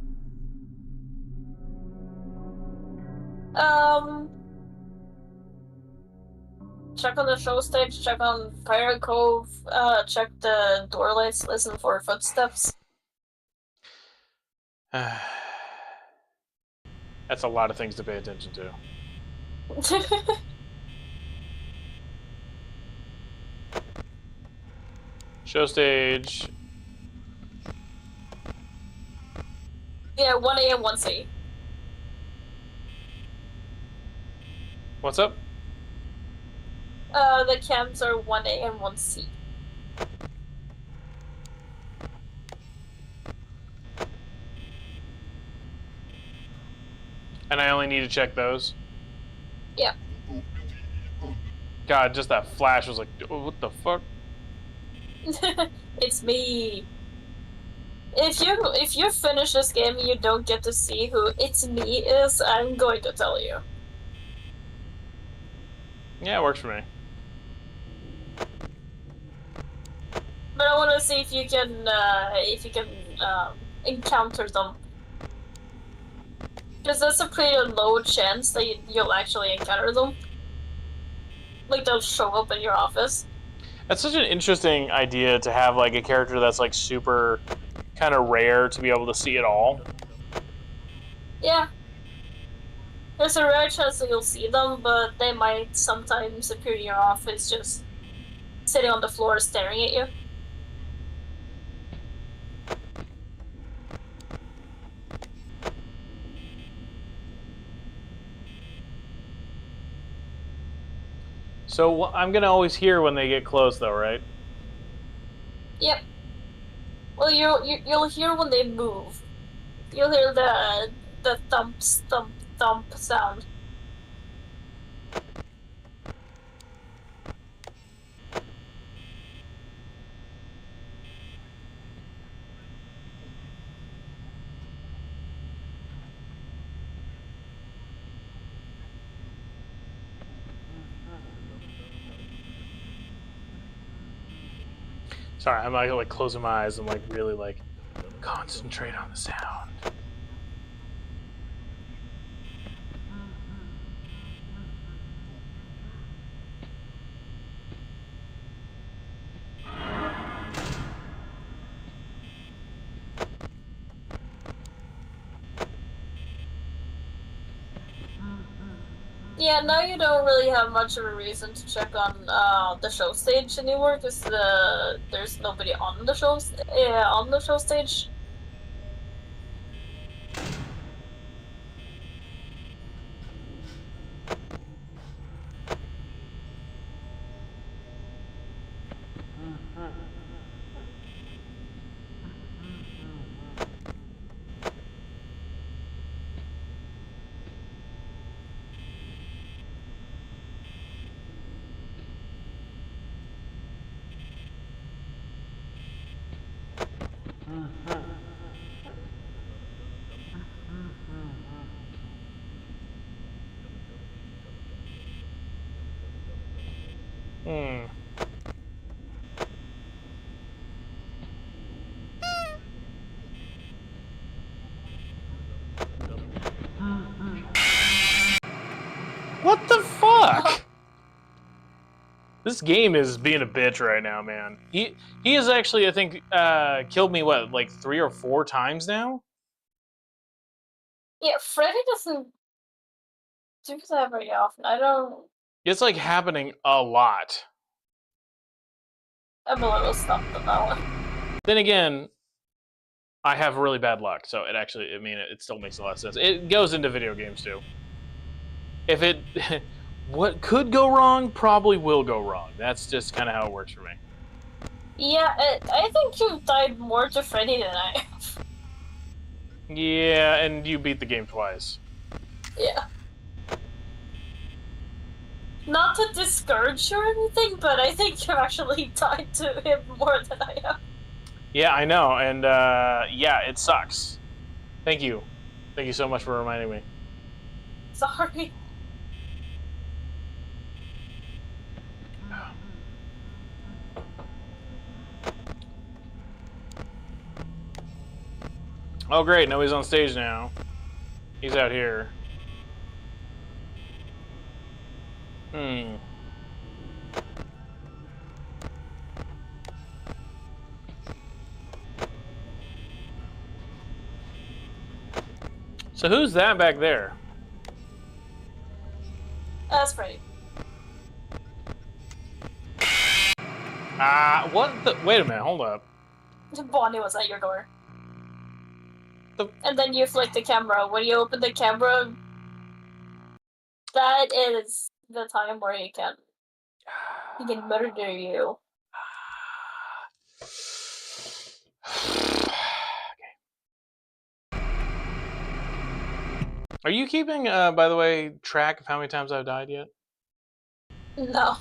Check on the show stage, check on Pirate Cove, check the door lights, listen for footsteps. That's a lot of things to pay attention to. Show stage. Yeah, 1 a.m., 1 C. What's up? The cams are 1 A and 1 C. And I only need to check those? Yeah. God, just that flash was like, oh, what the fuck? It's me. If you finish this game and you don't get to see who It's Me is, I'm going to tell you. Yeah, it works for me. But I want to see if you can encounter them. Because that's a pretty low chance that you'll actually encounter them. Like, they'll show up in your office. That's such an interesting idea to have, like, a character that's, like, super kind of rare to be able to see it all. Yeah. There's a rare chance that you'll see them, but they might sometimes appear in your office just sitting on the floor staring at you. So I'm gonna always hear when they get close, though, right? Yep. Well, you'll hear when they move. You'll hear the thump sound. Sorry, I'm like closing my eyes and like really like concentrate on the sound. Yeah, now you don't really have much of a reason to check on the show stage anymore because there's nobody on the show stage. Hmm. What the fuck? This game is being a bitch right now, man. He has actually, I think, killed me, what, like 3 or 4 times now? Yeah, Freddy doesn't do that very often. It's like happening a lot. I'm a little stumped on that one. Then again, I have really bad luck, so it actually, I mean, it still makes a lot of sense. It goes into video games too. If it, what could go wrong, probably will go wrong. That's just kind of how it works for me. Yeah, I think you've died more to Freddy than I have. Yeah, and you beat the game twice. Yeah. Not to discourage you or anything, but I think you've actually died to him more than I have. Yeah, I know, and yeah, it sucks. Thank you. Thank you so much for reminding me. Sorry. Oh great, no, he's on stage now. He's out here. Hmm. So who's that back there? That's Freddy. What the? Wait a minute, hold up. Bonnie was at your door. The... And then you flick the camera. When you open the camera, that is the time where he can murder you. Okay. Are you keeping, by the way, track of how many times I've died yet? No.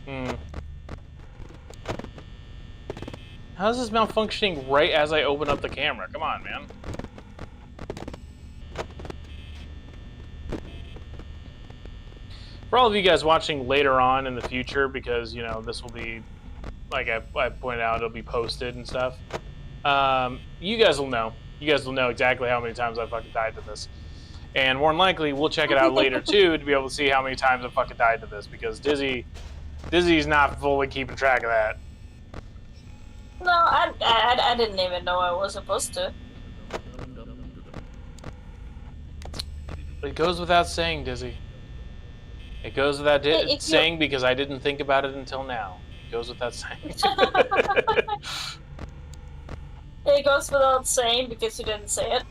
Hmm. How's this malfunctioning right as I open up the camera? Come on, man. For all of you guys watching later on in the future, because, you know, this will be, like I pointed out, it'll be posted and stuff. You guys will know. You guys will know exactly how many times I fucking died to this. And more than likely, we'll check it out later, too, to be able to see how many times I fucking died to this, because Dizzy's not fully keeping track of that. No, I didn't even know I was supposed to. It goes without saying, Dizzy. It goes without saying because I didn't think about it until now. It goes without saying. It goes without saying because you didn't say it.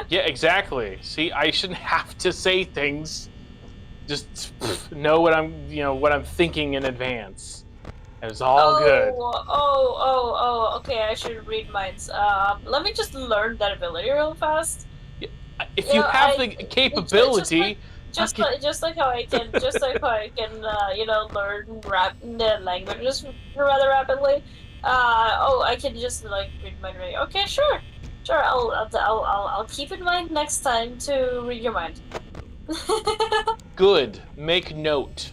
Yeah, exactly. See, I shouldn't have to say things. Just know what I'm thinking in advance. It's all good. Okay, I should read minds. Let me just learn that ability real fast. If You you know, have the just like capability, fucking... how I can learn the languages rather rapidly. I can just like read mind reading. Okay, sure, sure. I'll keep in mind next time to read your mind. Good. Make note.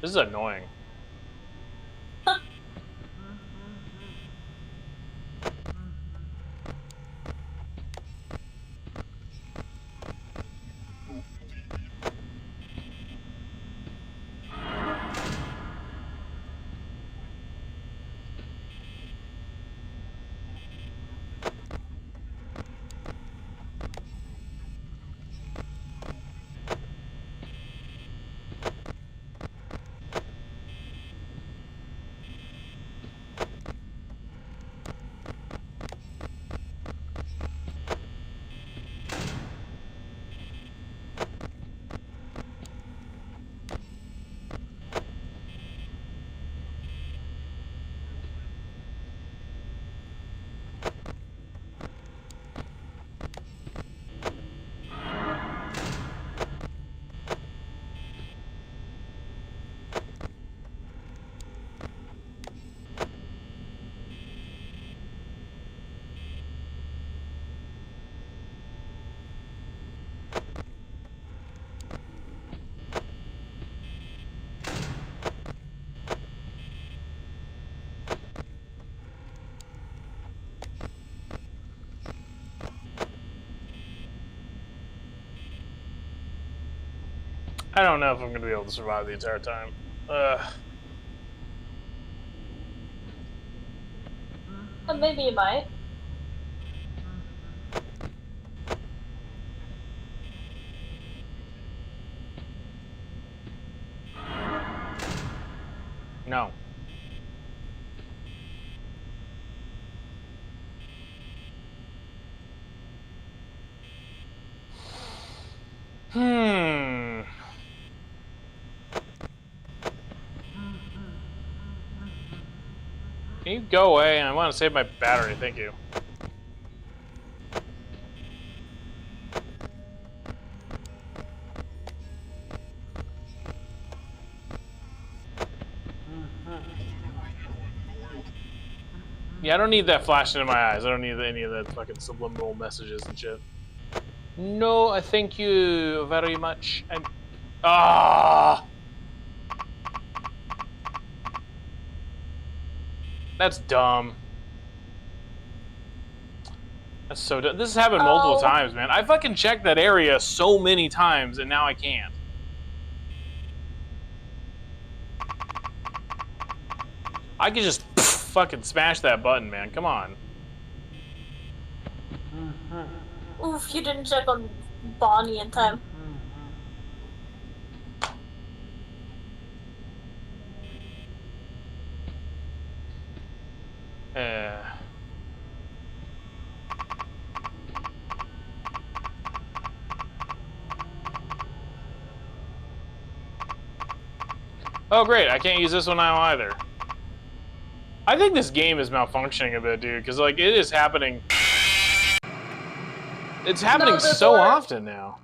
This is annoying. I don't know if I'm going to be able to survive the entire time. Maybe you might. No. Can you go away? I want to save my battery, thank you. Yeah, I don't need that flashing in my eyes. I don't need any of that fucking subliminal messages and shit. No, thank you very much. That's dumb. That's so dumb. This has happened multiple times, man. I fucking checked that area so many times, and now I can't. I could just fucking smash that button, man. Come on. Oof, you didn't check on Bonnie in time. Oh, great. I can't use this one now either. I think this game is malfunctioning a bit, dude, because, like, it is happening... It's happening so often now.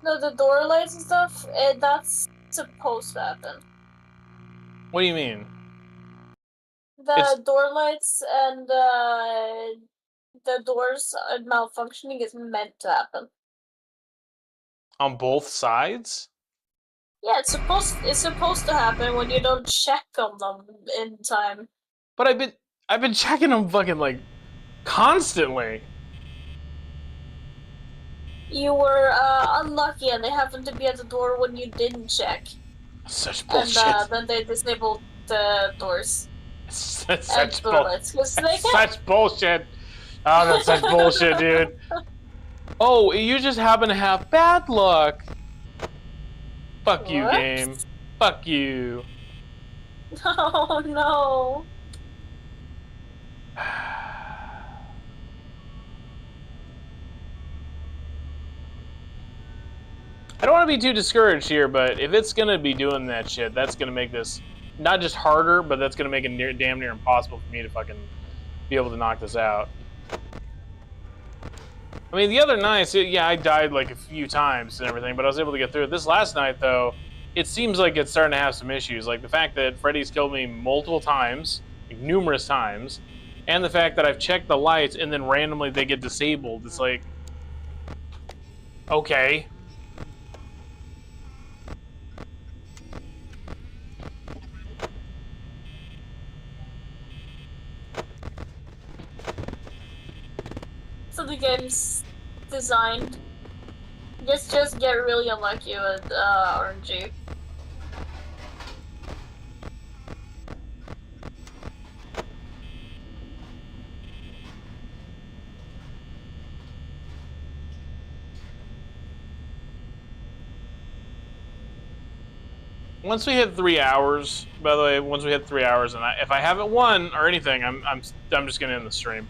No, the door lights and stuff, that's supposed to happen. What do you mean? The door lights and the doors malfunctioning is meant to happen. On both sides? Yeah, it's supposed to happen when you don't check on them in time. But I've been checking them fucking like constantly. You were unlucky and they happened to be at the door when you didn't check. Such bullshit. And then they disabled the doors. That's such bullshit. That's such bullshit. Oh, that's such bullshit, dude. Oh, you just happen to have bad luck. Fuck you, game. Fuck you. Oh no. I don't want to be too discouraged here, but if it's gonna be doing that shit, that's gonna make this not just harder, but that's gonna make it damn near impossible for me to fucking be able to knock this out. I mean, the other nights, yeah, I died like a few times and everything, but I was able to get through it. This last night, though, it seems like it's starting to have some issues. Like the fact that Freddy's killed me multiple times, like numerous times, and the fact that I've checked the lights and then randomly they get disabled. It's like, okay. So the game's designed. Just get really unlucky with RNG. Once we hit 3 hours, by the way, once we hit 3 hours, and if I haven't won or anything, I'm just gonna end the stream.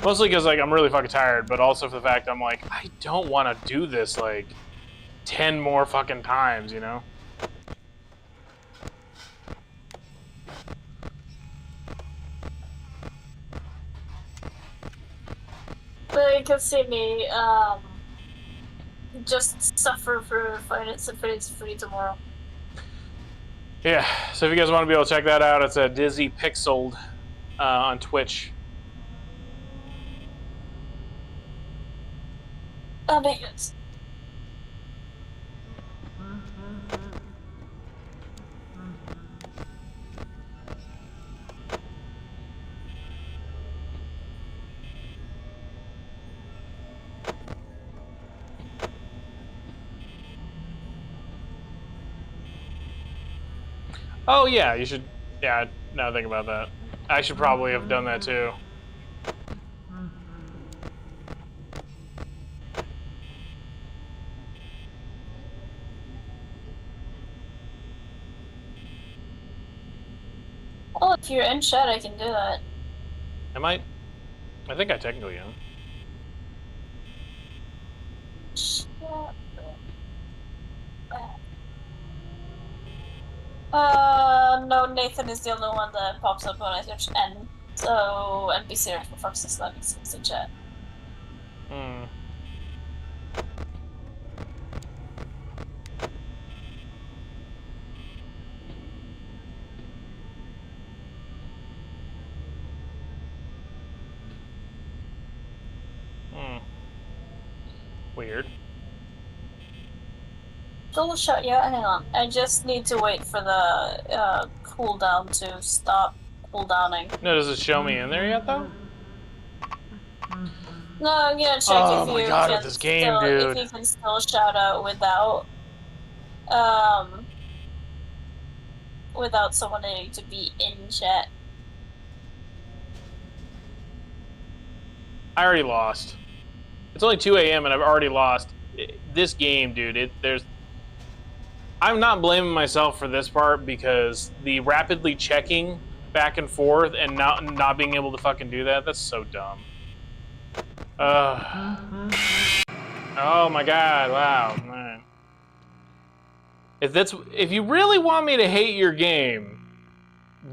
Mostly because like I'm really fucking tired, but also for the fact I'm like I don't want to do this like 10 more fucking times, you know. But you can see me just suffer for Freddy tomorrow. Yeah, so if you guys want to be able to check that out, it's a Dizzy Pixeled on Twitch. Oh my goodness. Oh yeah, you should. Yeah, now think about that. I should probably have done that too. Oh, if you're in chat, I can do that. Am I? I think I technically am. No, Nathan is the only one that pops up when I search N. So NPC for Fox is not in chat. Hmm. Weird. Double shot, yeah, hang on. I just need to wait for the cooldown to stop cooldowning. No, does it show me in there yet though? No, I'm gonna check Oh if my you God, can with this game, still, dude. if you can still shout out without someone needing to be in chat. I already lost. It's only 2 a.m. and I've already lost. This game, dude, I'm not blaming myself for this part because the rapidly checking back and forth and not being able to fucking do that's so dumb. Oh my God, wow, man. If you really want me to hate your game,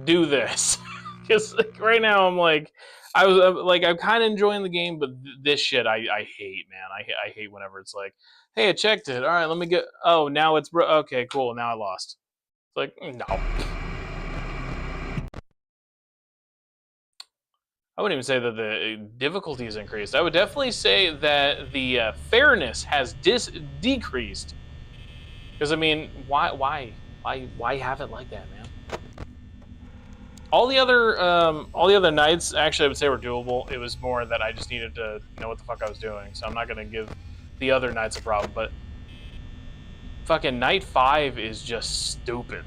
do this. Because like, right now I'm like, I'm kind of enjoying the game, but this shit I hate, man. I hate whenever it's like, hey, I checked it. All right, let me get. Oh, now it's okay, cool. Now I lost. It's like no. I wouldn't even say that the difficulty has increased. I would definitely say that the fairness has decreased. Because I mean, why have it like that, man? All the other nights, actually, I would say were doable. It was more that I just needed to know what the fuck I was doing. So I'm not gonna give the other nights a problem. But fucking night 5 is just stupid.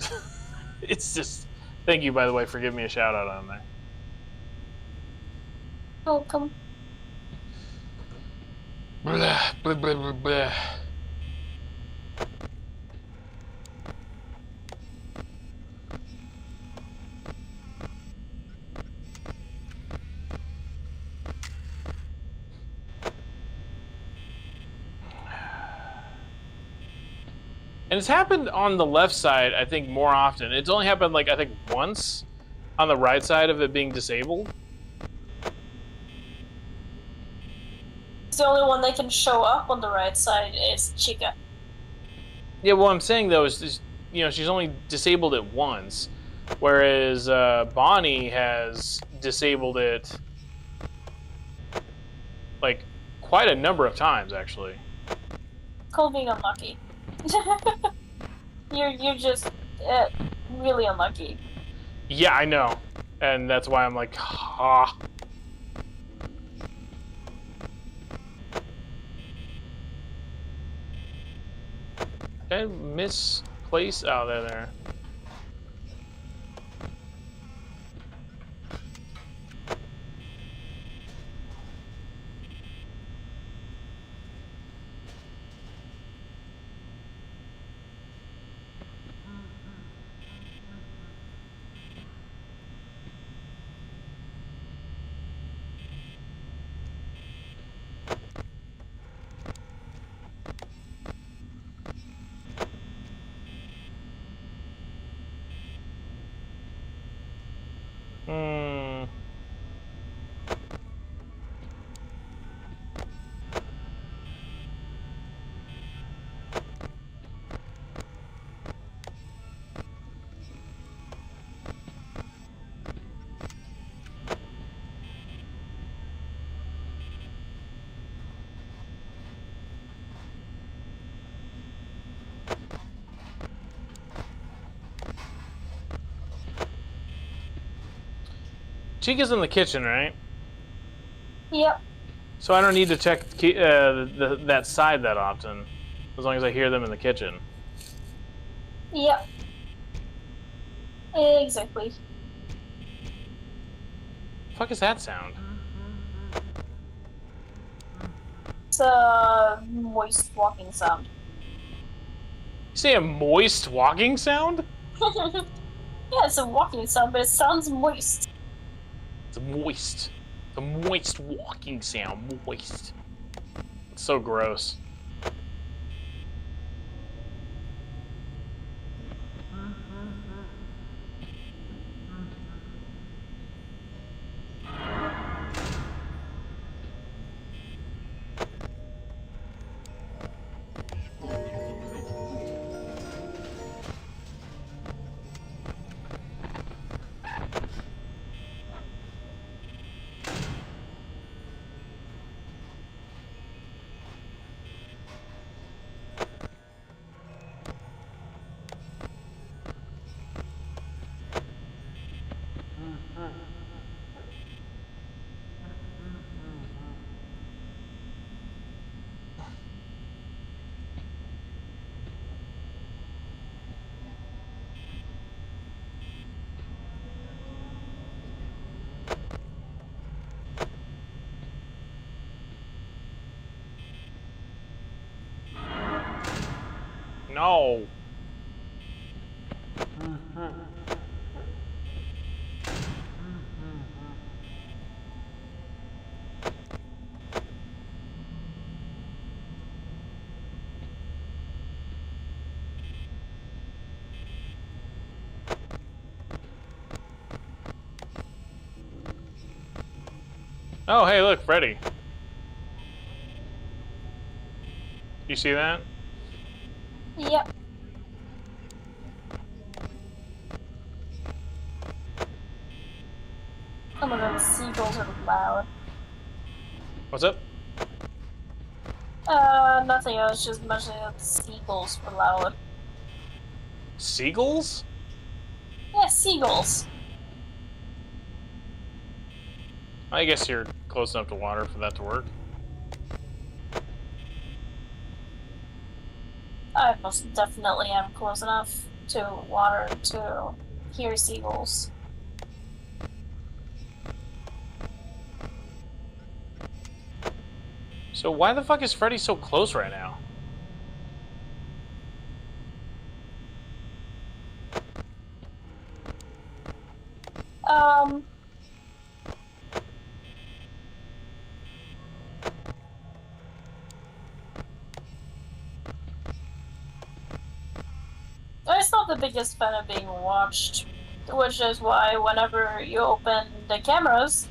It's just Thank you, by the way, for giving me a shout out on there. Welcome. Blah, blah, blah, blah, blah. And it's happened on the left side, I think, more often. It's only happened, like, I think, once on the right side of it being disabled. The only one that can show up on the right side is Chica. Yeah, what I'm saying, though, is you know, she's only disabled it once, whereas Bonnie has disabled it, like, quite a number of times, actually. Called being unlucky. You're just really unlucky. Yeah, I know. And that's why I'm like, ah. Did I misplace? Oh, there. Chica's in the kitchen, right? Yep. So I don't need to check that side that often, as long as I hear them in the kitchen. Yep. Exactly. The fuck is that sound? It's a moist walking sound. You say a moist walking sound? Yeah, it's a walking sound, but it sounds moist. It's a moist. It's a moist walking sound. Moist. It's so gross. No. Oh, hey, look, Freddy. You see that? Yep. Oh my god, the seagulls are loud. What's up? Nothing, I was just mentioning that the seagulls were loud. Seagulls? Yeah, seagulls. I guess you're close enough to water for that to work. I most definitely am close enough to water to hear seagulls. So why the fuck is Freddy so close right now? I'm not the biggest fan of being watched, which is why whenever you open the cameras,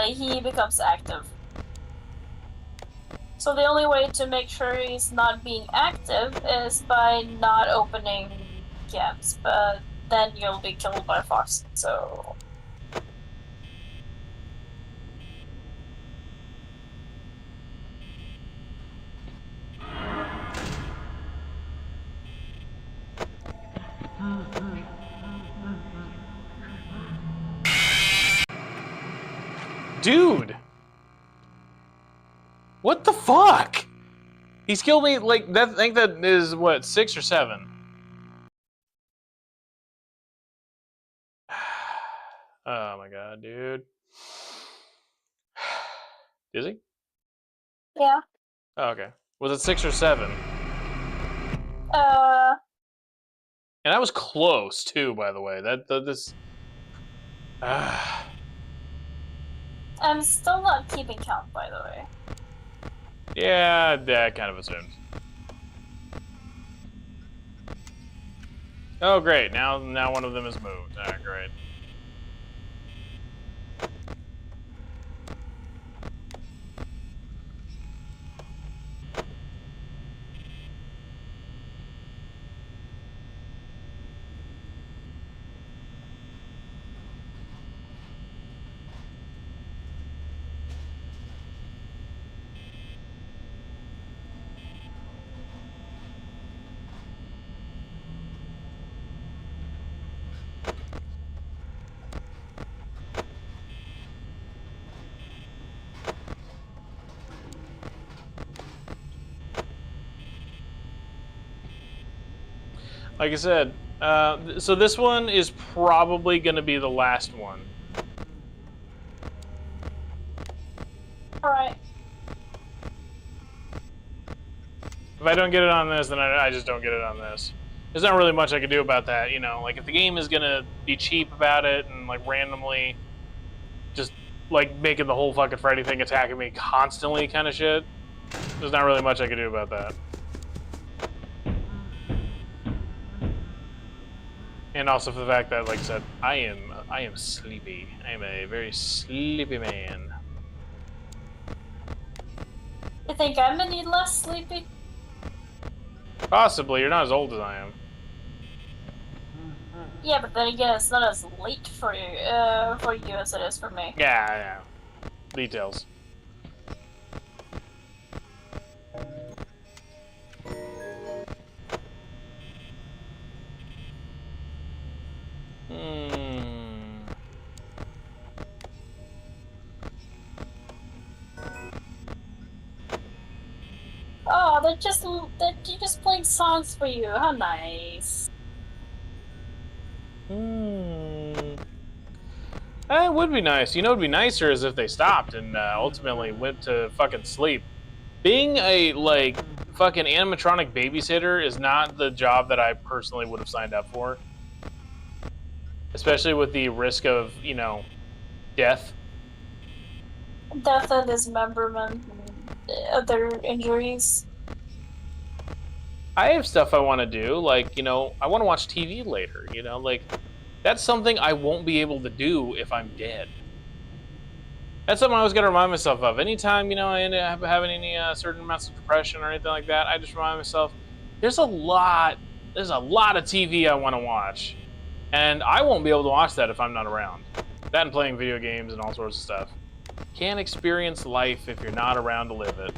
he becomes active. So the only way to make sure he's not being active is by not opening cams, but then you'll be killed by Fox, so... Dude! What the fuck? He's killed me, like, that. I think that is, what, 6 or 7? Oh my god, dude. Is he? Yeah. Oh, okay. Was it 6 or 7? And I was close, too, by the way. This... I'm still not keeping count, by the way. Yeah, that kind of assumed. Oh, great. Now one of them has moved. Alright, great. Like I said, so this one is probably going to be the last one. Alright. If I don't get it on this, then I just don't get it on this. There's not really much I can do about that, you know? Like, if the game is going to be cheap about it and, like, randomly just, like, making the whole fucking Freddy thing attacking me constantly kind of shit, there's not really much I can do about that. And also for the fact that, like I said, I am sleepy. I am a very sleepy man. You think I'm any less sleepy? Possibly. You're not as old as I am. Yeah, but then again, it's not as late for you as it is for me. Yeah. Details. Oh, they're just playing songs for you. How nice. It would be nice. You know, it'd be nicer is if they stopped and ultimately went to fucking sleep. Being a, like, fucking animatronic babysitter is not the job that I personally would have signed up for. Especially with the risk of, you know, death. Death and dismemberment and other injuries. I have stuff I want to do, like, you know, I want to watch TV later, you know, like, that's something I won't be able to do if I'm dead. That's something I always got to remind myself of. Anytime, you know, I end up having any certain amounts of depression or anything like that, I just remind myself, there's a lot of TV I want to watch. And I won't be able to watch that if I'm not around. That and playing video games and all sorts of stuff. Can't experience life if you're not around to live it.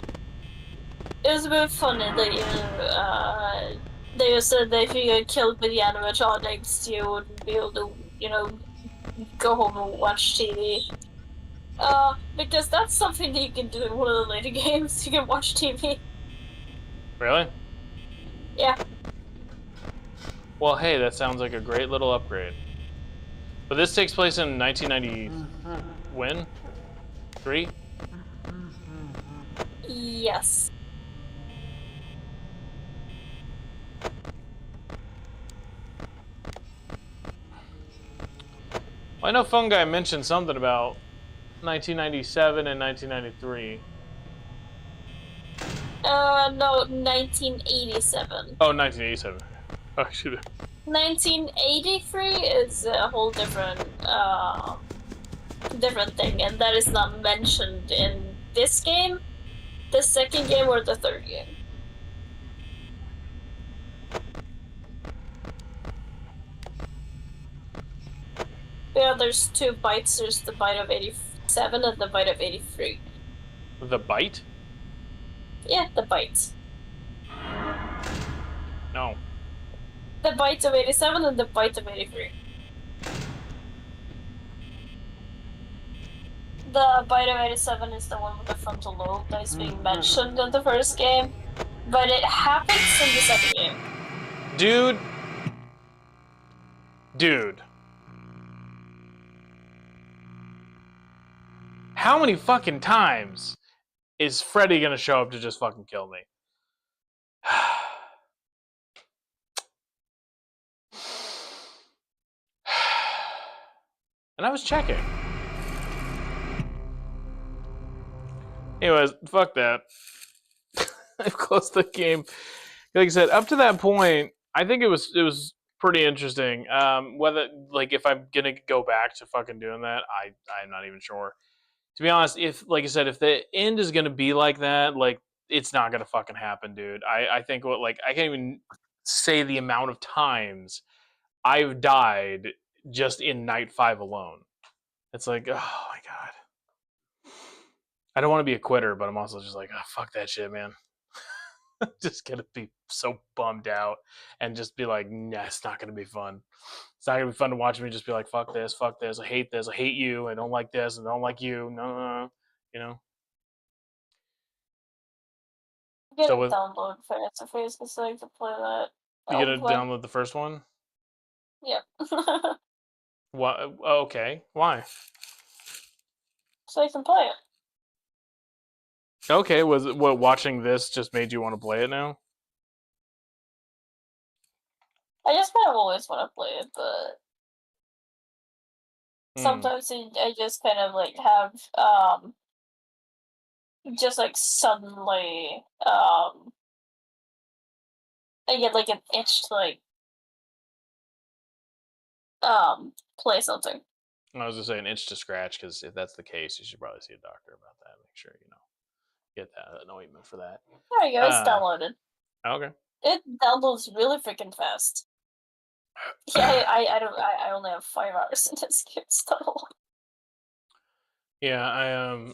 It was a bit funny that they said that if you get killed by the animatronics, you wouldn't be able to, you know, go home and watch TV. Because that's something that you can do in one of the later games. You can watch TV. Really? Yeah. Well, hey, that sounds like a great little upgrade. But this takes place in 1990. When? 3? Yes. Well, I know Fungi mentioned something about 1997 and 1993. No, 1987. Oh, 1987. Oh, shoot. 1983 is a whole different thing, and that is not mentioned in this game, the second game, or the third game. Yeah, there's 2 bytes. There's the byte of 87 and the byte of 83. The Bite? Yeah, the bytes. No. The byte of 87 and the byte of 83. The byte of 87 is the one with the frontal lobe that is being mentioned in the first game, but it happens in the second game. Dude. How many fucking times is Freddy gonna show up to just fucking kill me? And I was checking. Anyways, fuck that. I've closed the game. Like I said, up to that point, I think it was pretty interesting. Whether like if I'm gonna go back to fucking doing that, I'm not even sure. To be honest, if like I said, if the end is gonna be like that, like it's not gonna fucking happen, dude. I think what like I can't even say the amount of times I've died just in night 5 alone. It's like, oh my god. I don't want to be a quitter, but I'm also just like, oh, fuck that shit, man. Just gonna be so bummed out and just be like, nah, it's not gonna be fun. It's not gonna be fun to watch me just be like, fuck this, I hate this, I hate you, I don't like this, I don't like you, no, you know. I'm So gonna with download fivenightsatfreddys because I like to play that. you gonna download the first one? Yep. What? Okay, why? So I can play it. Okay, was it what watching this just made you want to play it now? I just kind of always want to play it, but sometimes I just kind of like have just like suddenly I get like an itch to like play something. I was just saying itch to scratch because if that's the case, you should probably see a doctor about that. Make sure get that an ointment for that. There you go, it's downloaded. Okay. It downloads really freaking fast. Yeah, I only have 5 hours in this game still. Yeah, I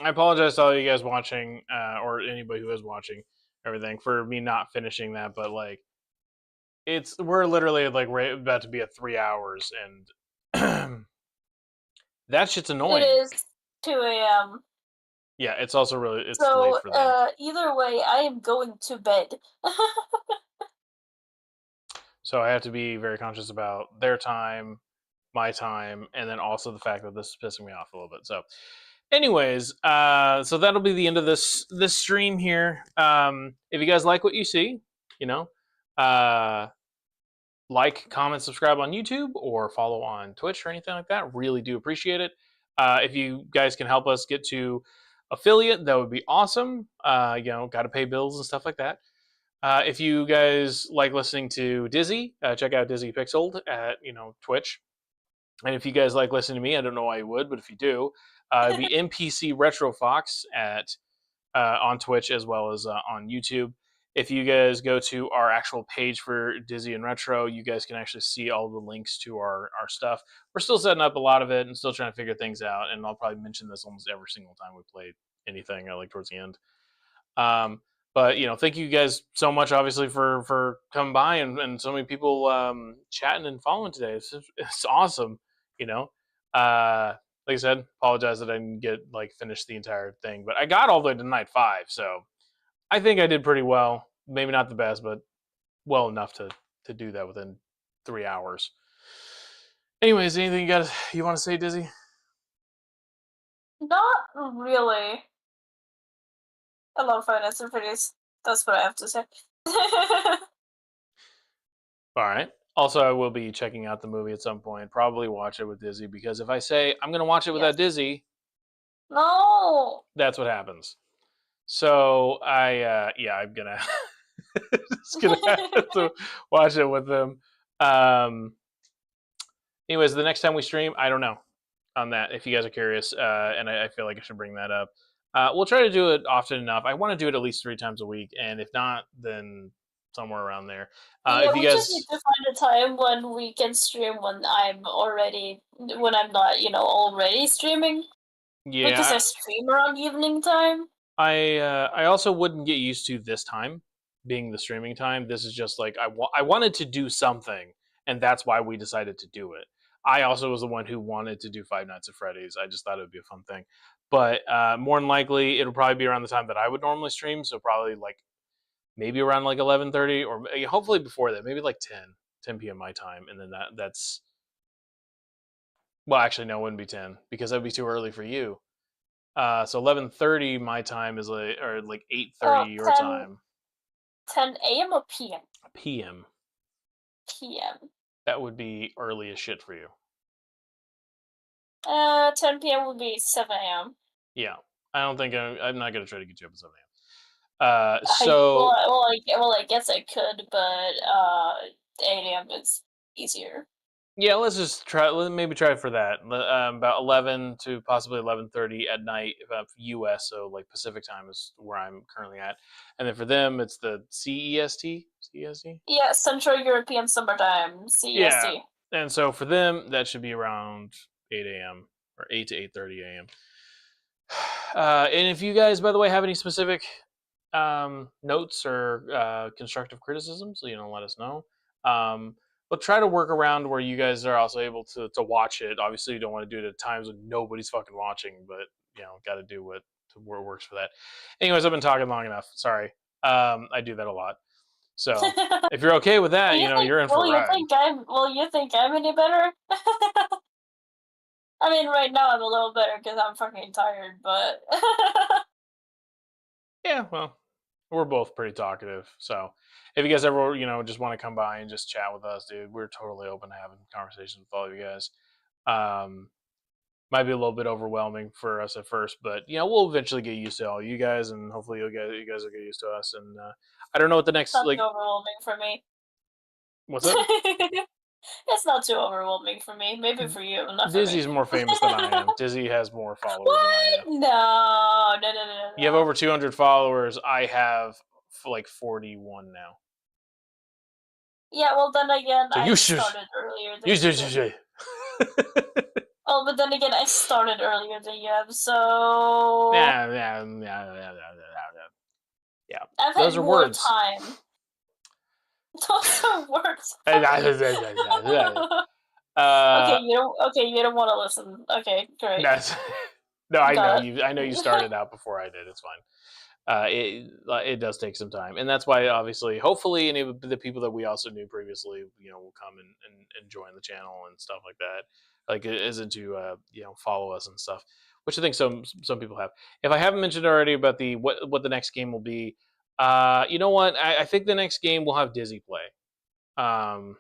I apologize to all you guys watching, or anybody who is watching everything for me not finishing that, but like we're literally like we're about to be at 3 hours and that shit's annoying. It is 2 a.m. Yeah, it's also really late for them. So either way, I am going to bed. So I have to be very conscious about their time, my time, and then also the fact that this is pissing me off a little bit. So, anyways, so that'll be the end of this stream here. If you guys like what you see, you know, like, comment, subscribe on YouTube or follow on Twitch or anything like that. Really do appreciate it. If you guys can help us get to affiliate, that would be awesome. You know, got to pay bills and stuff like that. If you guys like listening to Dizzy, check out Dizzy Pixeled at Twitch. And if you guys like listening to me, I don't know why you would, but if you do, it'd be NPC Retro Fox at on Twitch as well as on YouTube. If you guys go to our actual page for Dizzy and Retro, you guys can actually see all the links to our stuff. We're still setting up a lot of it and still trying to figure things out. And I'll probably mention this almost every single time we play anything, like towards the end. But thank you guys so much, obviously, for coming by and so many people chatting and following today. It's awesome. Like I said, apologize that I didn't get finish the entire thing, but I got all the way to night 5, so I think I did pretty well. Maybe not the best, but well enough to to do that within 3 hours. Anyways, anything you want to say, Dizzy? Not really. I love Five Nights at Freddy's. That's what I have to say. All right. Also, I will be checking out the movie at some point. Probably watch it with Dizzy, because if I say I'm going to watch it without Dizzy, No. that's what happens. So I'm gonna just gonna have to watch it with them. Anyways, the next time we stream, I don't know on that. If you guys are curious, and I feel like I should bring that up, we'll try to do it often enough. I want to do it at least 3 times a week, and if not, then somewhere around there. Yeah, If you we just need guys, to find a time when we can stream when I'm not, already streaming. Because I yeah, stream around evening time. I also wouldn't get used to this time being the streaming time. This is just like I wanted to do something, and that's why we decided to do it. I also was the one who wanted to do Five Nights at Freddy's. I just thought it would be a fun thing. But more than likely, it'll probably be around the time that I would normally stream. So probably like maybe around like 11:30, or hopefully before that, maybe like 10 p.m. my time, and then that's well, actually no, it wouldn't be 10 because that'd be too early for you. So 11:30 my time is like, or like 8:30 your 10, time. 10 a.m. or p.m.? PM. p.m. That would be early as shit for you. 10 p.m. would be 7 a.m. Yeah, I don't think I'm not gonna try to get you up at 7 a.m. So I guess I could, but 8 a.m. is easier. yeah, let's just try. Maybe try for that. About 11 to possibly 11:30 at night, U.S. So like Pacific time is where I'm currently at, and then for them it's the CEST. CEST. Yeah, Central European Summertime, CEST. Yeah, and so for them that should be around 8 a.m. or 8 to 8:30 a.m. And if you guys, by the way, have any specific notes or constructive criticisms, let us know. But try to work around where you guys are also able to watch it. Obviously, you don't want to do it at times when nobody's fucking watching, but got to do what works for that. Anyways, I've been talking long enough. Sorry, I do that a lot. So if you're okay with that, you're in for a ride. You think I'm any better? I mean, right now I'm a little better because I'm fucking tired, but Yeah, well, we're both pretty talkative. So if you guys ever, just want to come by and just chat with us, dude, we're totally open to having conversations with all of you guys. Might be a little bit overwhelming for us at first, but we'll eventually get used to all you guys, and hopefully you guys will get used to us. And I don't know what the next it's not too overwhelming for me. What's up? It's not too overwhelming for me. Maybe for you, not for me. Dizzy's more famous than I am. Dizzy has more followers than I do. No. You have over 200 followers. I have like 41 now. Yeah, well then again, So I started earlier than you. Oh, but then again, I started earlier than you have, so yeah. I've Those had are more words. time. Those are words. Okay, you don't want to listen. Okay, great. No, I know you. I know you started out before I did. It's fine. It does take some time, and that's why obviously, hopefully, any of the people that we also knew previously, will come and join the channel and stuff like that. Like, isn't to follow us and stuff, which I think some people have. If I haven't mentioned already about the what the next game will be, you know what? I think the next game will have Dizzy play. I've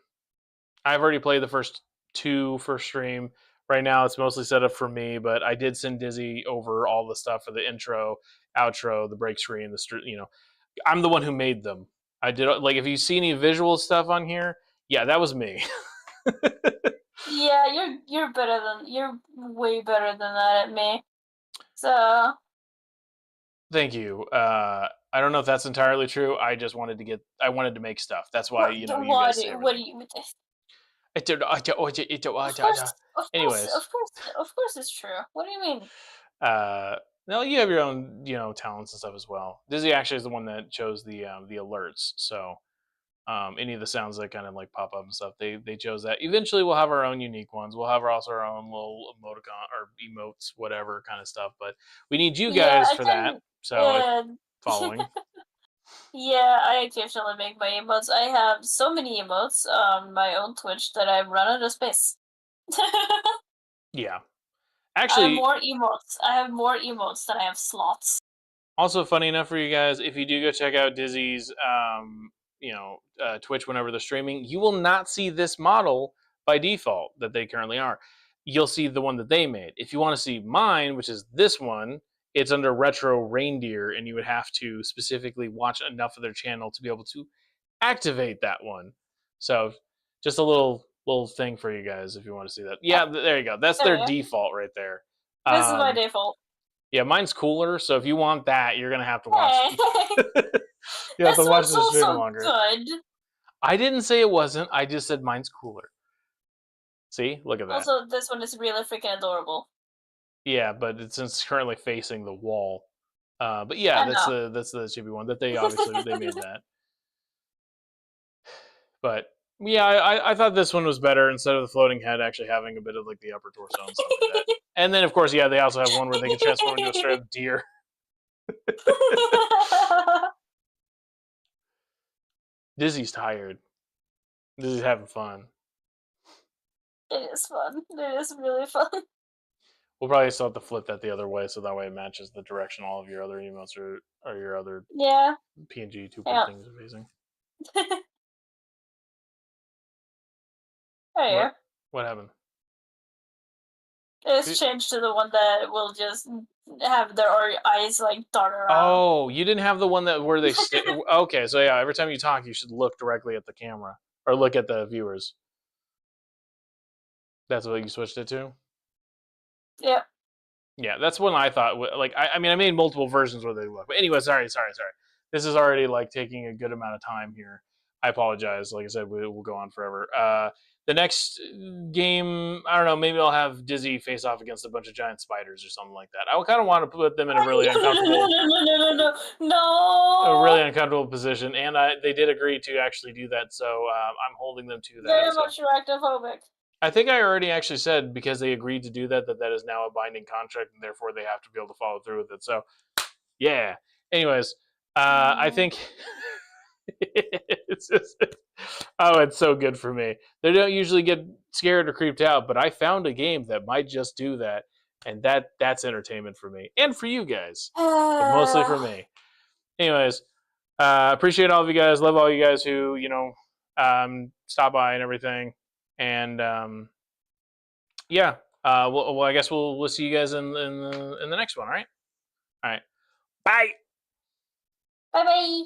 already played the first 2 for stream. Right now, it's mostly set up for me, but I did send Dizzy over all the stuff for the intro, outro, the break screen, I'm the one who made them. I did, like, if you see any visual stuff on here, yeah, that was me. Yeah, you're way better than that at me. So thank you. I don't know if that's entirely true. I just wanted to make stuff. That's why you guys say what do everything. you? Anyways, of course, it's true. What do you mean? No, you have your own, talents and stuff as well. Dizzy actually is the one that chose the alerts. So, any of the sounds that kind of like pop up and stuff, they chose that. Eventually, we'll have our own unique ones. We'll have also our own little emoticon or emotes, whatever kind of stuff. But we need you guys for that. So, following. Yeah, I occasionally make my emotes. I have so many emotes on my own Twitch that I run out of space. Yeah. I have Actually, more emotes. I have more emotes than I have slots. also funny enough for you guys, if you do go check out Dizzy's, Twitch whenever they're streaming, you will not see this model by default that they currently are. You'll see the one that they made. If you want to see mine, which is this one, it's under Retro Reindeer, and you would have to specifically watch enough of their channel to be able to activate that one. So, just a little thing for you guys if you want to see that. Yeah, there you go. That's their Okay. default right there. This is my default. Yeah, mine's cooler. So if you want that, you're gonna have to watch. Hey, You have to this watch one's the stream also longer. good. I didn't say it wasn't. I just said mine's cooler. See, look at that. Also, this one is really freaking adorable. Yeah, but it's currently facing the wall. But yeah, I that's know. the chibi one that they obviously they made that. But yeah, I thought this one was better instead of the floating head actually having a bit of like the upper torso and stuff like that. And then of course, yeah, they also have one where they can transform into a straight up deer. Dizzy's tired. Dizzy's having fun. It is fun. It is really fun. We'll probably still have to flip that the other way, so that way it matches the direction all of your other emotes or your other Yeah. PNG 2 Yeah. things are facing. Oh yeah. What happened? It's changed to the one that will just have their eyes like dart around. Oh, you didn't have the one that where they okay, so yeah, every time you talk, you should look directly at the camera or look at the viewers. That's what you switched it to. Yep. Yeah, that's one I thought. Like, I mean, I made multiple versions where they look. But anyway, sorry. This is already like taking a good amount of time here. I apologize. Like I said, we'll go on forever. The next game, I don't know. Maybe I'll have Dizzy face off against a bunch of giant spiders or something like that. I kind of want to put them in a really uncomfortable, No. a really uncomfortable position, and they did agree to actually do that. So I'm holding them to that. Very much arachnophobic. I think I already actually said because they agreed to do that that is now a binding contract and therefore they have to be able to follow through with it. So, yeah. Anyways, I think it's just it's so good for me. They don't usually get scared or creeped out, but I found a game that might just do that, and that's entertainment for me and for you guys, but mostly for me. Anyways, appreciate all of you guys. Love all you guys who stop by and everything. And yeah, well, I guess we'll see you guys in the next one. All right. Bye. Bye bye.